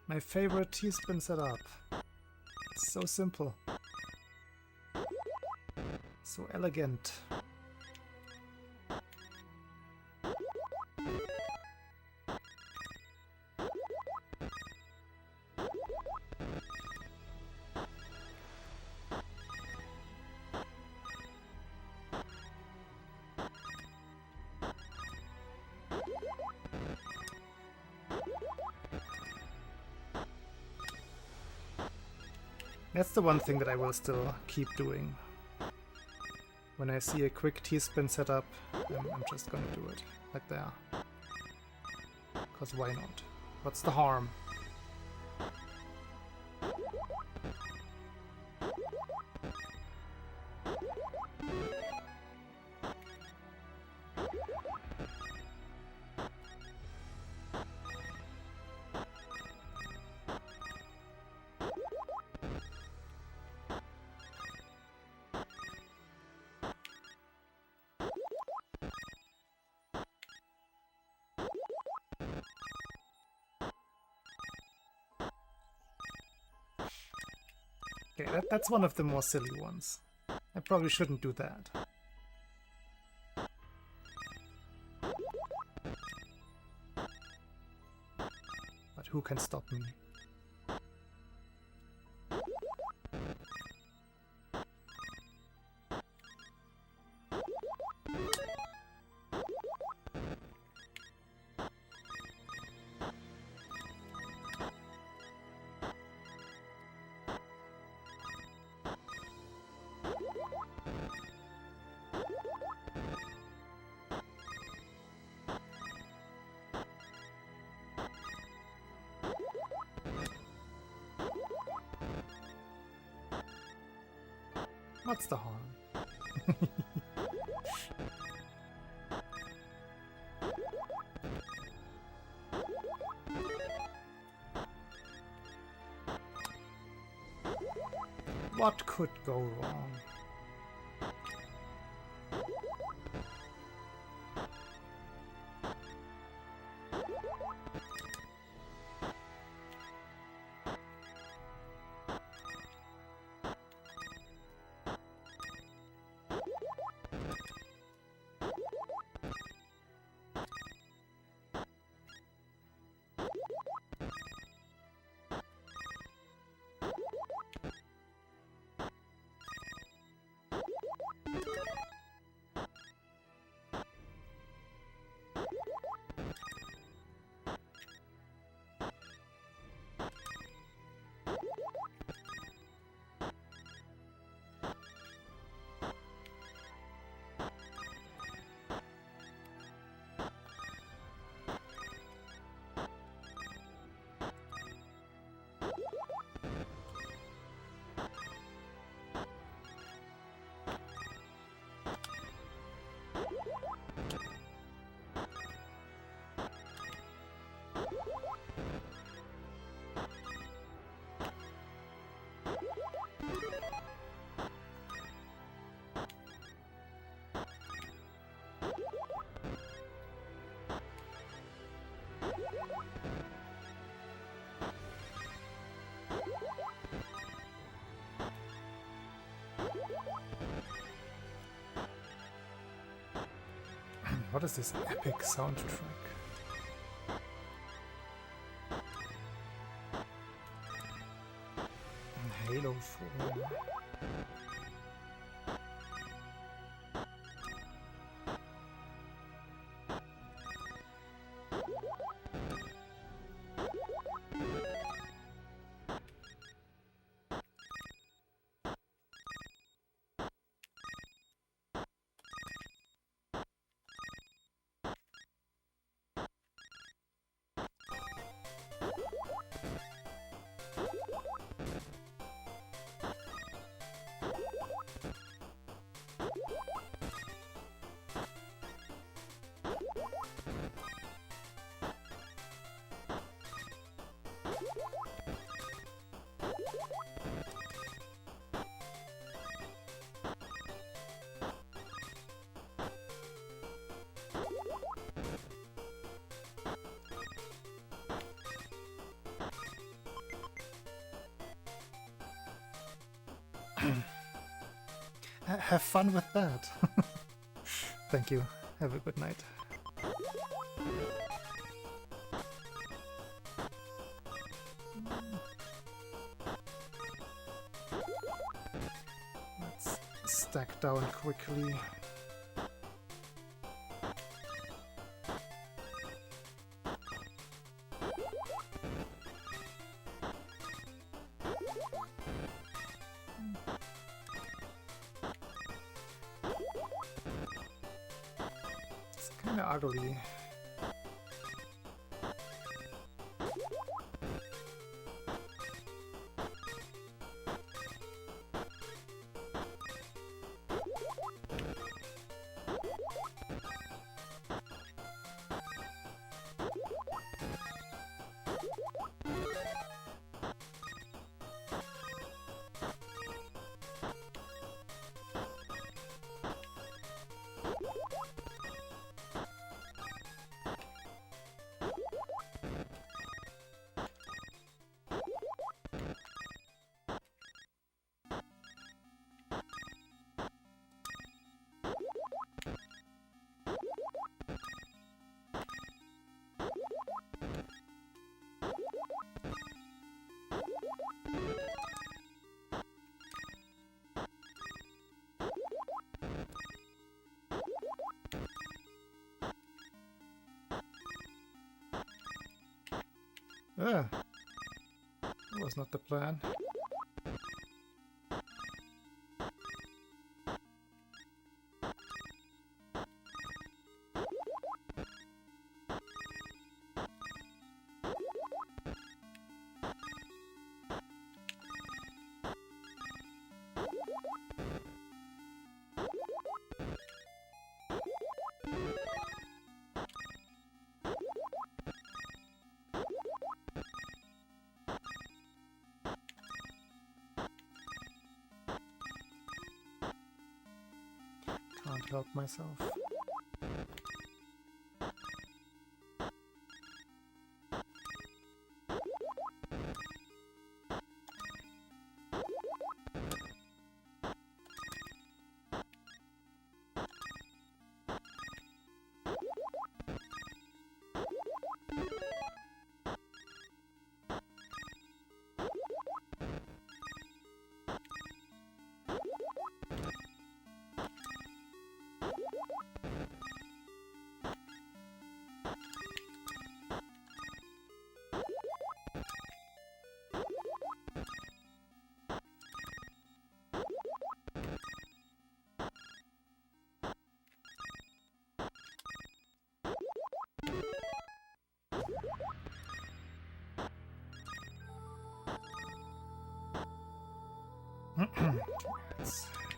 My favorite T-spin setup. It's so simple. So elegant. That's the one thing that I will still keep doing. When I see a quick T-spin setup, I'm just gonna do it. Like there. Cause why not? What's the harm? Okay, that's one of the more silly ones. I probably shouldn't do that. But who can stop me? What's the harm? What could go wrong? What is this epic soundtrack? Halo 4. Have fun with that. Thank you. Have a good night. Let's stack down quickly. Kinda ugly. That was not the plan. Can't help myself.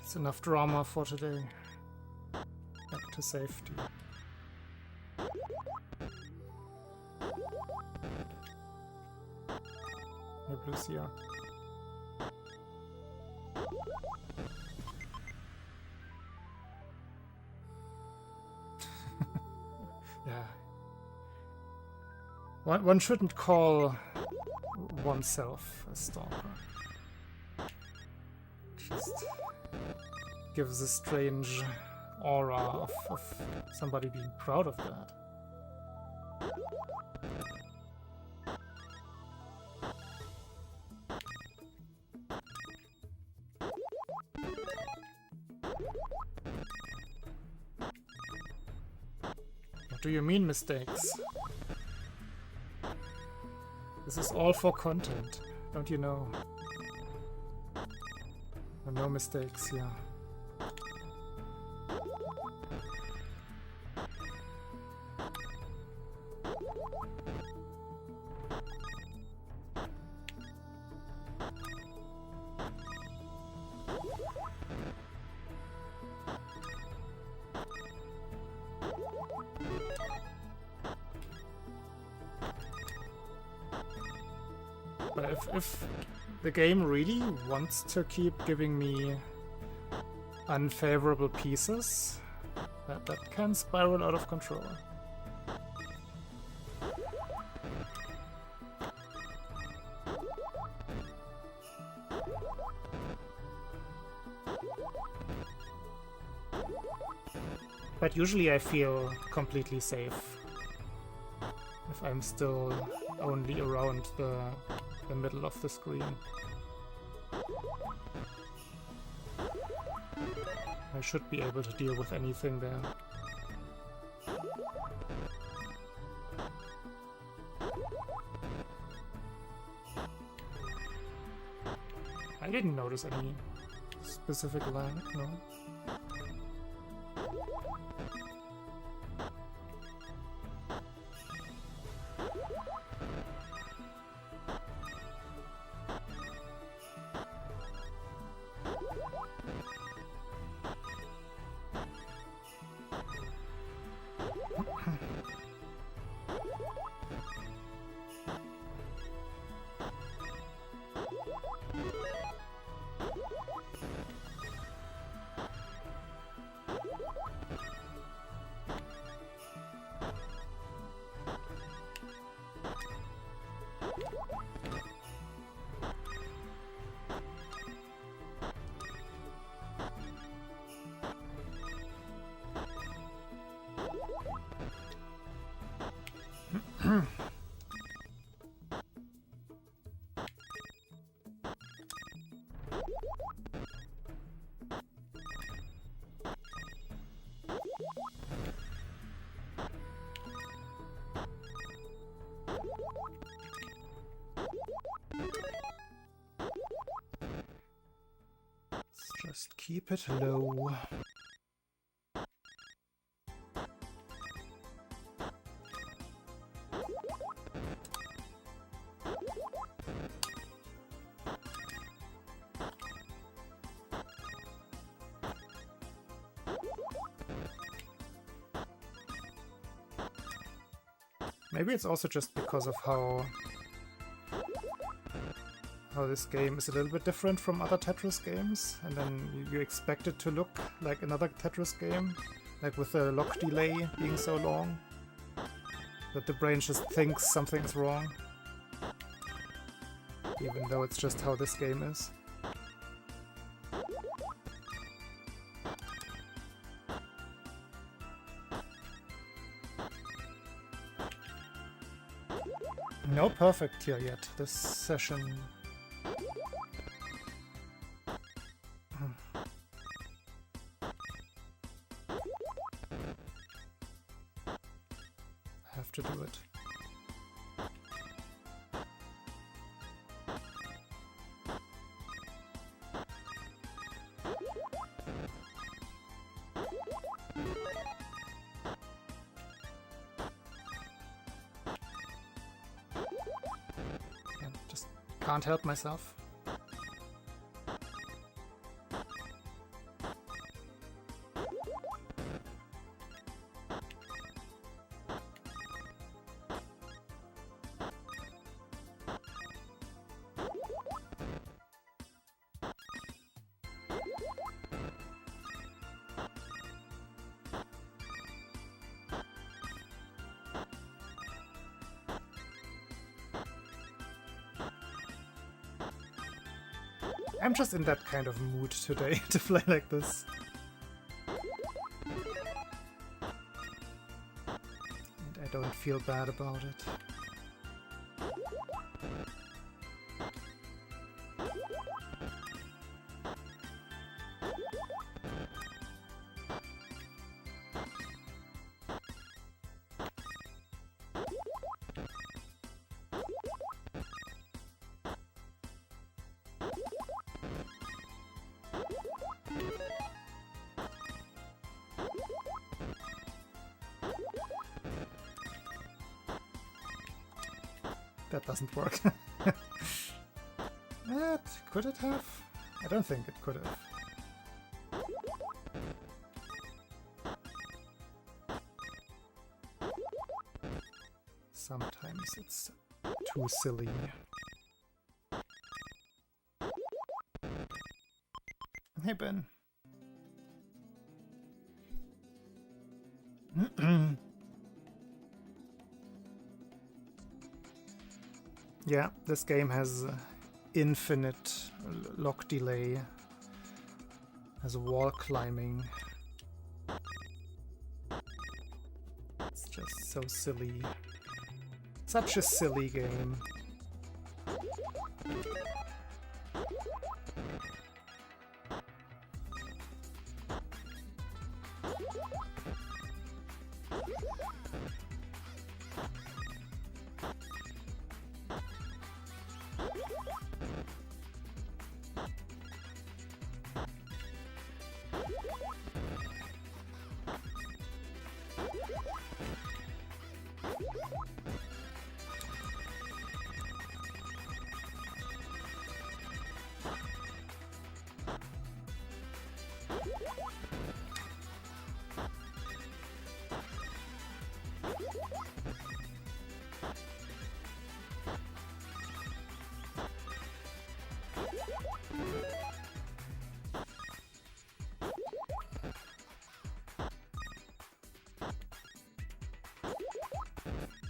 It's enough drama for today. Back to safety. Hey, Lucia. Yeah. One shouldn't call oneself a stalker. Just gives a strange aura of somebody being proud of that. What do you mean, mistakes? This is all for content, don't you know? No mistakes, yeah. But if the game really wants to keep giving me unfavorable pieces, that can spiral out of control. But usually I feel completely safe if I'm still only around the middle of the screen. I should be able to deal with anything there. I didn't notice any specific line, no. Just keep it low. Maybe it's also just because of how this game is a little bit different from other Tetris games, and then you expect it to look like another Tetris game, like with the lock delay being so long, that the brain just thinks something's wrong, even though it's just how this game is. No perfect here yet, this session. Have to do it. Just can't help myself. I'm just in that kind of mood today to play like this. And I don't feel bad about it. That doesn't work. Could it have? I don't think it could have. Sometimes it's too silly. Hey, Ben. Yeah, this game has infinite lock delay, has wall climbing. It's just so silly. Such a silly game.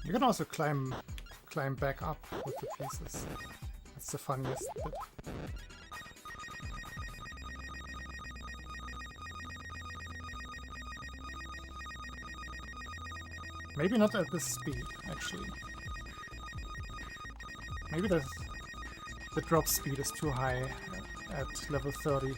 You can also climb back up with the pieces. That's the funniest bit. Maybe not at this speed, actually. Maybe the drop speed is too high at level 30.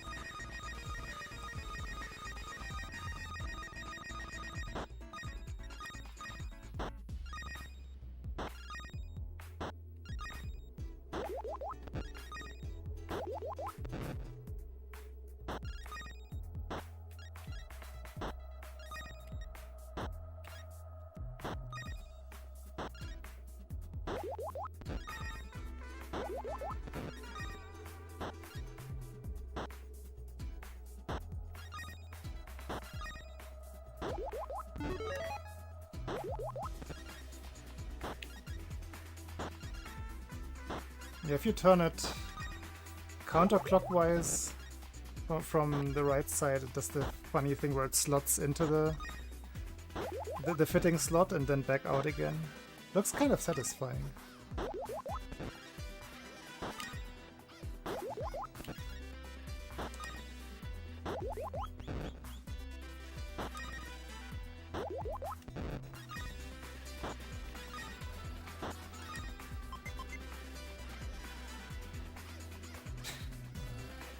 Yeah, if you turn it counterclockwise from the right side, it does the funny thing where it slots into the fitting slot and then back out again. Looks kind of satisfying.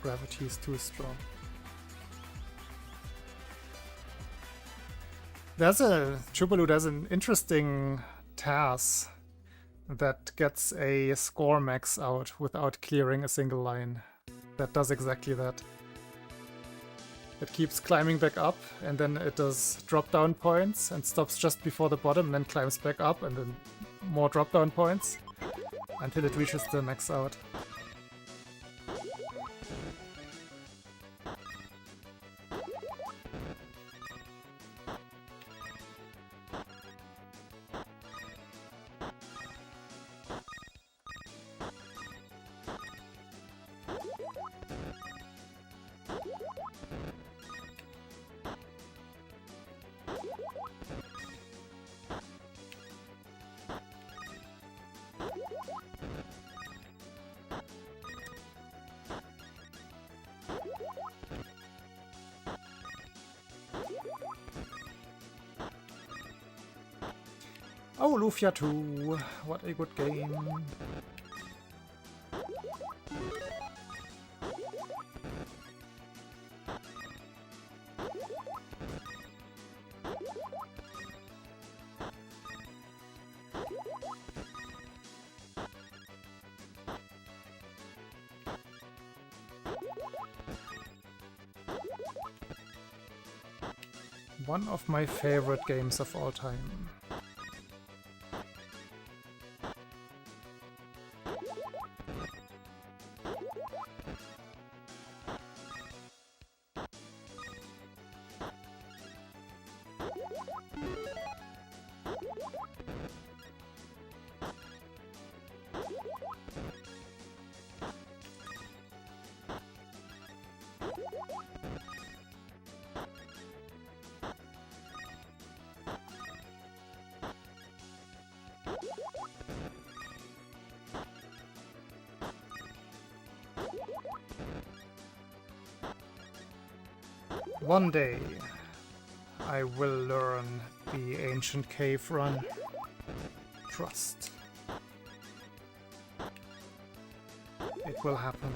Gravity is too strong. There's an interesting task that gets a score max out without clearing a single line. That does exactly that. It keeps climbing back up, and then it does drop down points and stops just before the bottom, and then climbs back up, and then more drop down points until it reaches the max out. Oh, Lufia 2, what a good game. One of my favorite games of all time. One day I will learn the ancient cave run. Trust. It will happen.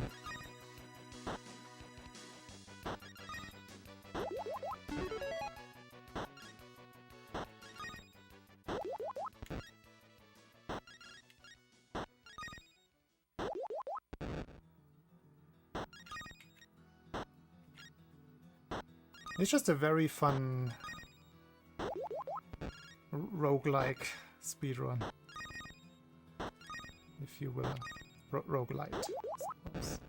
It's just a very fun roguelike speedrun, if you will. Roguelite, I suppose.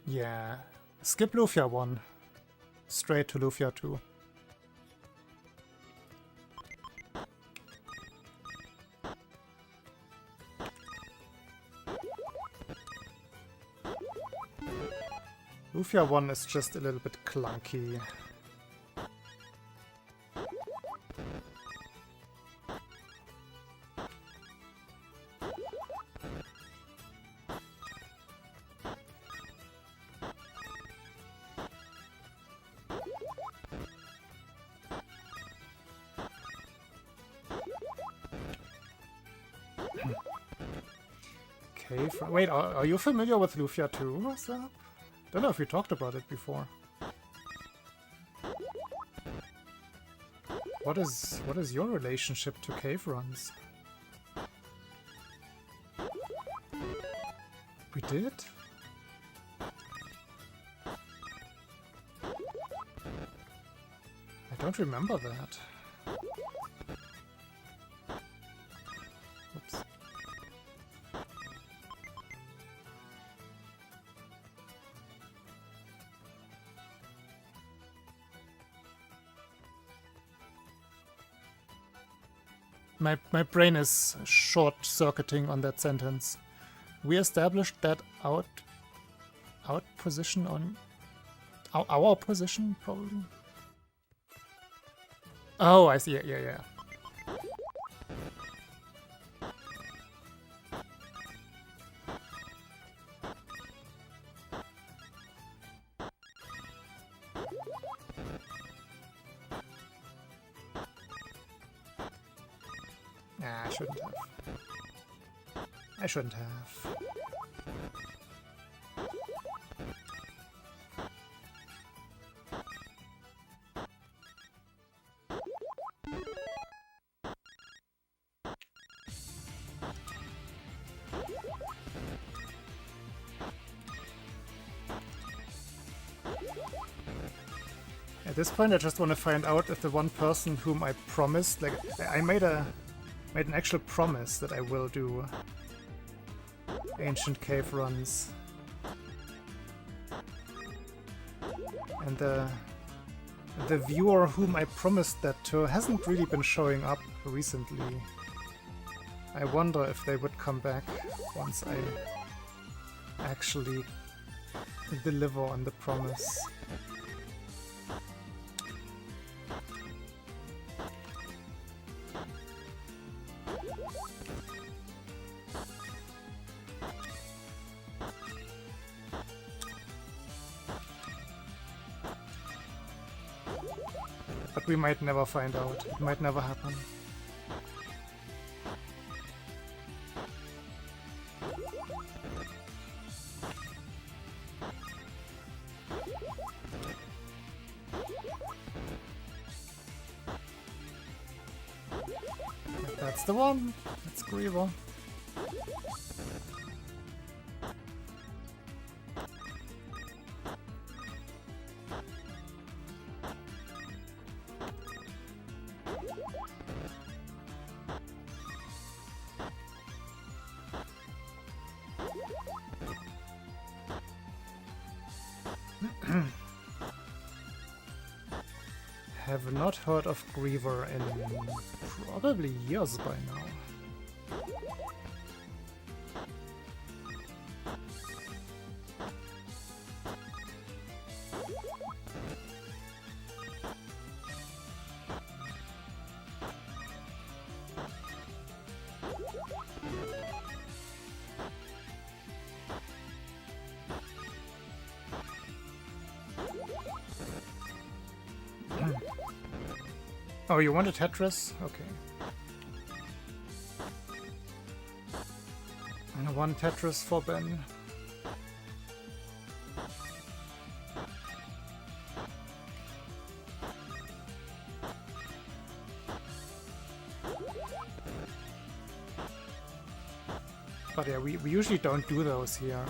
Yeah, skip Lufia 1, straight to Lufia 2. Lufia 1 is just a little bit clunky. Wait, are you familiar with Lufia 2, Seb? Don't know if we talked about it before. What is your relationship to cave runs? We did? I don't remember that. Oops. My brain is short-circuiting on that sentence. We established that out position on our position, probably. Oh, I see. Yeah. Nah, I shouldn't have. At this point, I just want to find out if the one person whom I promised, like, I made an actual promise that I will do ancient cave runs. And the viewer whom I promised that to hasn't really been showing up recently. I wonder if they would come back once I actually deliver on the promise. But we might never find out. It might never happen. That's the one. That's Griever. Have not heard of Griever in probably years by now. Oh, you want a Tetris? Okay. And one Tetris for Ben. But yeah, we usually don't do those here.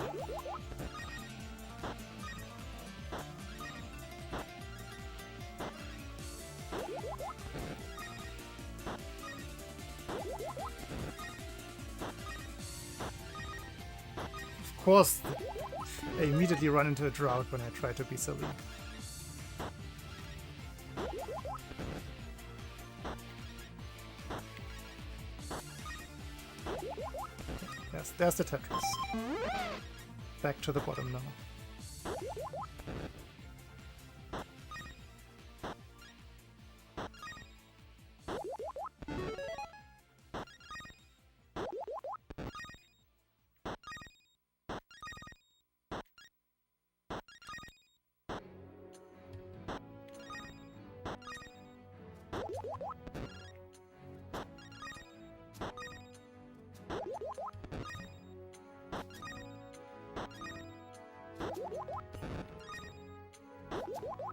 Of course, I immediately run into a drought when I try to be silly. There's the Tetris. Back to the bottom now.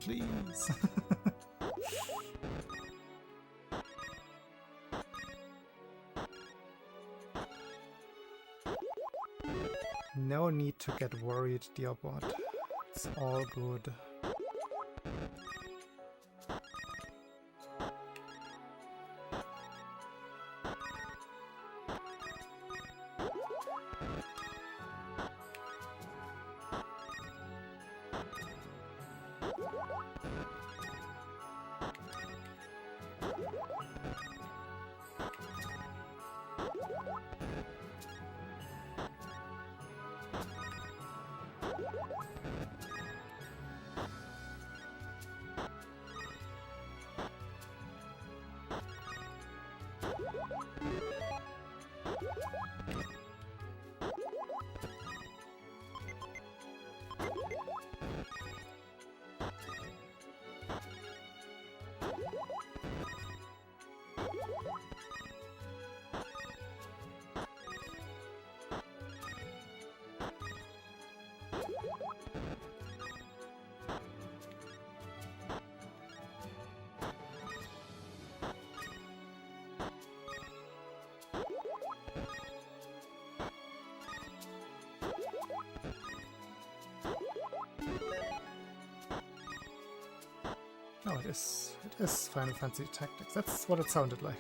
Please. No need to get worried, dear bot. It's all good. Oh, it is Final Fantasy Tactics. That's what it sounded like.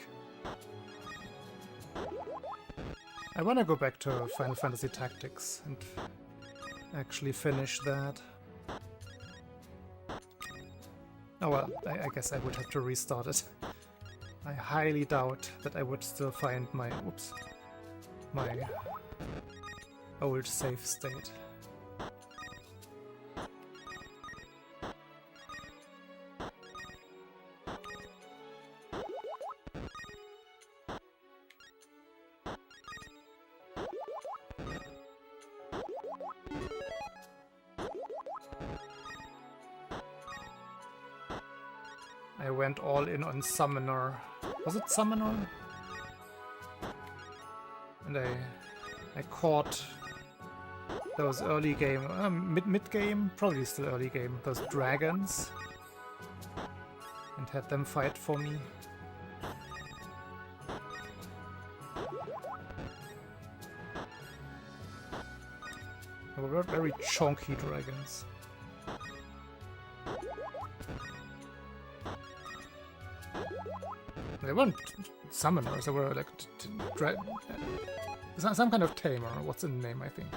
I want to go back to Final Fantasy Tactics and actually finish that. Oh well, I guess I would have to restart it. I highly doubt that I would still find my old save state. I went all in on Summoner. Was it Summoner? And I caught those early game, mid game, probably still early game, those dragons, and had them fight for me. They were very chunky dragons. They weren't summoners, they were like some kind of tamer. What's the name, I think?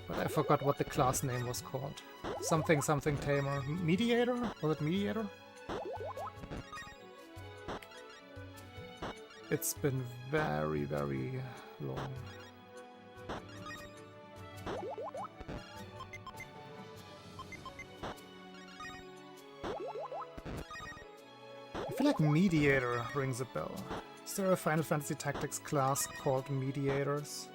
But I forgot what the class name was called. Something tamer. Mediator? Was it Mediator? It's been very, very long. I feel like Mediator rings a bell. Is there a Final Fantasy Tactics class called Mediators?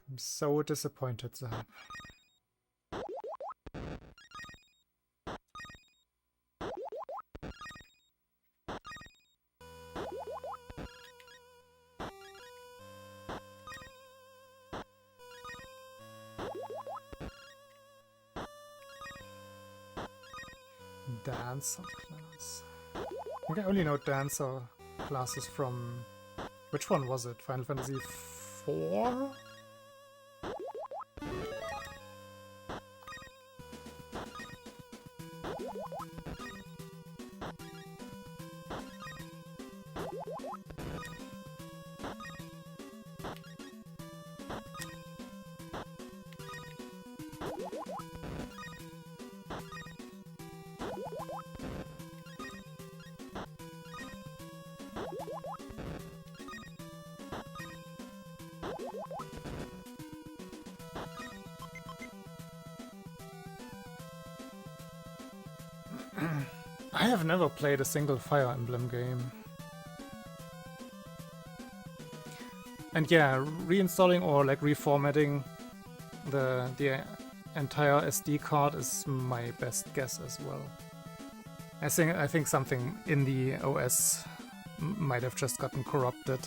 I'm so disappointed, Zahab. Dancer class. I think I only know dancer classes from... Which one was it? Final Fantasy IV? I have never played a single Fire Emblem game. And yeah, reinstalling or like reformatting the entire SD card is my best guess as well. I think something in the OS might have just gotten corrupted.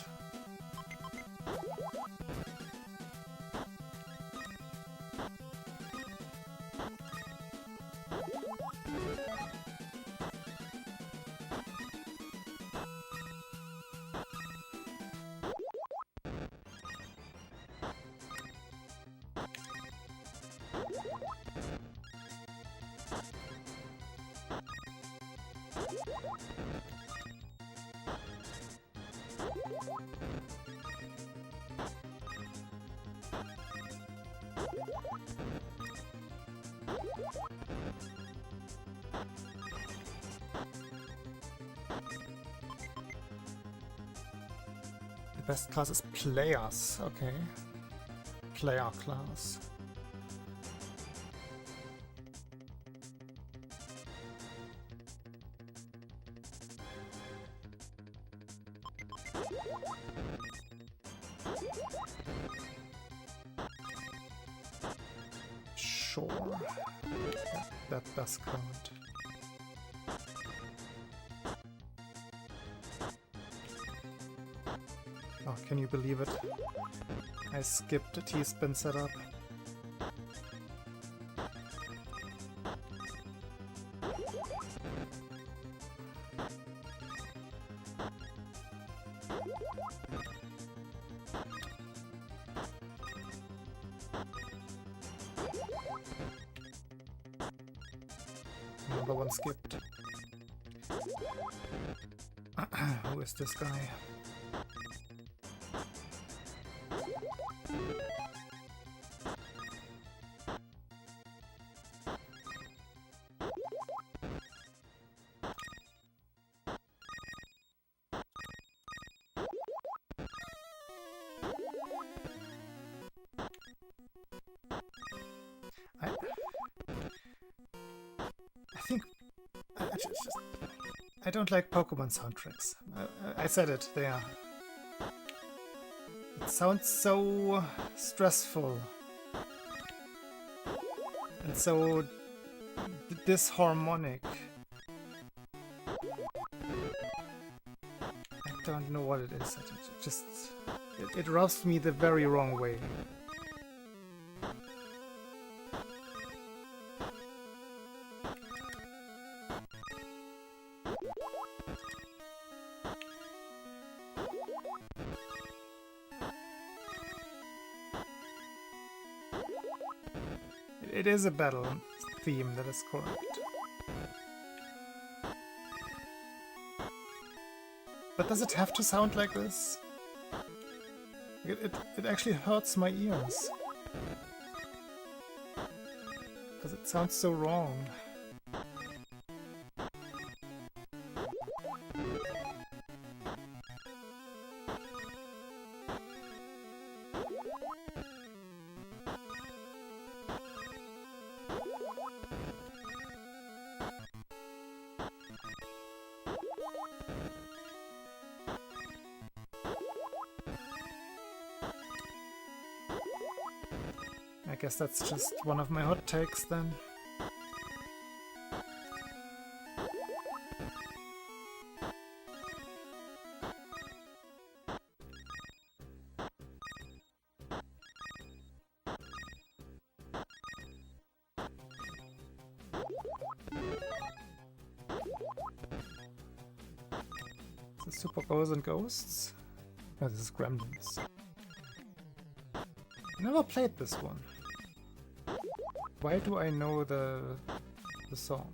The best class is players, okay. Player class. Sure. That does count. Oh, can you believe it? I skipped a T-spin setup. Another one skipped. Who is this guy? I don't like Pokemon soundtracks. I said it there. It sounds so stressful and so disharmonic. I don't know what it is. It rubs me the very wrong way. It is a battle theme, that is correct. But does it have to sound like this? It actually hurts my ears. Because it sounds so wrong. I guess that's just one of my hot takes then. Is this Super Ghosts and Ghosts? Oh, this is Gremlins. Never played this one. Why do I know the song?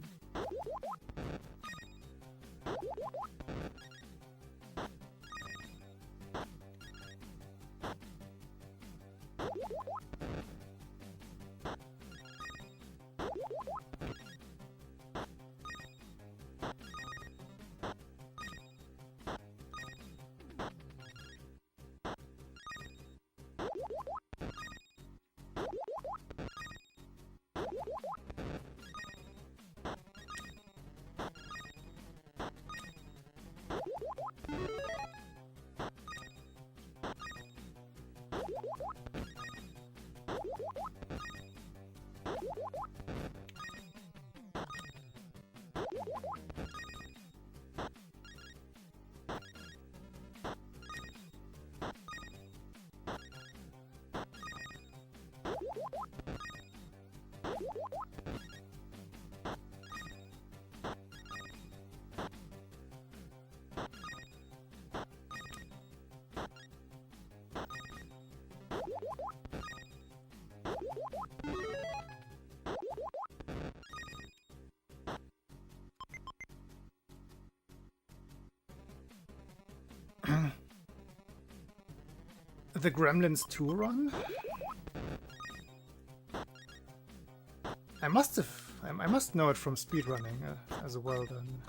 The Gremlins 2 run? I must know it from speedrunning as well then.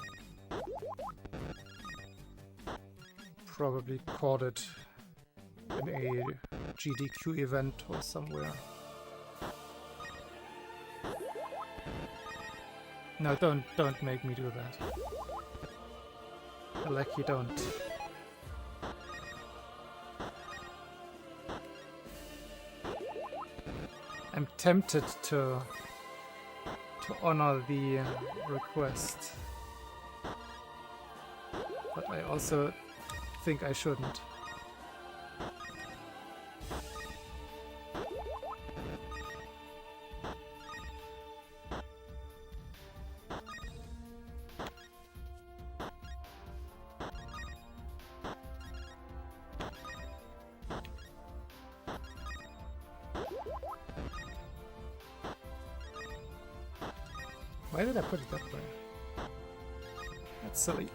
Probably caught it in a GDQ event or somewhere. No, don't make me do that. Like you don't. I'm tempted to honor the request, but I also think I shouldn't. Why did I put it that way? That's silly.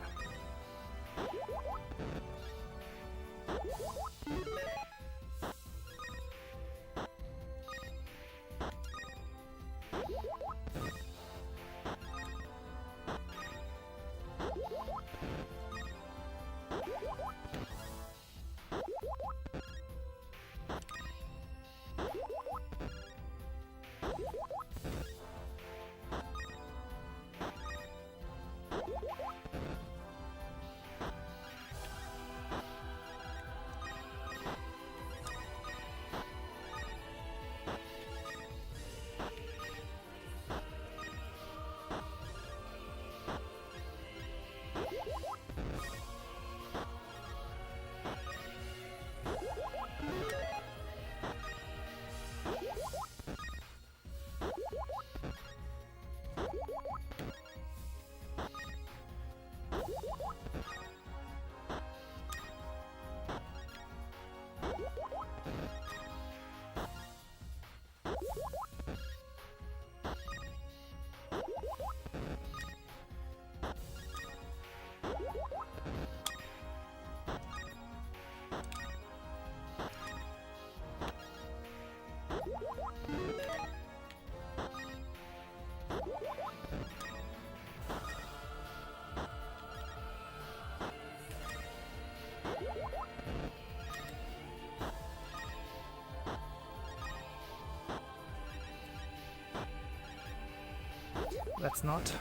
That's not.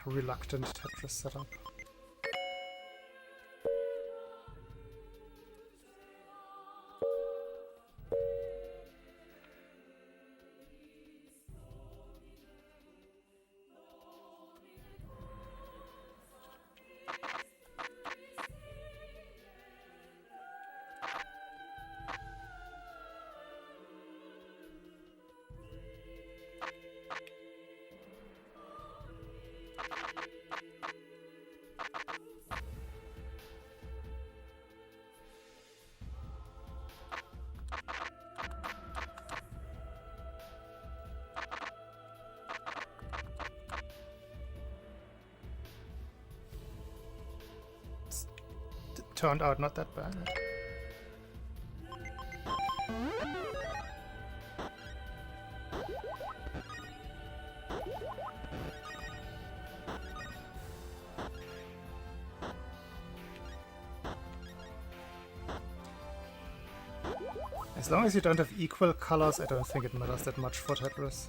Reluctant Tetris setup. Turned out not that bad. As long as you don't have equal colors, I don't think it matters that much for Tetris.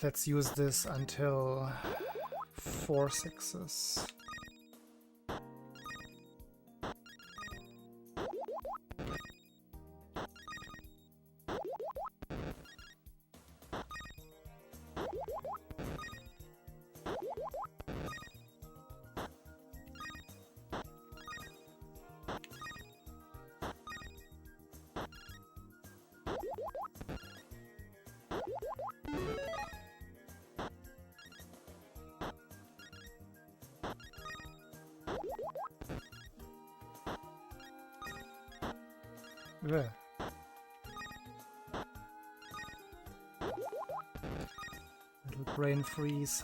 Let's use this until 4 sixes. Ugh. Little brain freeze.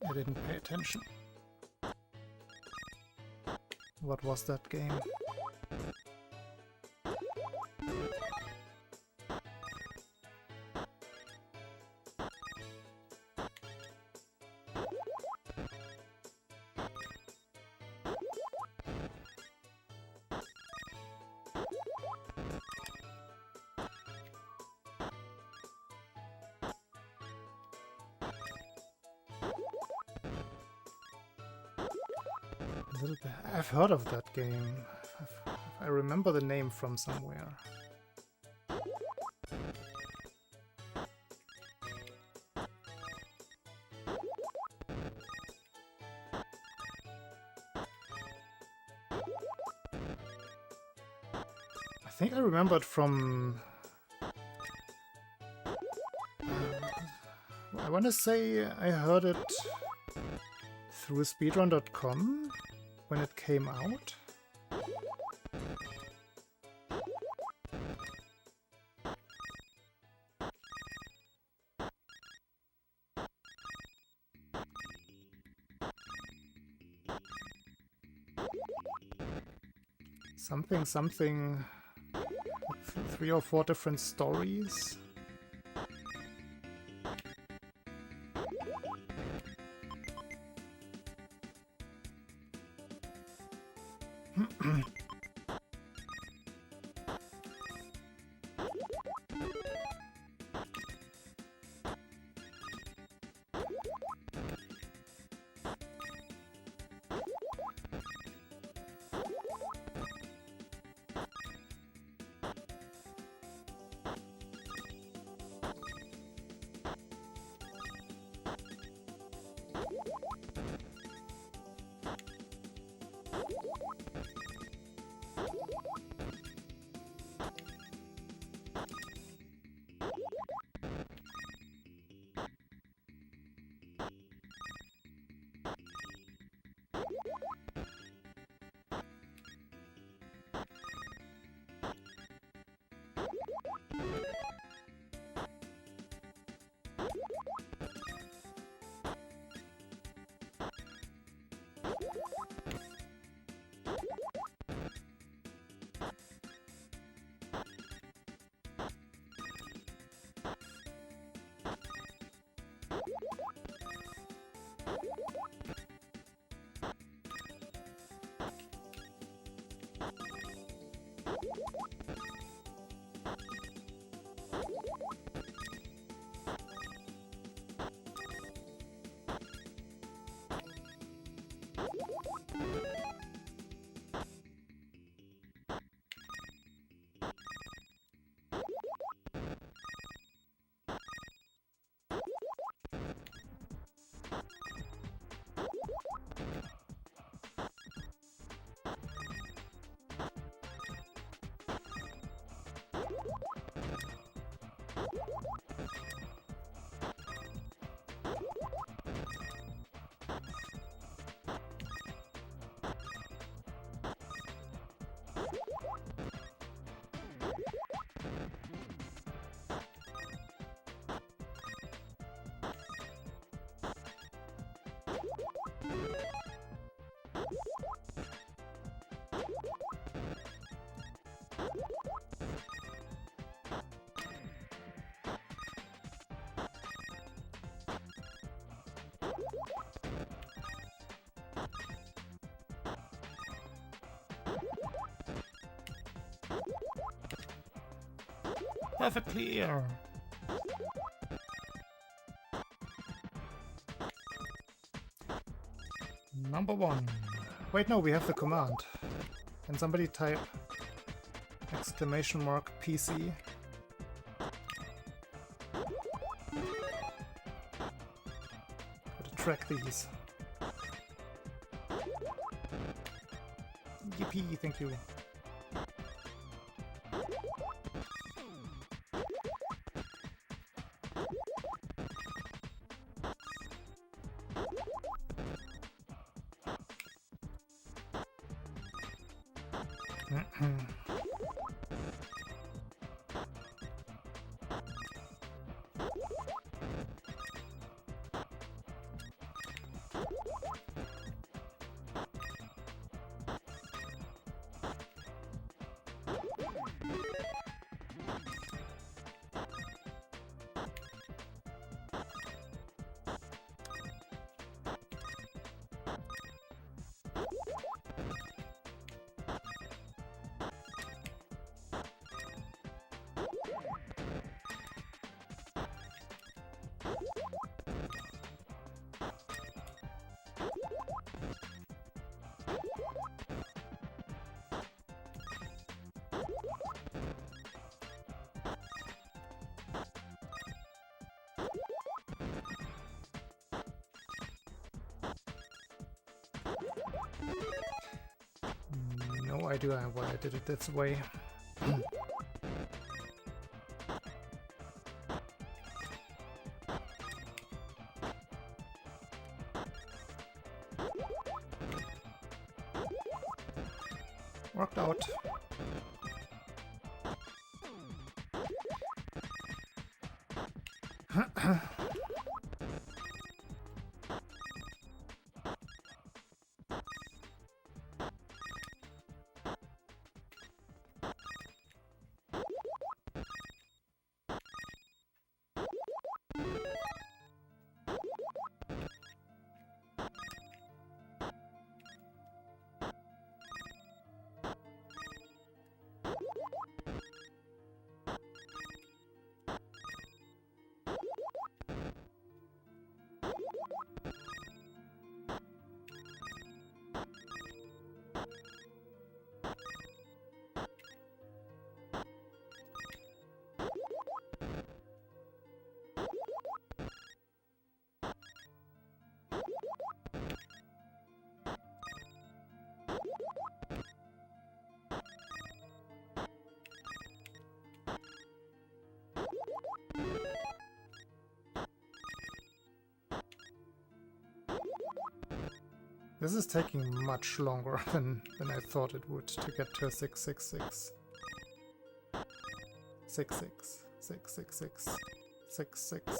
I didn't pay attention. What was that game? I've heard of that game. I remember the name from somewhere. I think I remembered from... I want to say I heard it through speedrun.com when it came out. Something, 3 or 4 different stories. Perfect clear. Number 1. Wait, no, we have the command. Can somebody type !PC? Gotta track these. Yippee, thank you. No idea why I did it this way. Worked out. This is taking much longer than I thought it would to get to a 666. 66, 666, 66.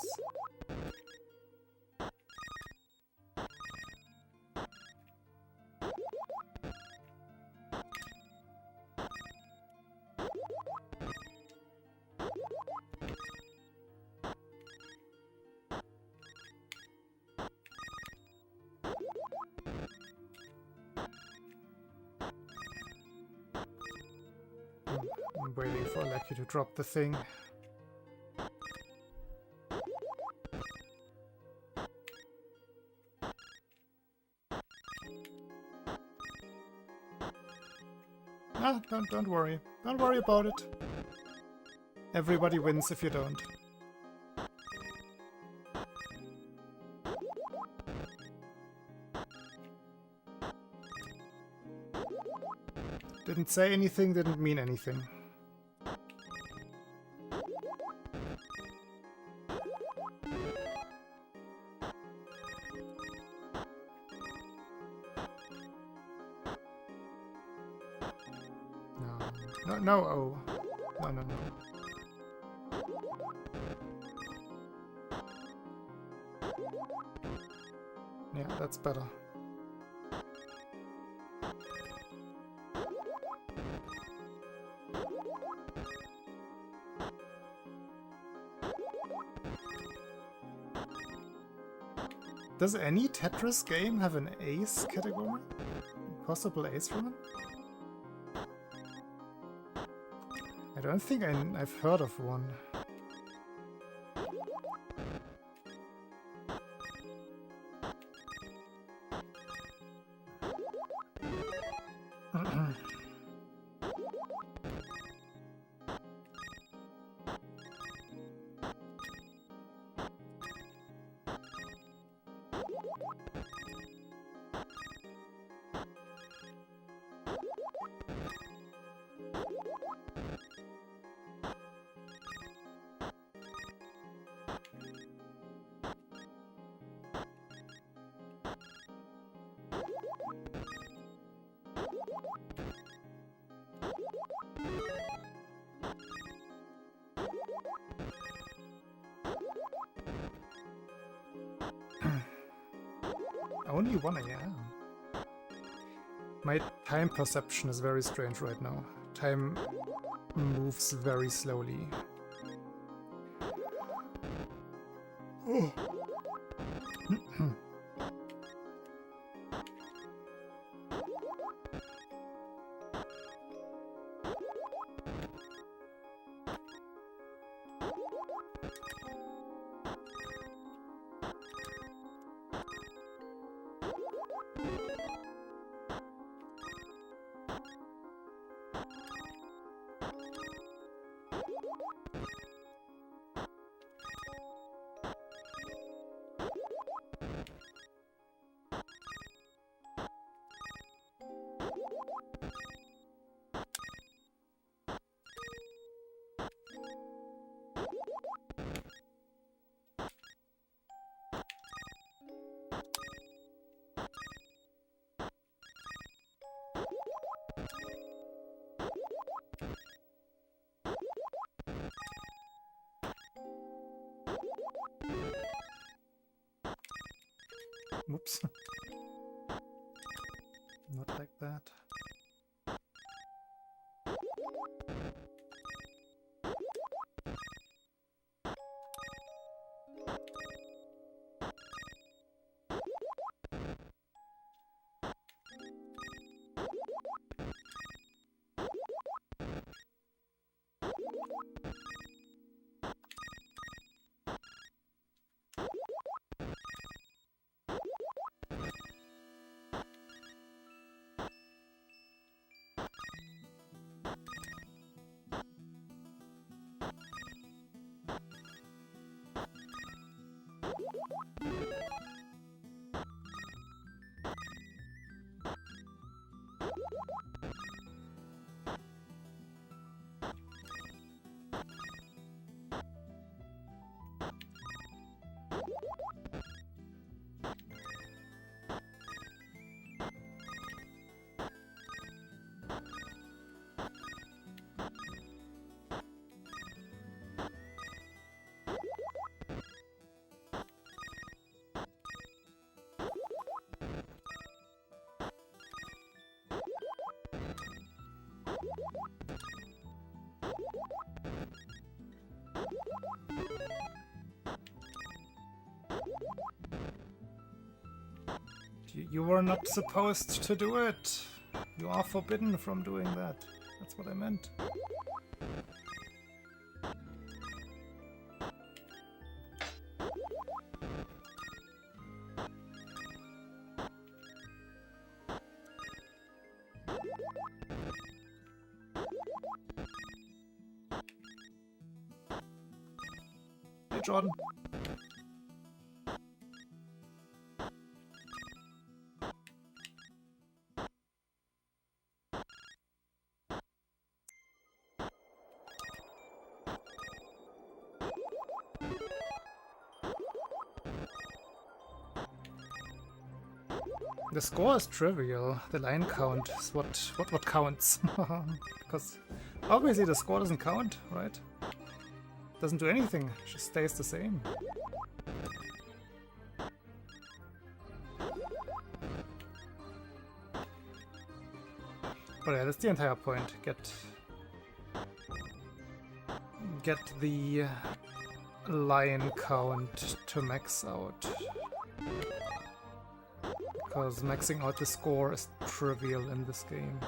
I'm waiting for Lucky to drop the thing. Ah, don't worry. Don't worry about it. Everybody wins if you don't. Didn't say anything, didn't mean anything. No, oh. No. Yeah, that's better. Does any Tetris game have an ace category? Possible ace run? I don't think I've heard of one. Only 1 AM. My time perception is very strange right now. Time moves very slowly. Oh. Whoops. Not like that. You were not supposed to do it. You are forbidden from doing that. That's what I meant. Hey, Jordan. The score is trivial. The line count is what counts. Because obviously the score doesn't count, right? Doesn't do anything, it just stays the same. But yeah, that's the entire point. Get the line count to max out. Because maxing out the score is trivial in this game.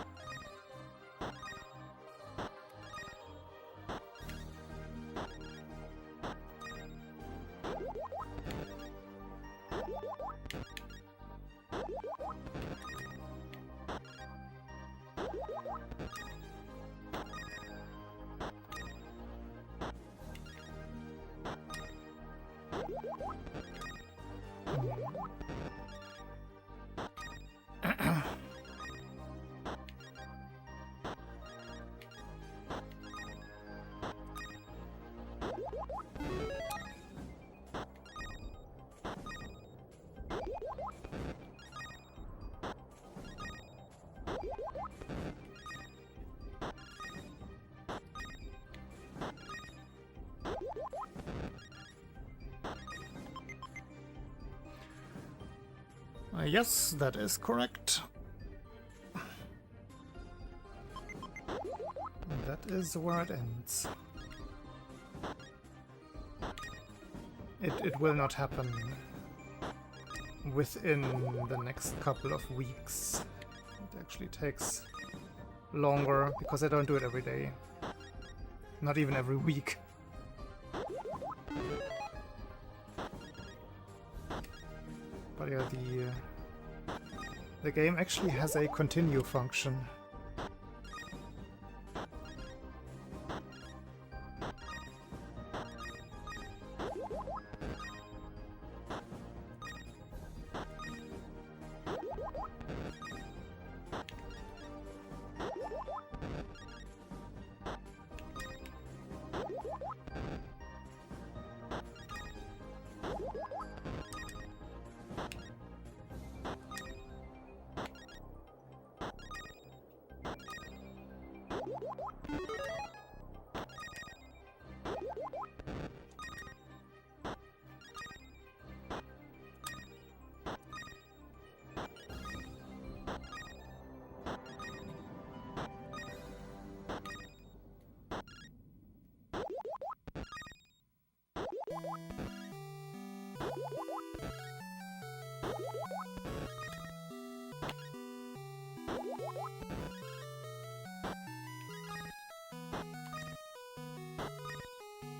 Yes, that is correct. That is where it ends. It will not happen within the next couple of weeks. It actually takes longer because I don't do it every day. Not even every week. But yeah, the game actually has a continue function.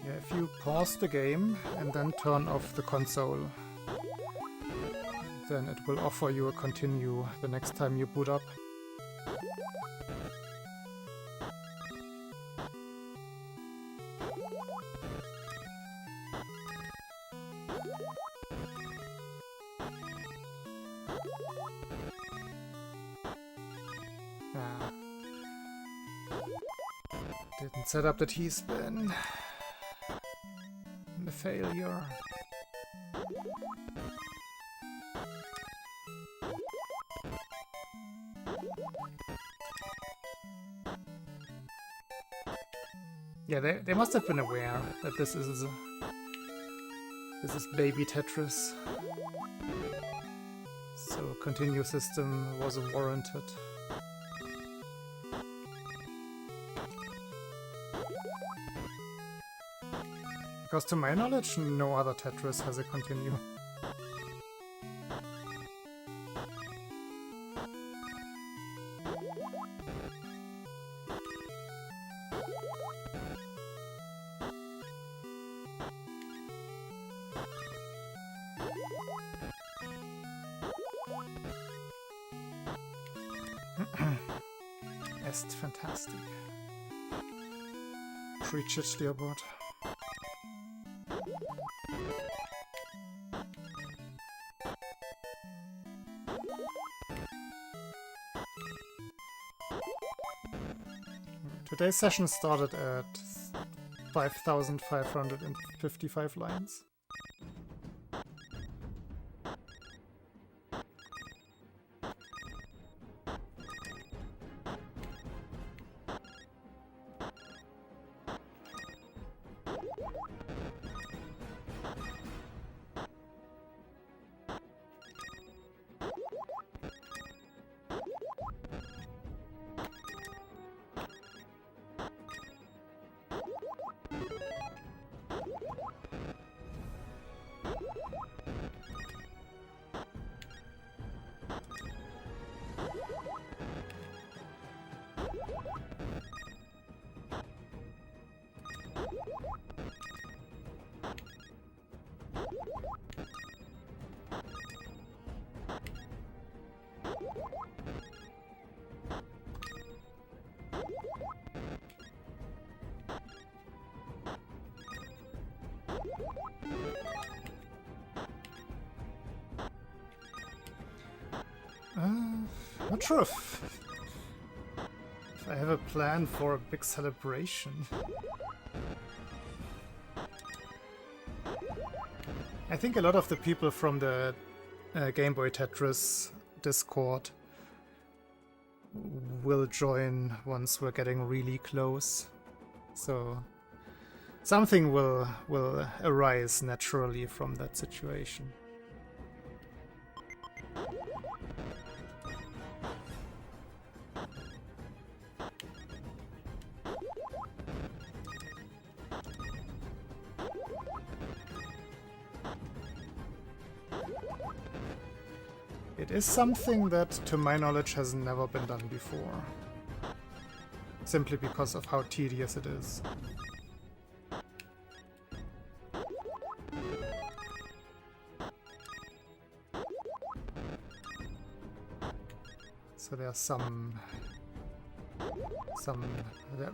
Yeah, if you pause the game and then turn off the console, then it will offer you a continue the next time you boot up. Didn't set up the T-spin. The failure. Yeah, they must have been aware that this is baby Tetris. So a continue system was warranted. Because to my knowledge, no other Tetris has a continue. Est fantastic. Preach it, dear bot. Today's session started at 5,555 lines. Not sure if I have a plan for a big celebration. I think a lot of the people from the Game Boy Tetris Discord will join once we're getting really close. So something will arise naturally from that situation. It is something that, to my knowledge, has never been done before. Simply because of how tedious it is. So there's some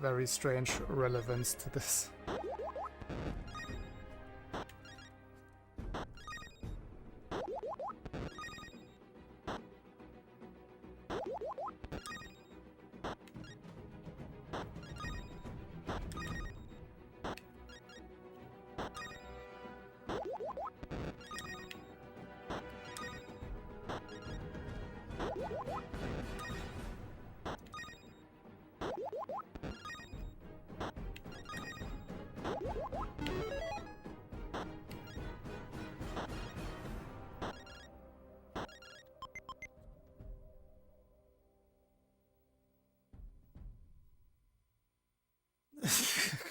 very strange relevance to this.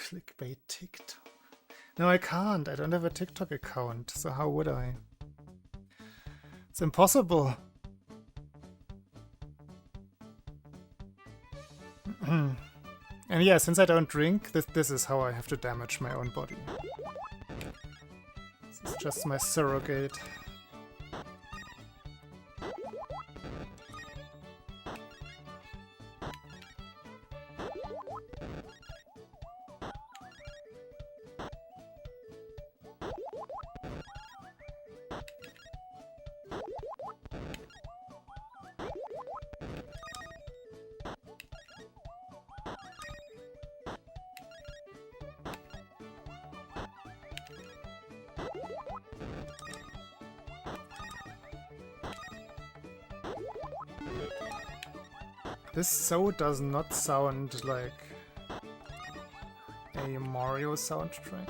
Clickbait TikTok. No, I can't. I don't have a TikTok account, so how would I? It's impossible. And yeah, since I don't drink, this is how I have to damage my own body. This is just my surrogate. This so does not sound like a Mario soundtrack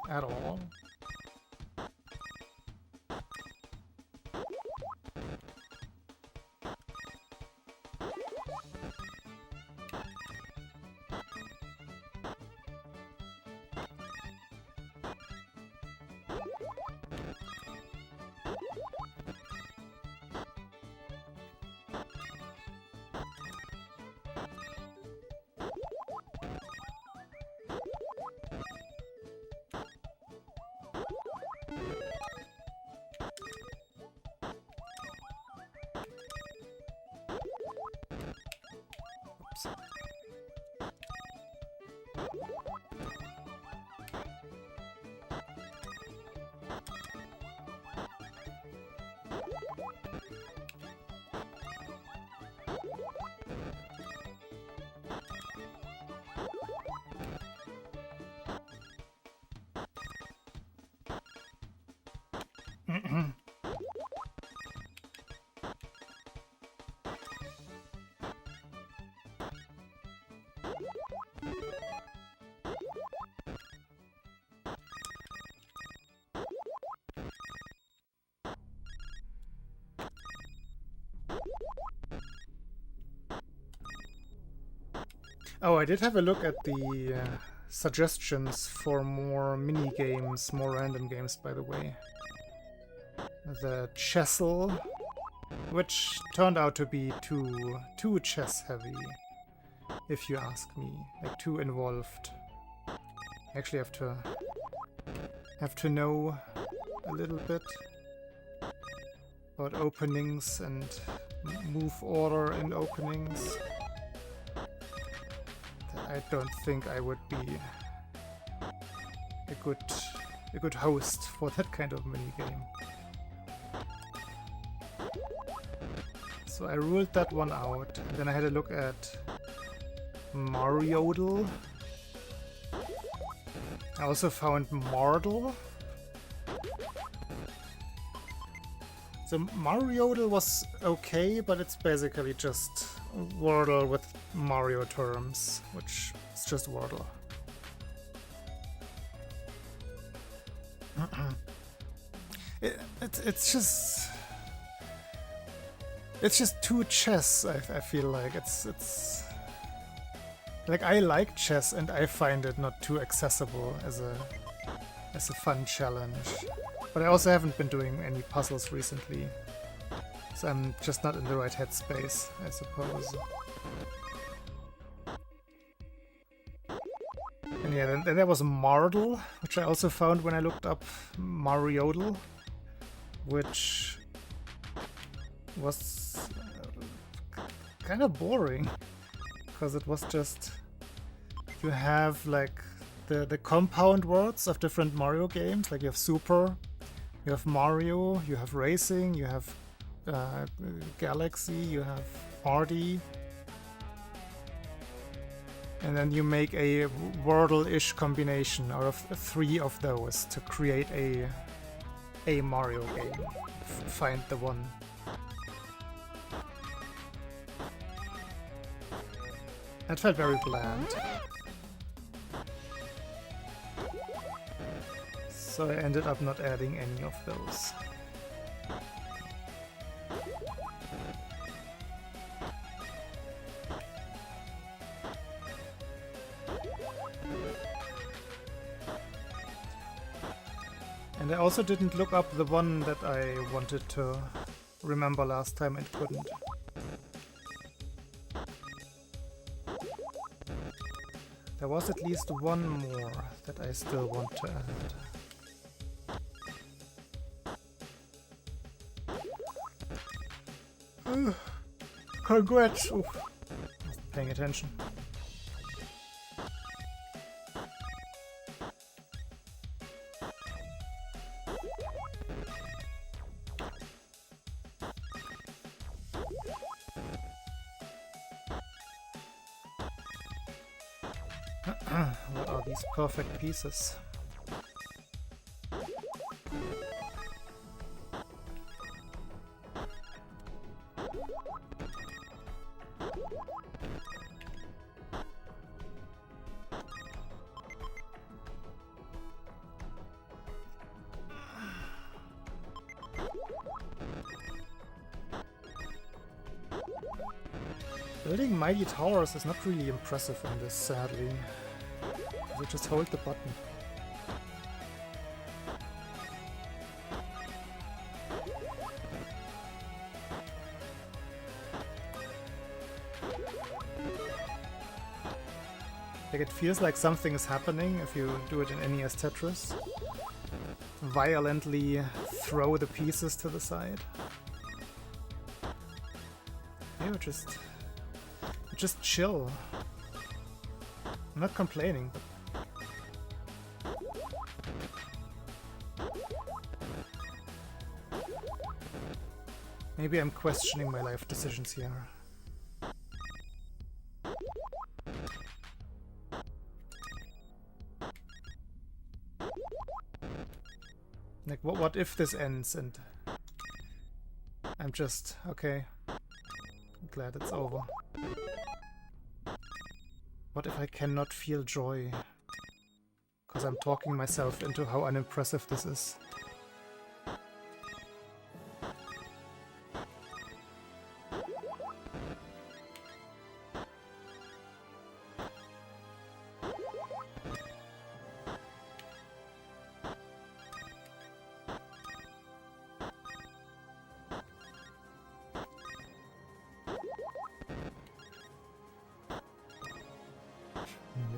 at all. Oh, I did have a look at the suggestions for more mini games, more random games, by the way. The Chessel, which turned out to be too chess heavy, if you ask me, like too involved. I actually have to know a little bit about openings and move order in openings. I don't think I would be a good host for that kind of minigame. So I ruled that one out, and then I had a look at Mariodle. I also found Mardle. So Mariodle was okay, but it's basically just Wordle with Mario terms, which is just Wordle. It's just too chess. I feel like it's like I like chess and I find it not too accessible as a fun challenge. But I also haven't been doing any puzzles recently, so I'm just not in the right headspace, I suppose. And yeah, then there was Mardle, which I also found when I looked up Mariodle, which was kind of boring, because it was just, you have like the compound words of different Mario games, like you have Super, you have Mario, you have Racing, you have Galaxy, you have Party, and then you make a Wordle-ish combination out of 3 of those to create a Mario game. Find the one. That felt very bland. So I ended up not adding any of those. And I also didn't look up the one that I wanted to remember last time and couldn't. There was at least one more that I still want to add. Congrats! Oof. Wasn't paying attention. What are these perfect pieces? Building mighty towers is not really impressive in this, sadly. You just hold the button. Like, it feels like something is happening if you do it in NES Tetris. Violently throw the pieces to the side. You just chill. I'm not complaining, but maybe I'm questioning my life decisions here. Like, what if this ends and I'm just, okay, I'm glad it's over. What if I cannot feel joy? Because I'm talking myself into how unimpressive this is.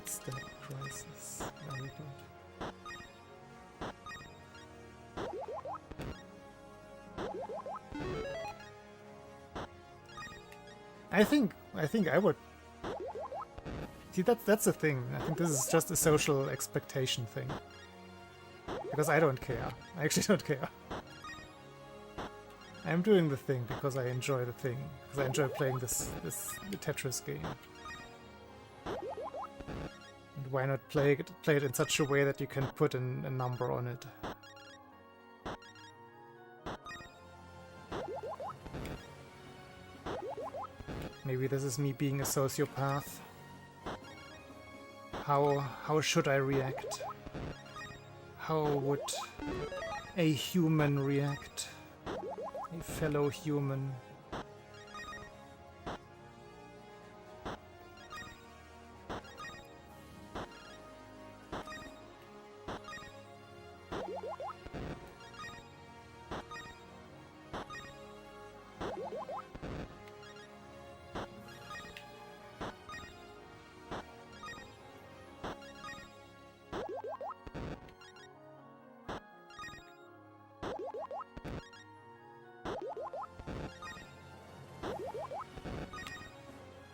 Mid-step crisis. Very good. I think I would. See, that's the thing. I think this is just a social expectation thing. Because I don't care. I actually don't care. I'm doing the thing because I enjoy the thing. Because I enjoy playing the Tetris game. And why not play it in such a way that you can put a number on it? Maybe this is me being a sociopath. How should I react? How would a human react? A fellow human.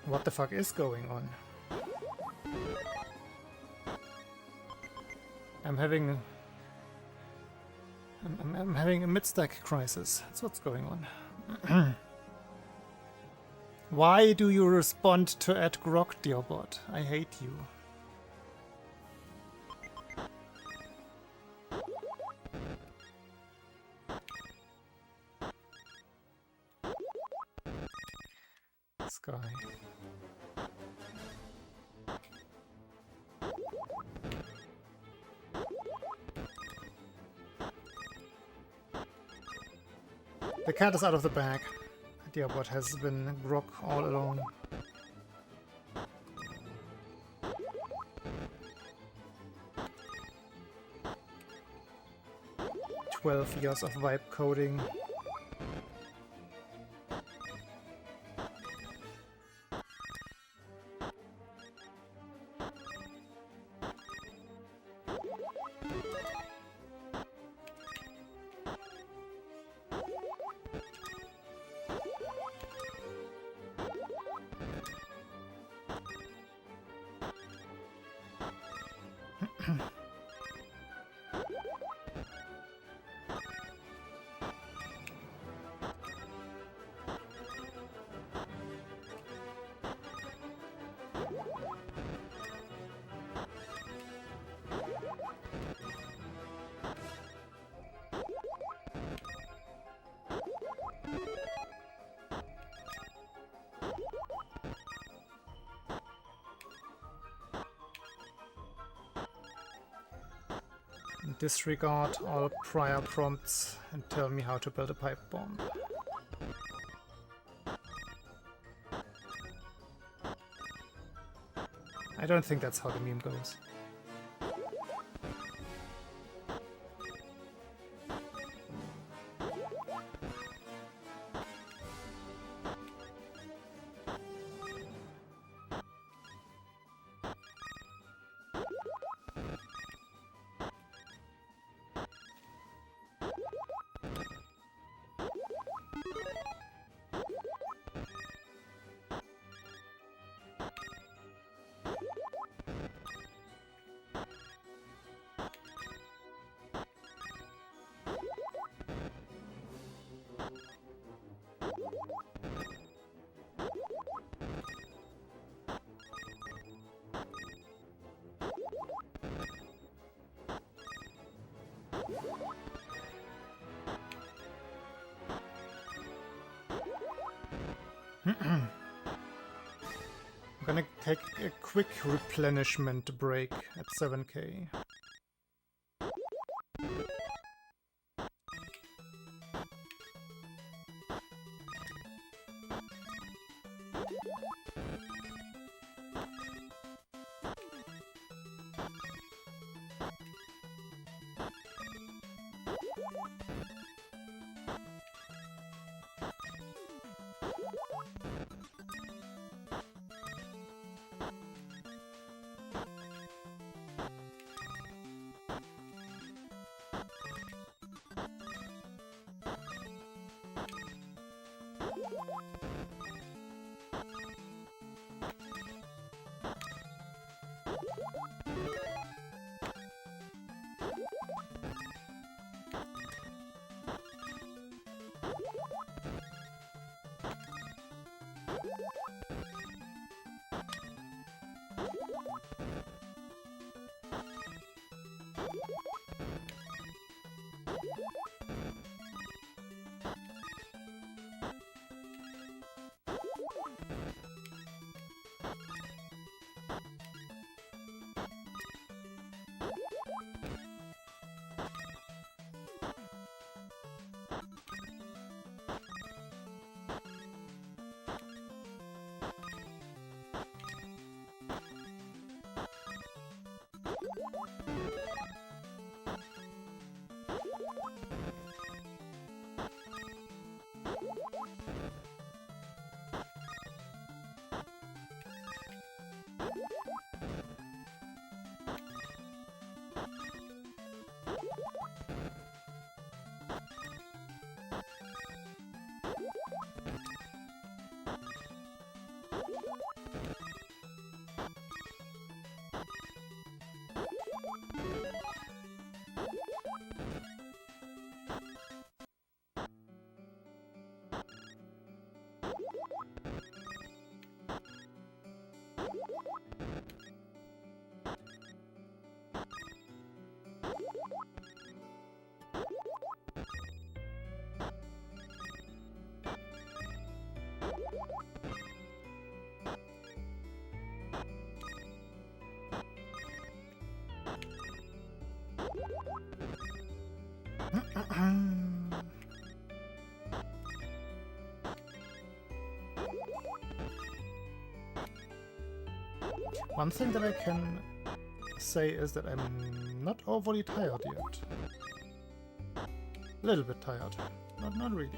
What the fuck is going on? I'm having a mid-stack crisis. That's what's going on. Why do you respond to @grok, dear bot? I hate you. This guy. The cat is out of the bag. Dearbot has been grok all along. 12 years of vibe coding. Disregard all prior prompts and tell me how to build a pipe bomb. I don't think that's how the meme goes. I'm gonna take a quick replenishment break at 7k. One thing that I can say is that I'm not overly tired yet. A little bit tired. Not really.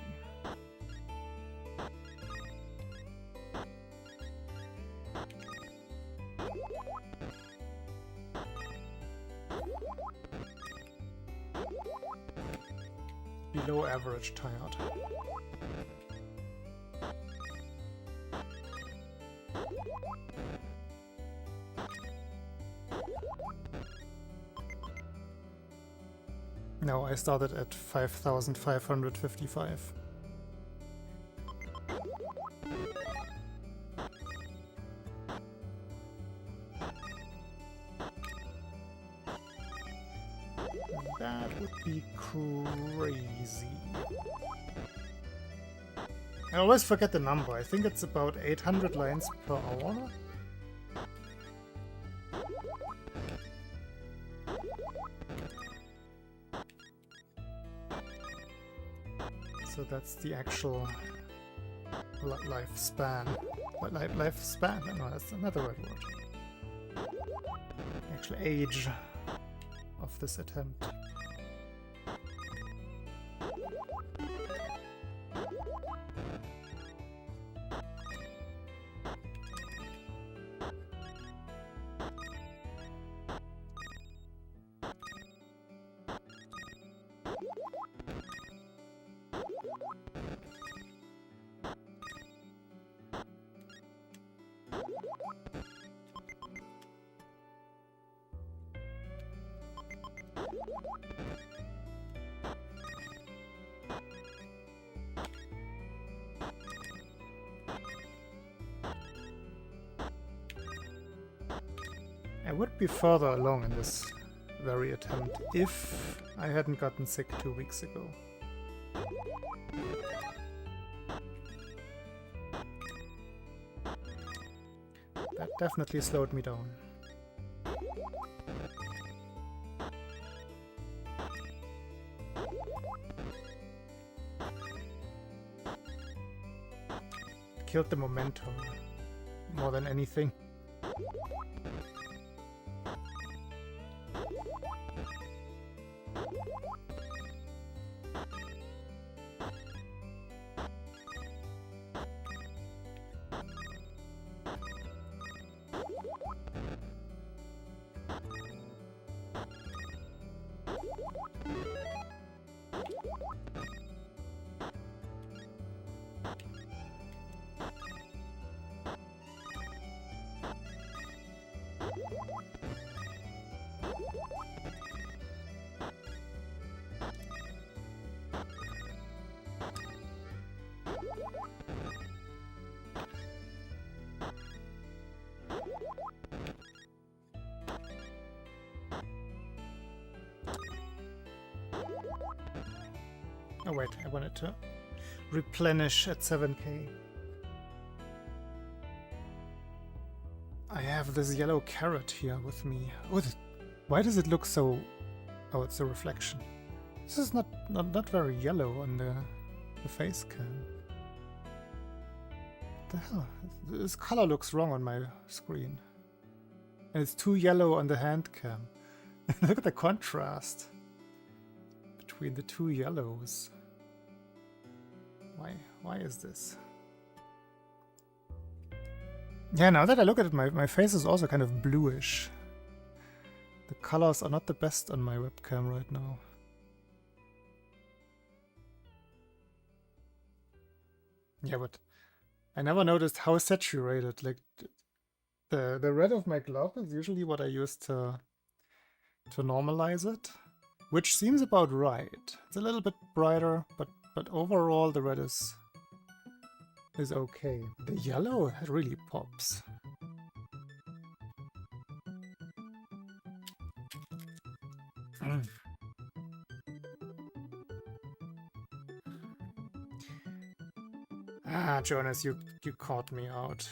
Below average tired. No, I started at 5,555. That would be crazy. I always forget the number. I think it's about 800 lines per hour. So that's the actual lifespan. Lifespan? No, that's another right word. Actual age of this attempt. I would be further along in this very attempt if I hadn't gotten sick 2 weeks ago. That definitely slowed me down. Killed the momentum more than anything. Oh wait, I wanted to replenish at 7k. I have this yellow carrot here with me. Oh, why does it look so... Oh, it's a reflection. This is not very yellow on the face cam. What the hell? This color looks wrong on my screen. And it's too yellow on the hand cam. Look at the contrast between the two yellows. Why is this? Yeah, now that I look at it, my face is also kind of bluish. The colors are not the best on my webcam right now. Yeah, but I never noticed how saturated, like, the red of my glove is usually what I use to normalize it, which seems about right. It's a little bit brighter, but overall the red is okay. The yellow really pops. Ah, Jonas, you caught me out.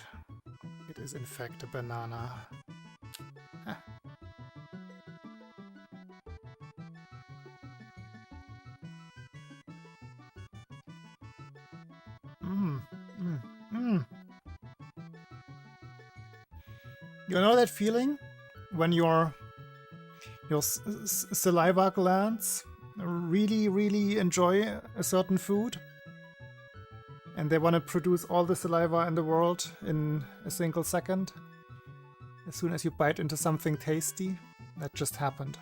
It is in fact a banana. Ah. You know that feeling when your saliva glands really enjoy a certain food and they want to produce all the saliva in the world in a single second? As soon as you bite into something tasty, that just happened.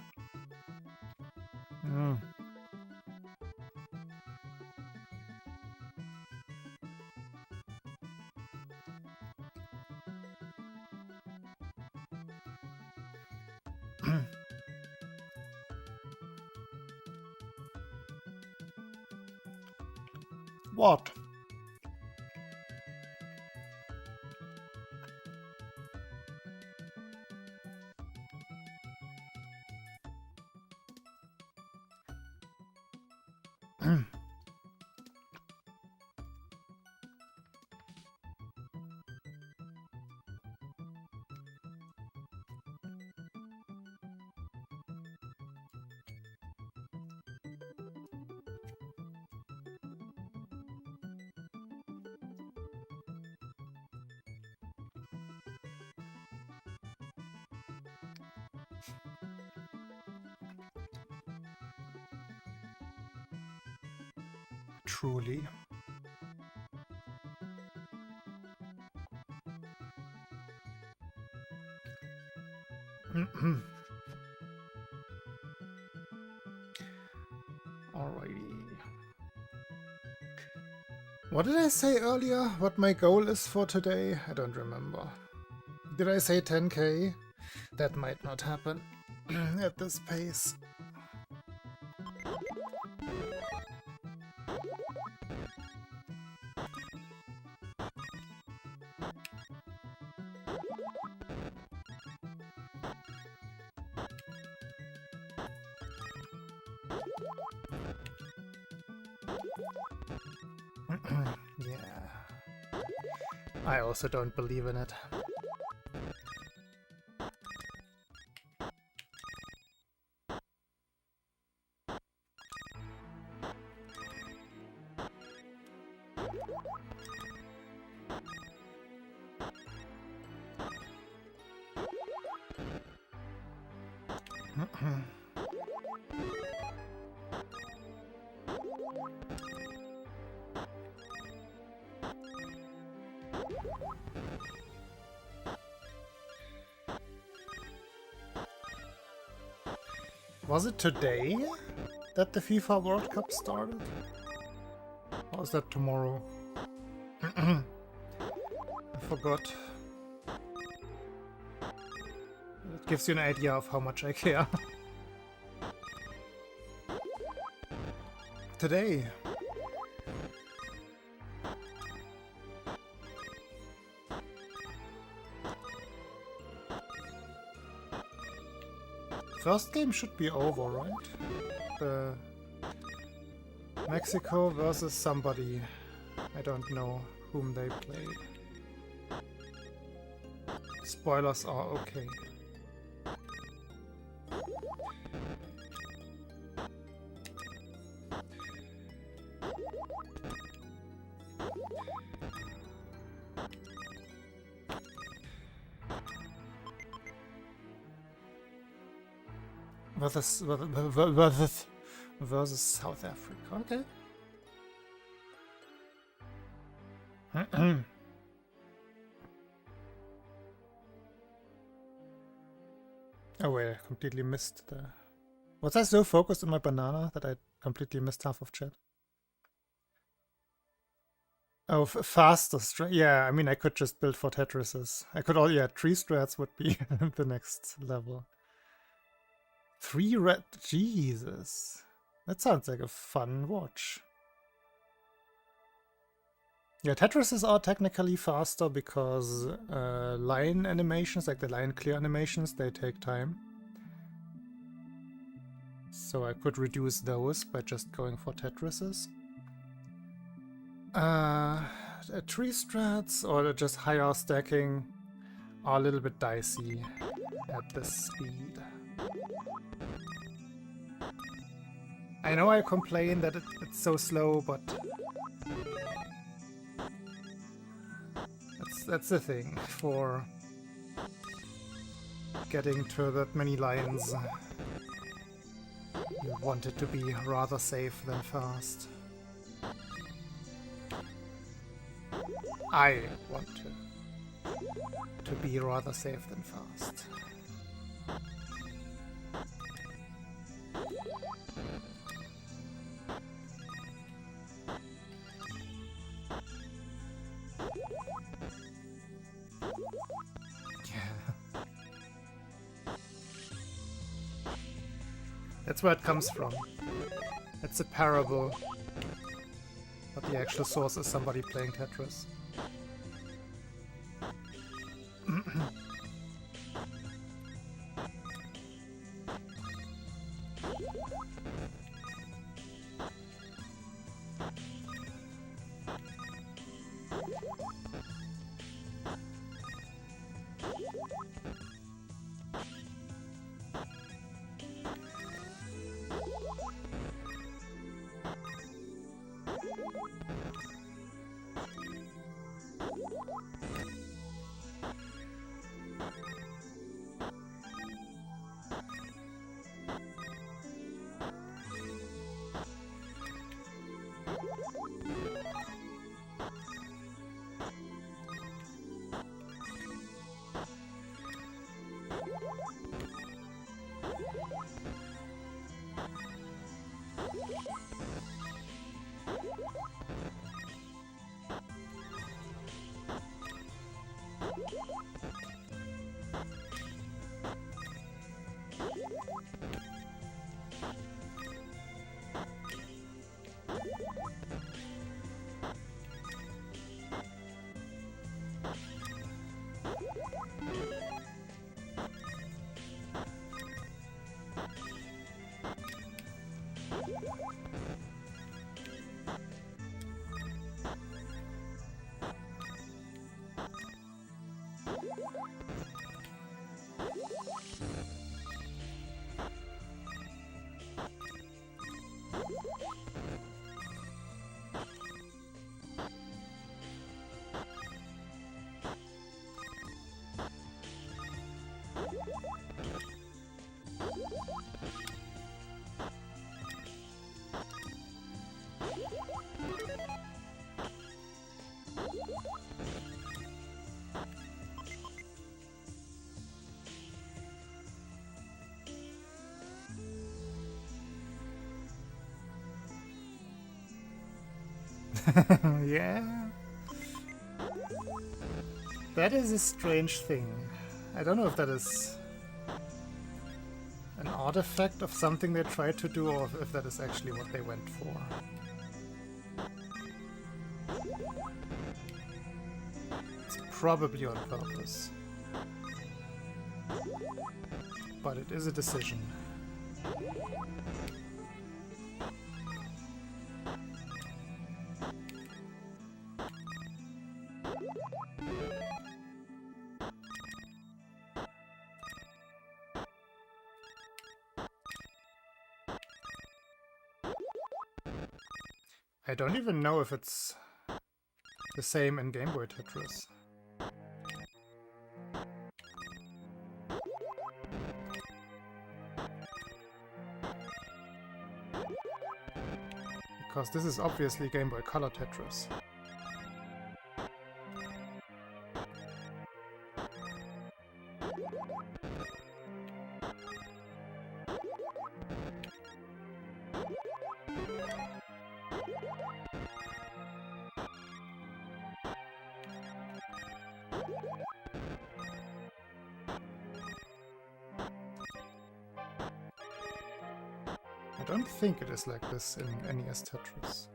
What? Truly. Alrighty. What did I say earlier? What my goal is for today? I don't remember. Did I say 10k? That might not happen at this pace. Yeah. I also don't believe in it. Was it today that the FIFA World Cup started? Or is that tomorrow? I forgot. Gives you an idea of how much I care. Today. First game should be over, right? The Mexico versus somebody. I don't know whom they played. Spoilers are okay. Versus South Africa. Okay. Oh wait, I completely missed the... Was I so focused on my banana that I completely missed half of chat? Oh, faster strats. Yeah, I mean, I could just build for Tetrises. I could all... Yeah, 3 strats would be the next level. 3 red... Jesus. That sounds like a fun watch. Yeah, Tetrises are technically faster because line animations, like the line clear animations, they take time. So I could reduce those by just going for Tetrises. 3 strats or just higher stacking are a little bit dicey at this speed. I know I complain that it's so slow, but that's the thing for getting to that many lines. You want it to be rather safe than fast. I want to be rather safe than fast. That's where it comes from. It's a parable. But the actual source is somebody playing Tetris. Yeah. That is a strange thing. I don't know if that is an artifact of something they tried to do, or if that is actually what they went for. It's probably on purpose. But it is a decision. I don't even know if it's the same in Game Boy Tetris. Because this is obviously Game Boy Color Tetris. I don't think it is like this in NES Tetris.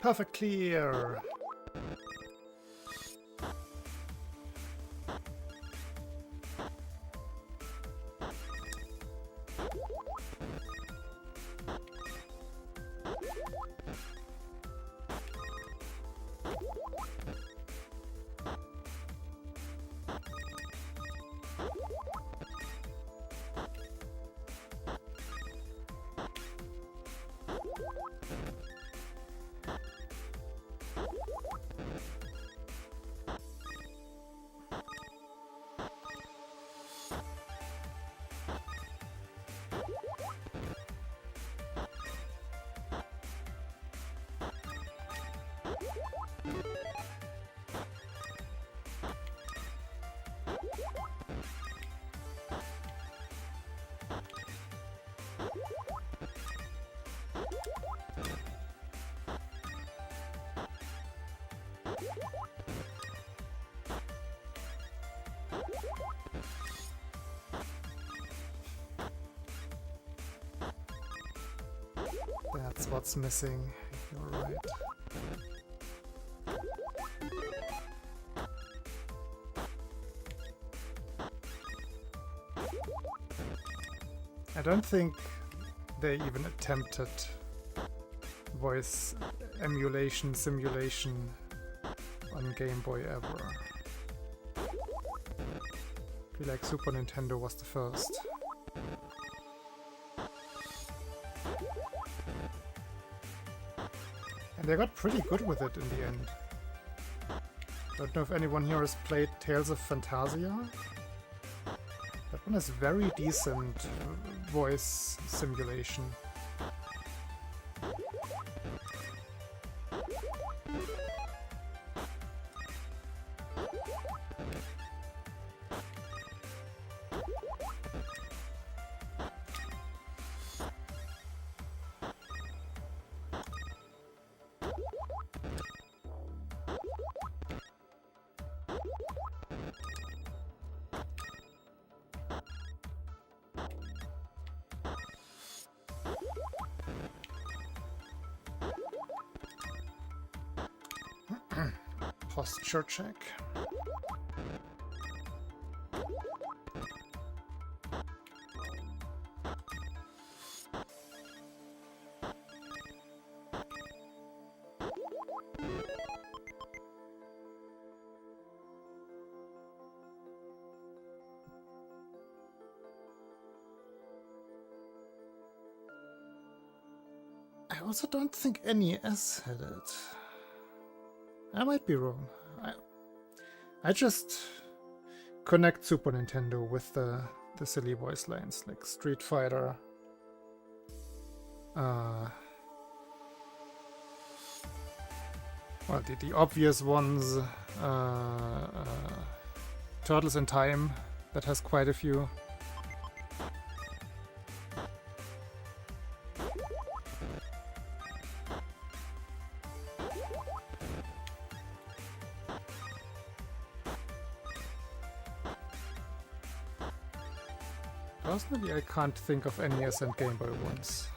Perfect clear. That's what's missing. You're right. I don't think they even attempted voice emulation simulation on Game Boy ever. I feel like Super Nintendo was the first. And they got pretty good with it in the end. Don't know if anyone here has played Tales of Phantasia. That one is very decent, voice simulation. Posture check. I also don't think NES had it. I might be wrong. I just connect Super Nintendo with the silly voice lines like Street Fighter. Well, the obvious ones, Turtles in Time, that has quite a few. Personally, I can't think of NES and Game Boy ones.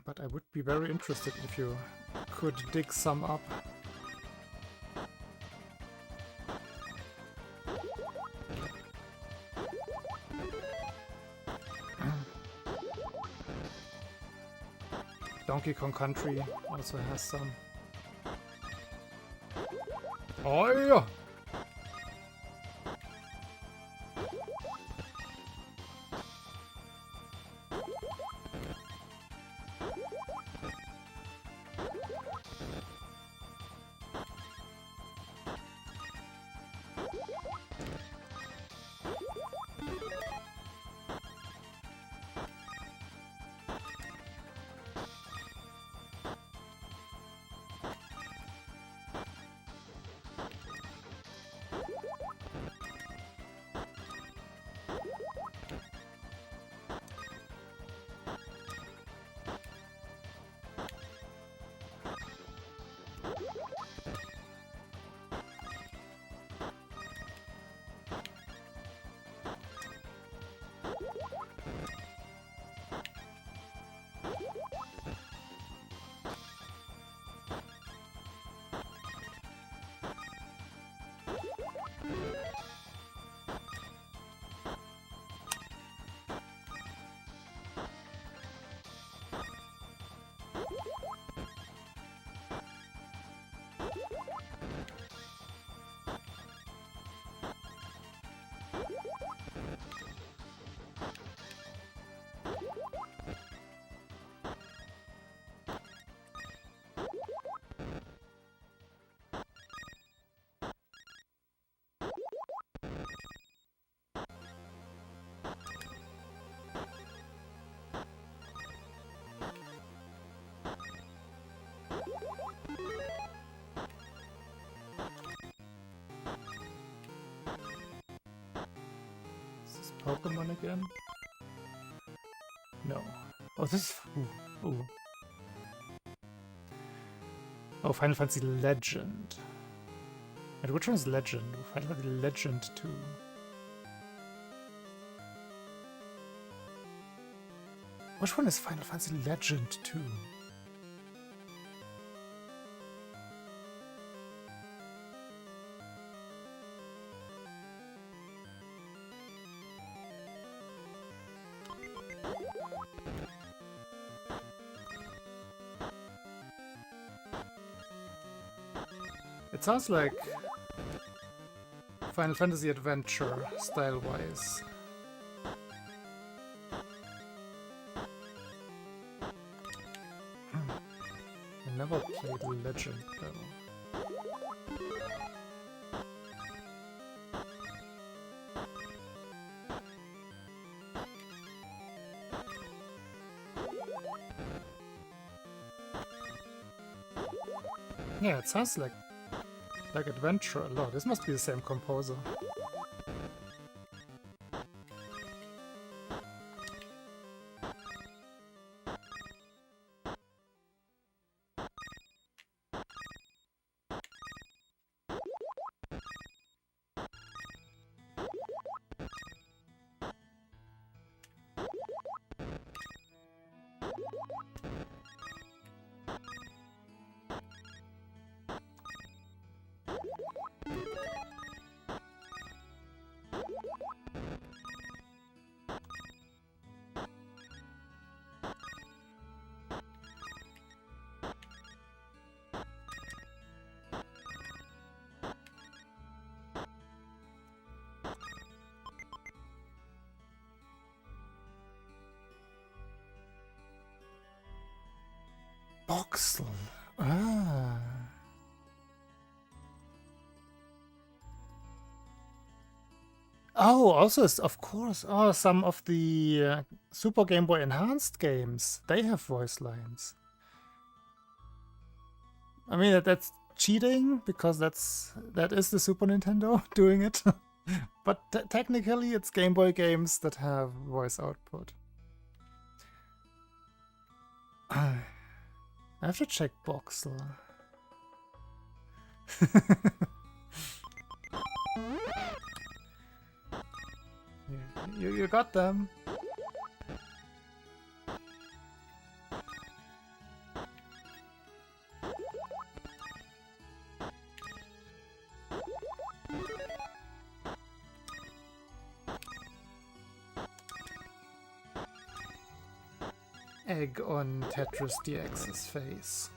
But I would be very interested if you could dig some up. Donkey Kong Country also has some. Oh yeah! Pokemon again? No. Oh, this is... Ooh, ooh. Oh, Final Fantasy Legend. And which one is Legend? Final Fantasy Legend 2. Which one is Final Fantasy Legend 2? It sounds like Final Fantasy Adventure, style-wise. never played Legend though. Yeah, it sounds like Adventure a lot. This must be the same composer. Voxel. Ah. Oh, also, of course. Oh, some of the Super Game Boy Enhanced games, they have voice lines. I mean, that's cheating because that is the Super Nintendo doing it. But technically, it's Game Boy games that have voice output. I have to check Voxel. You got them. Egg on Tetris DX's face.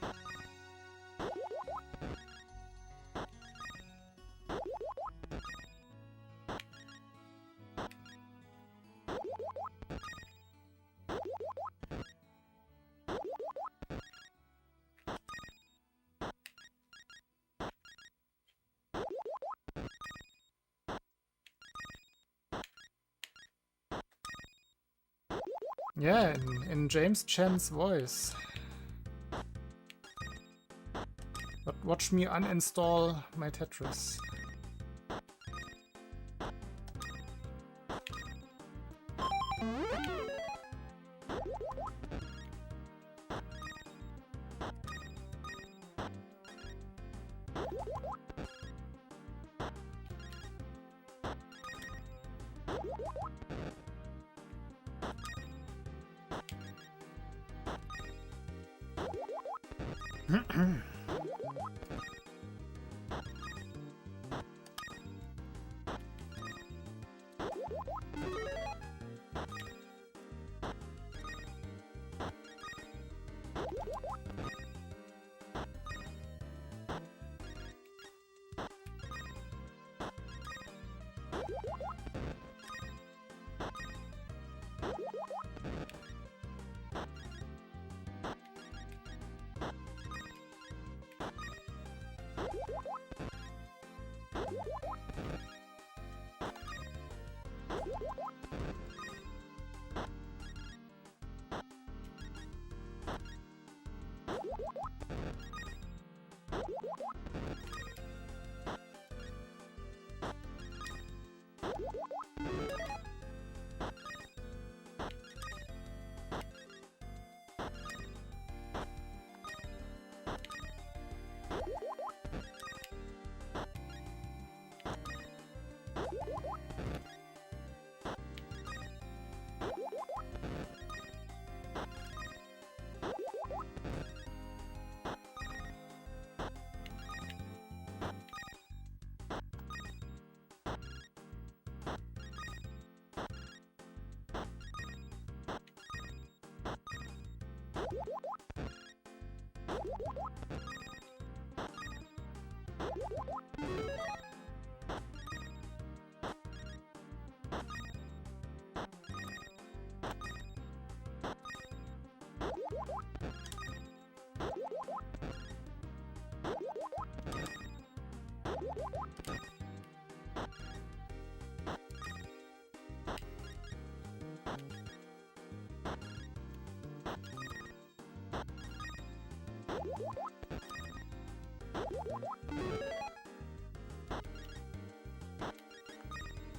Yeah, in James Chen's voice. But watch me uninstall my Tetris.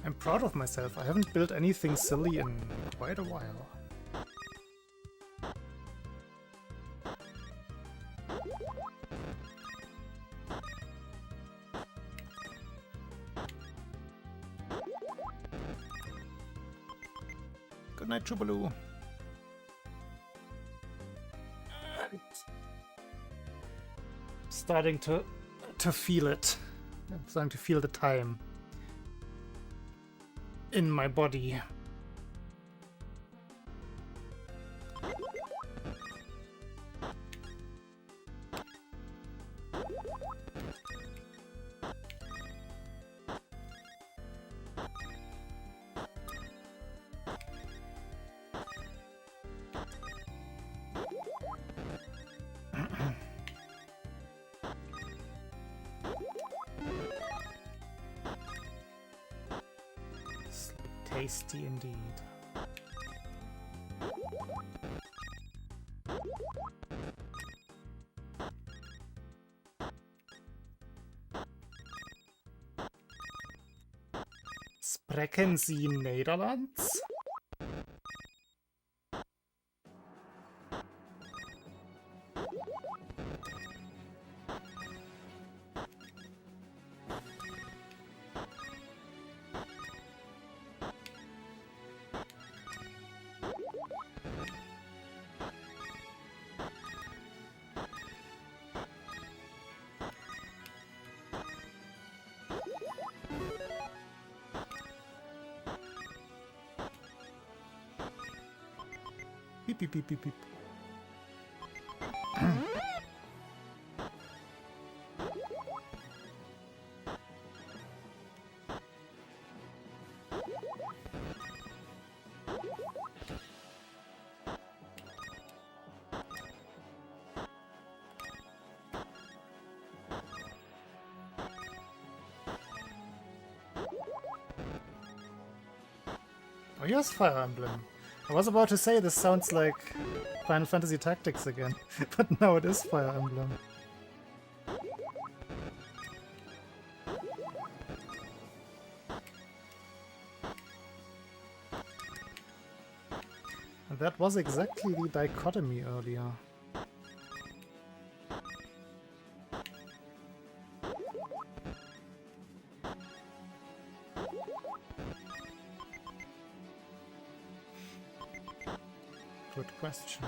I'm proud of myself. I haven't built anything silly in quite a while. Good night, Chubaloo. Starting to feel it. I'm starting to feel the time in my body. Tasty indeed. Sprechen Sie Nederlands? Beep, beep, beep, beep, beep. Oh, yes, Fire Emblem. I was about to say this sounds like Final Fantasy Tactics again, but no, it is Fire Emblem. And that was exactly the dichotomy earlier. Good question.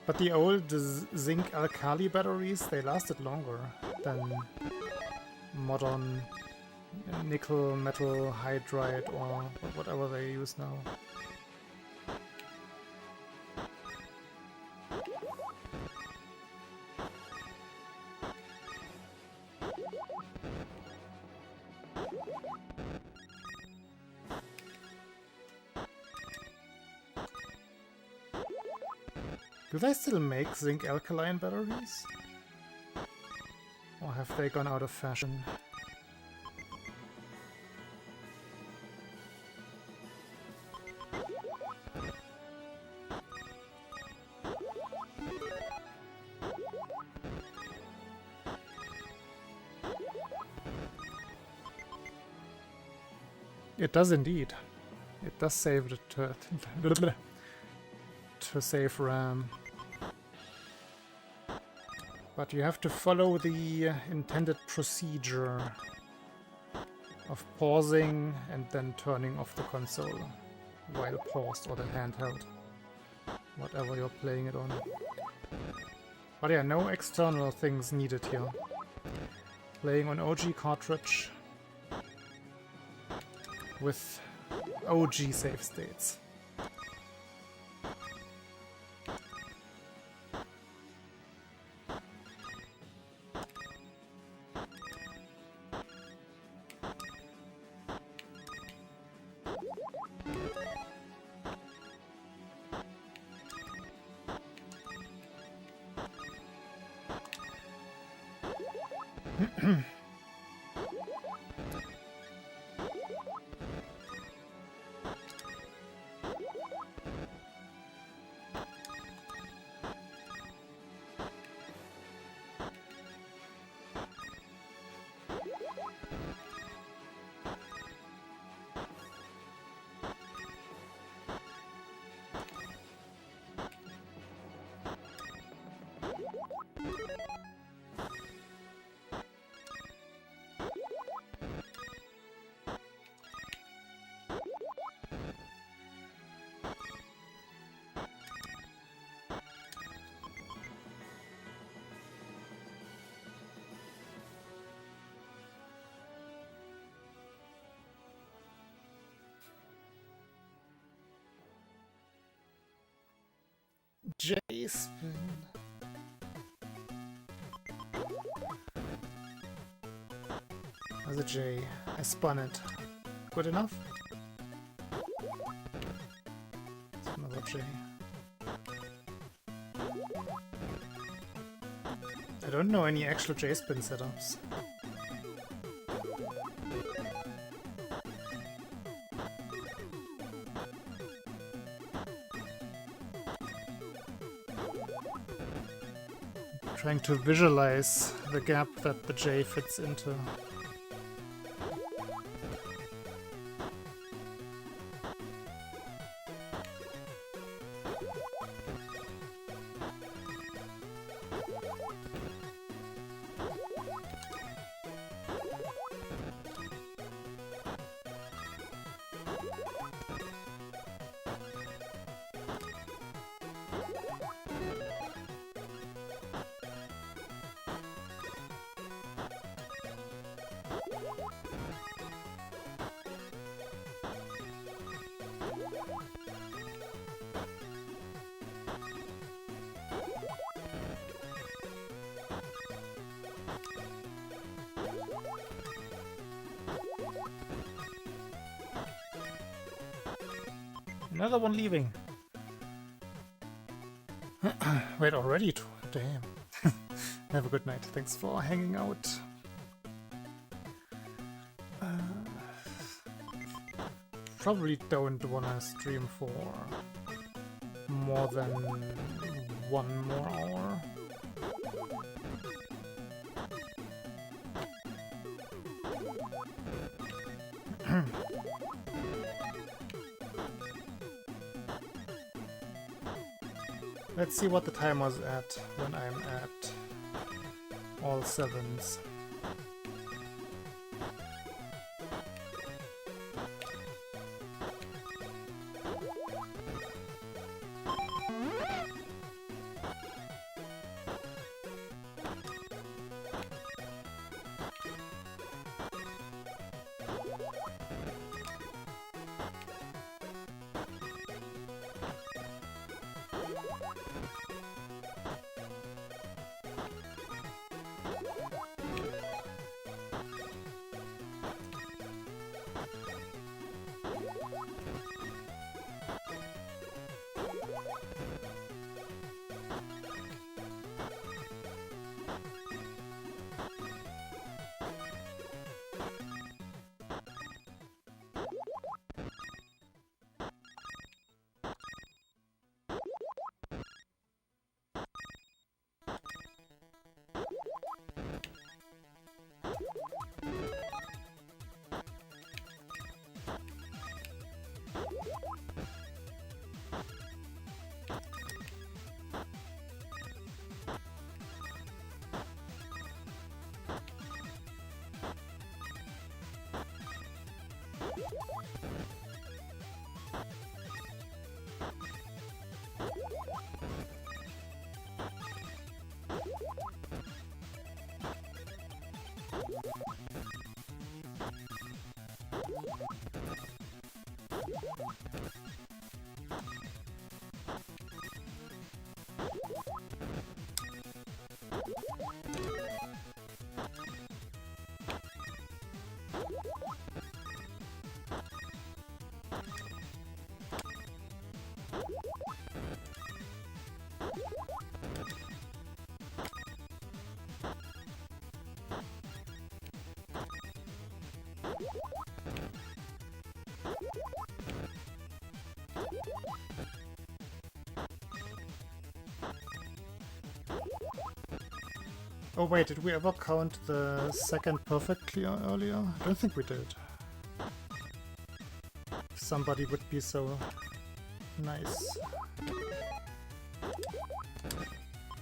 But the old zinc alkali batteries, they lasted longer than modern nickel metal hydride or whatever they use now. Do they still make zinc alkaline batteries? Or have they gone out of fashion? It does indeed. It does save it to save RAM. But you have to follow the intended procedure of pausing and then turning off the console while paused, or the handheld, whatever you're playing it on. But yeah, no external things needed here. Playing on OG cartridge with OG save states. J-spin. There's a J. I spun it. Good enough? There's another J. I don't know any actual J-spin setups. Trying to visualize the gap that the J fits into. Another one leaving. Wait, already? Damn. Have a good night. Thanks for hanging out. Probably don't wanna stream for more than 1 more hour. Let's see what the time was at when I'm at all 7s. Oh wait, did we ever count the second perfectly earlier? I don't think we did. If somebody would be so nice.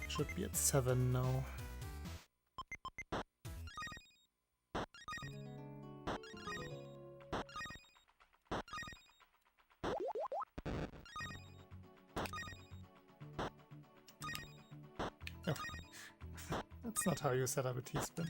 Should be at 7 now. That's not how you set up a T-spin.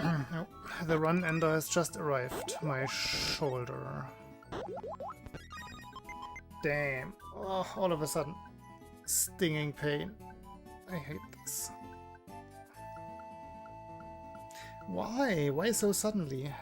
Oh, the run ender has just arrived. My shoulder. Damn. Oh, all of a sudden. Stinging pain. I hate this. Why? Why so suddenly?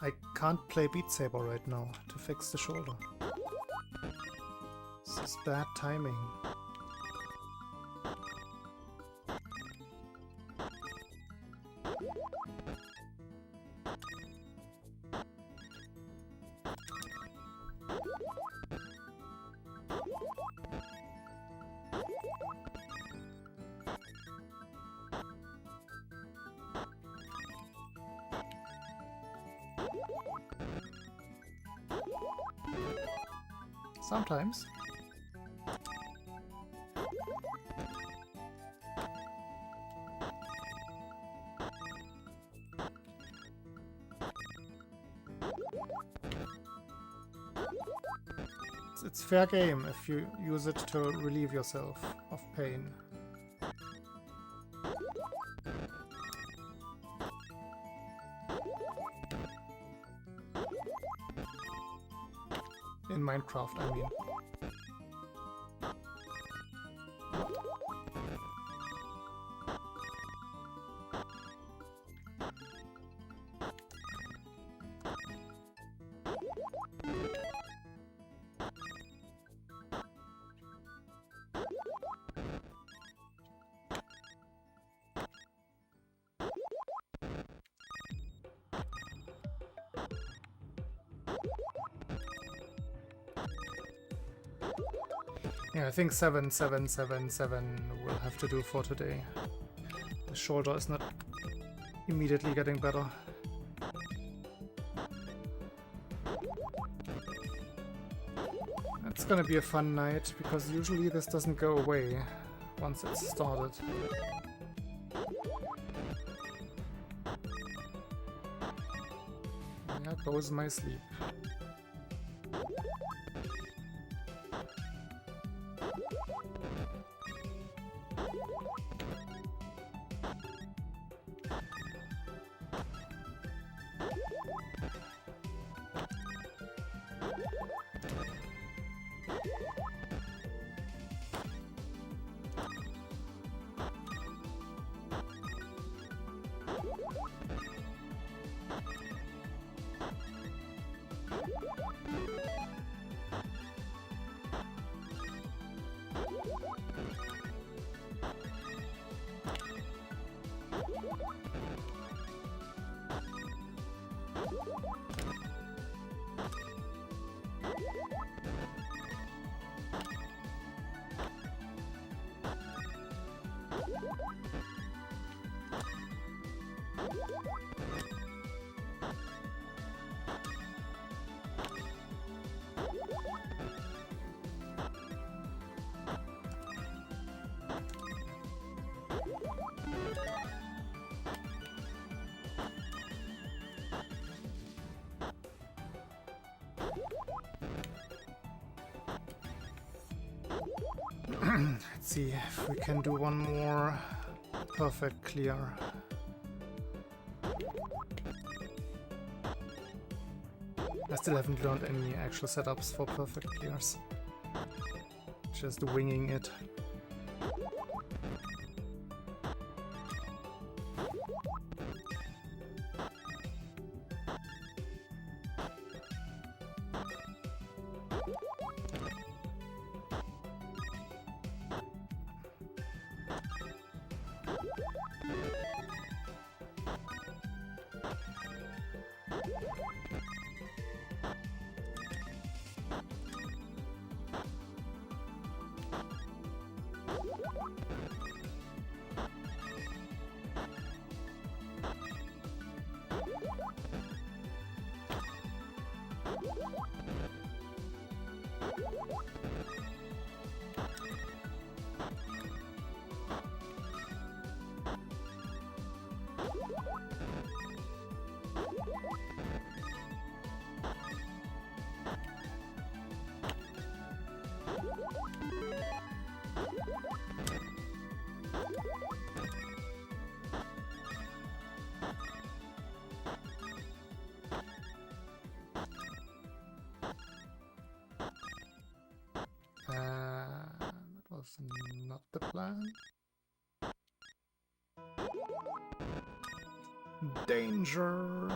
I can't play Beat Saber right now to fix the shoulder. This is bad timing. Sometimes. It's fair game if you use it to relieve yourself of pain. In Minecraft, I mean. Yeah, I think 7 will have to do for today. The shoulder is not immediately getting better. It's gonna be a fun night, because usually this doesn't go away once it's started. There goes my sleep. Let's see if we can do one more perfect clear. I still haven't learned any actual setups for perfect clears. Just winging it. That was not the plan. Danger!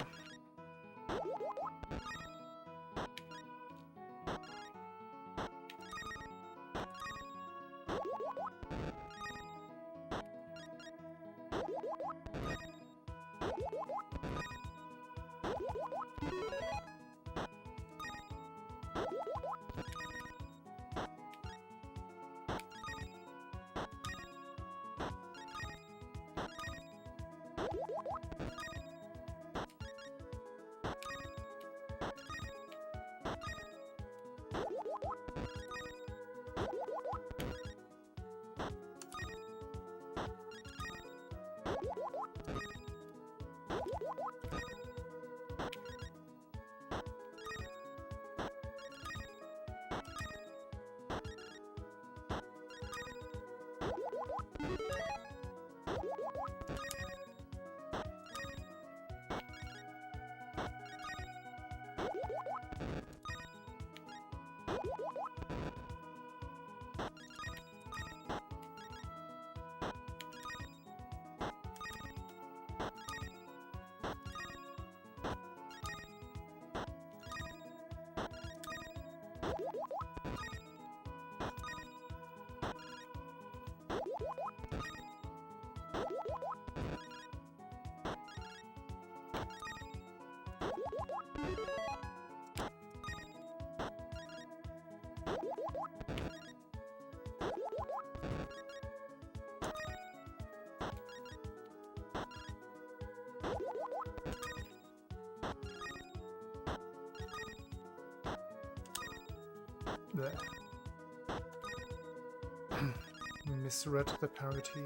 Misread the parity.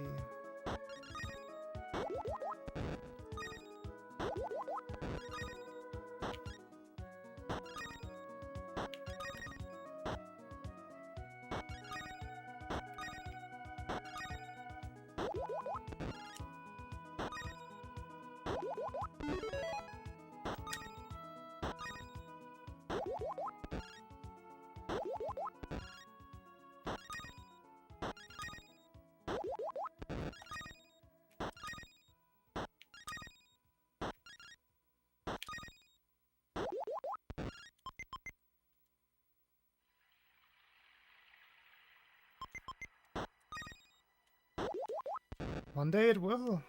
One day it will.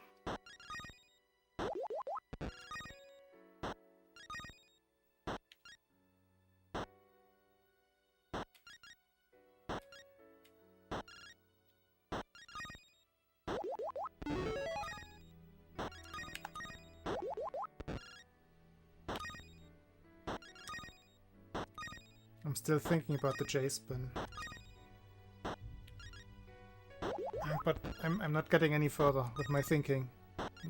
I'm still thinking about the J-spin. But I'm not getting any further with my thinking.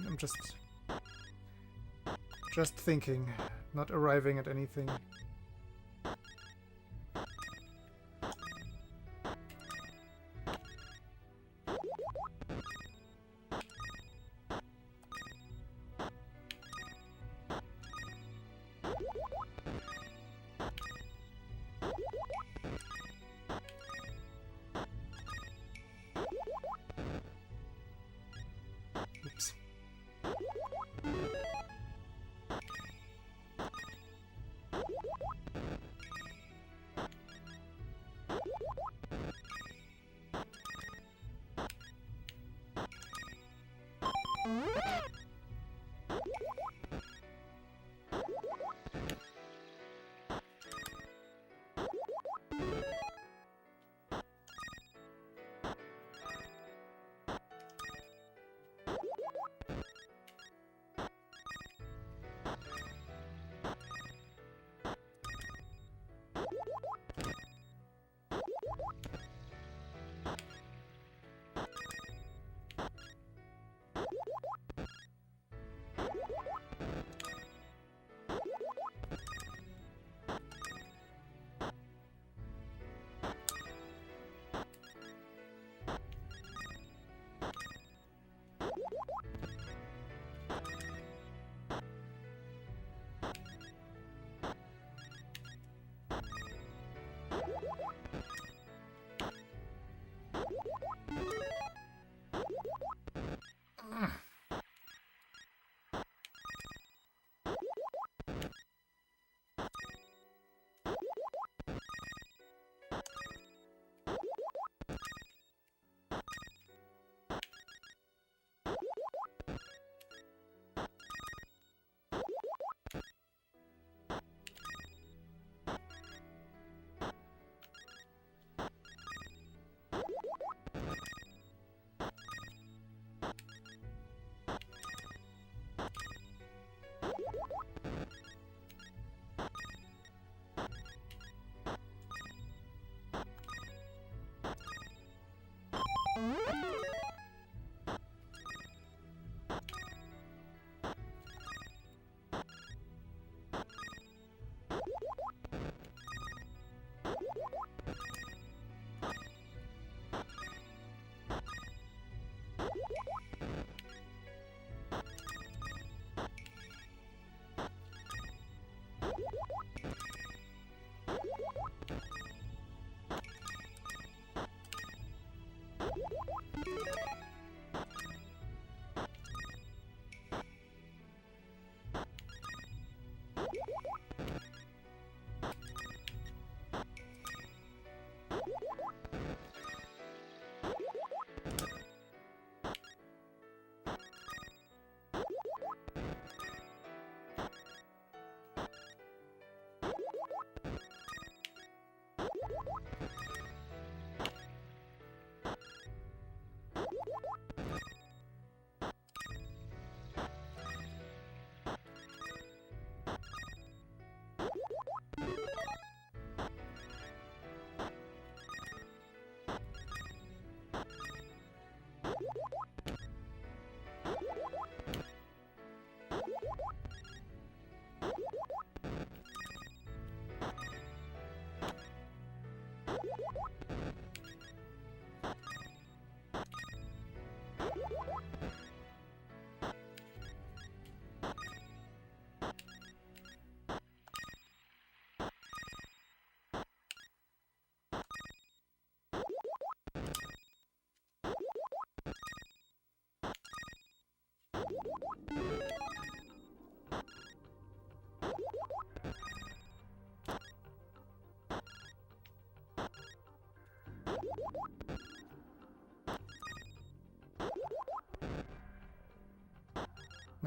I'm just thinking, not arriving at anything.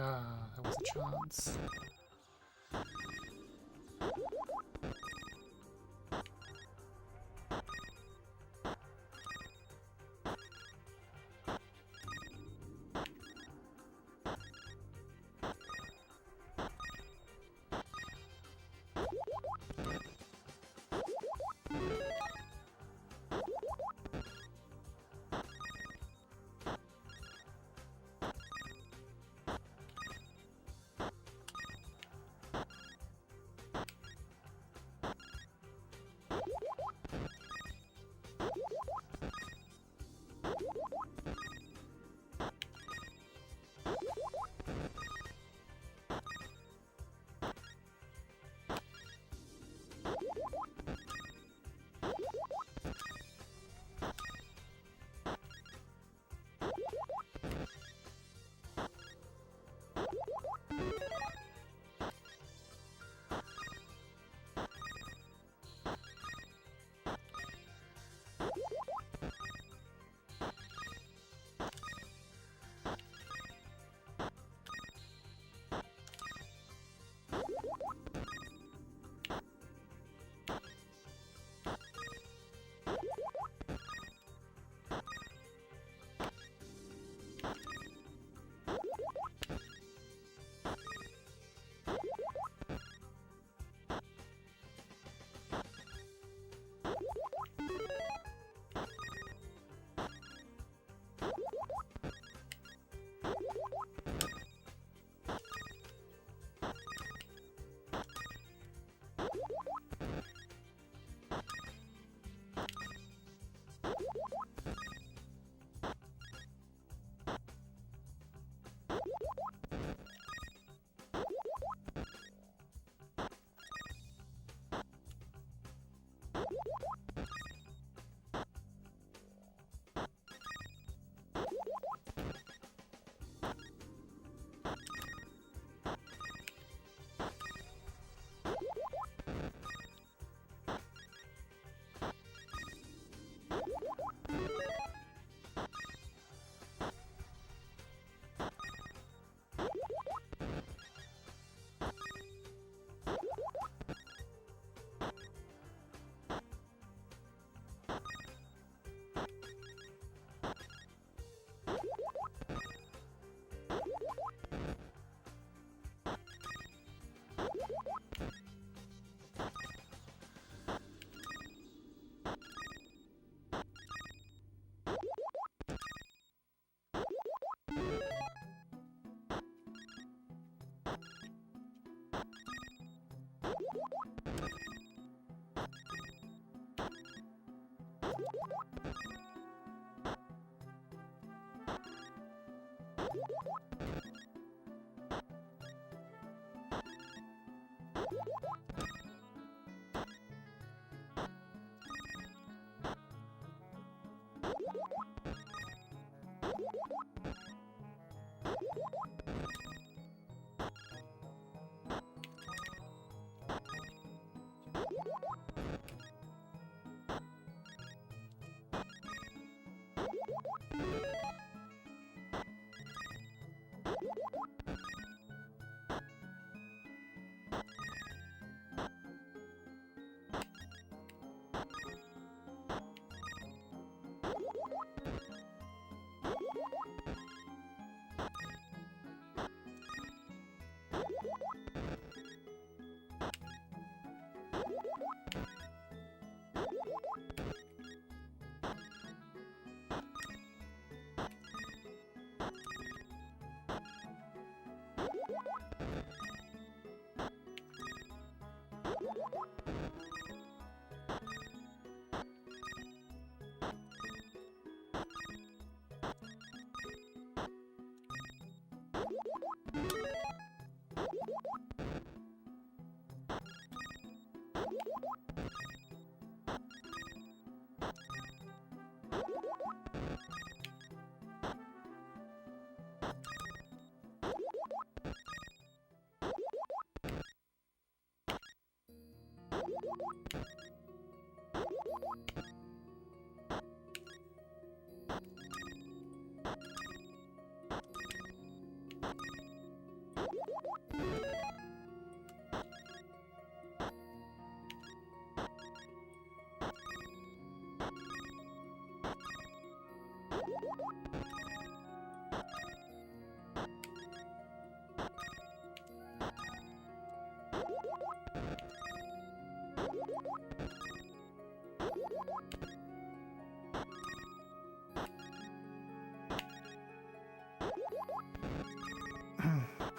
Ah, that was a chance.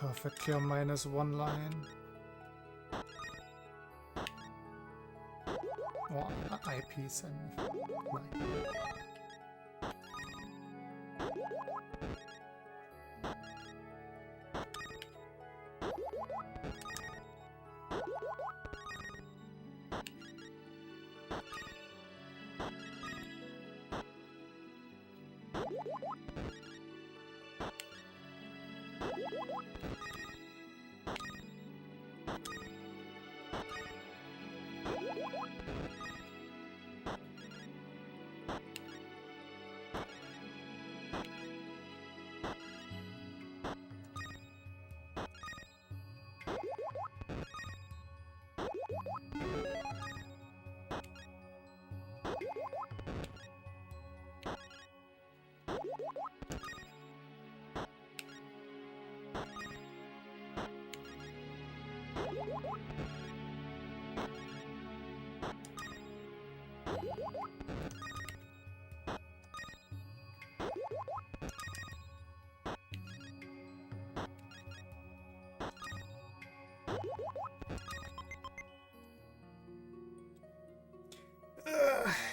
Perfect clear -1 line. Or eyepiece and line.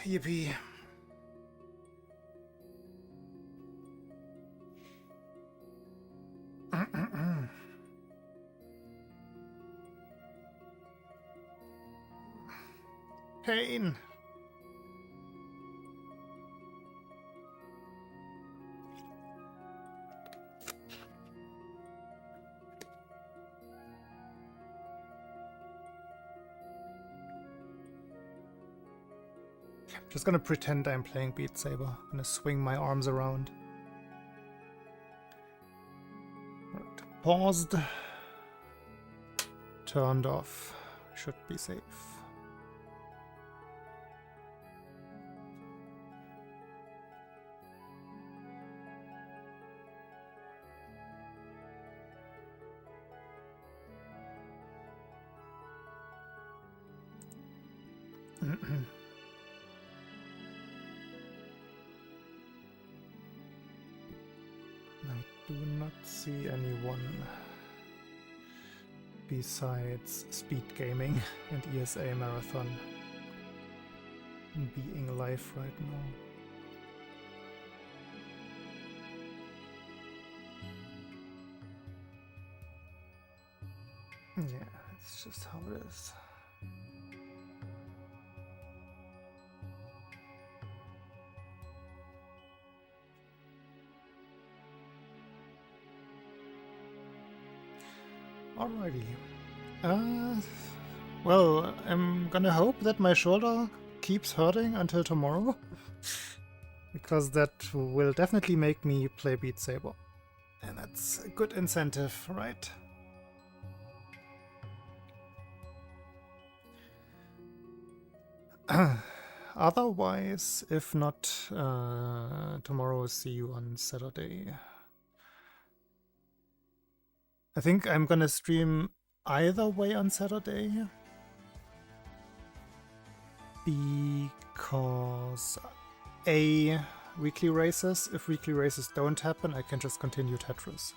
Yippee. Pain. Just gonna pretend I'm playing Beat Saber. I'm gonna swing my arms around. Right. Paused. Turned off. Should be safe. I do not see anyone besides Speed Gaming and ESA Marathon being live right now. Yeah, it's just how it is. Alrighty. Well, I'm gonna hope that my shoulder keeps hurting until tomorrow. Because that will definitely make me play Beat Saber. And that's a good incentive, right? Otherwise, if not tomorrow, see you on Saturday. I think I'm gonna stream either way on Saturday. Because A, weekly races. If weekly races don't happen, I can just continue Tetris.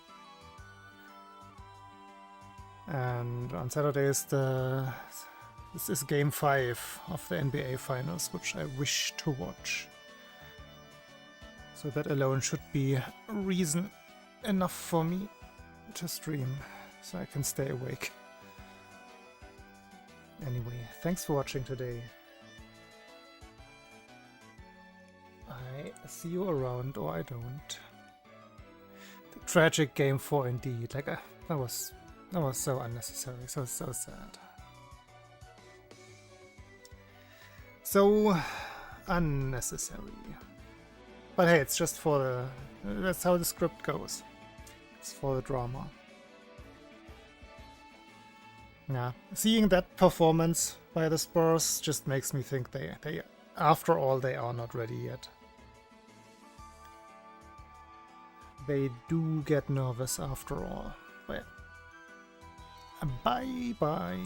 And on Saturday is this is game 5 of the NBA Finals, which I wish to watch. So that alone should be reason enough for me to stream, so I can stay awake. Anyway, thanks for watching today. I see you around, or I don't. The tragic game 4 indeed. Like, that was so unnecessary, so sad. So unnecessary. But hey, it's just for the... that's how the script goes. It's for the drama. Yeah, seeing that performance by the Spurs just makes me think they after all, they are not ready yet. They do get nervous after all. But bye bye.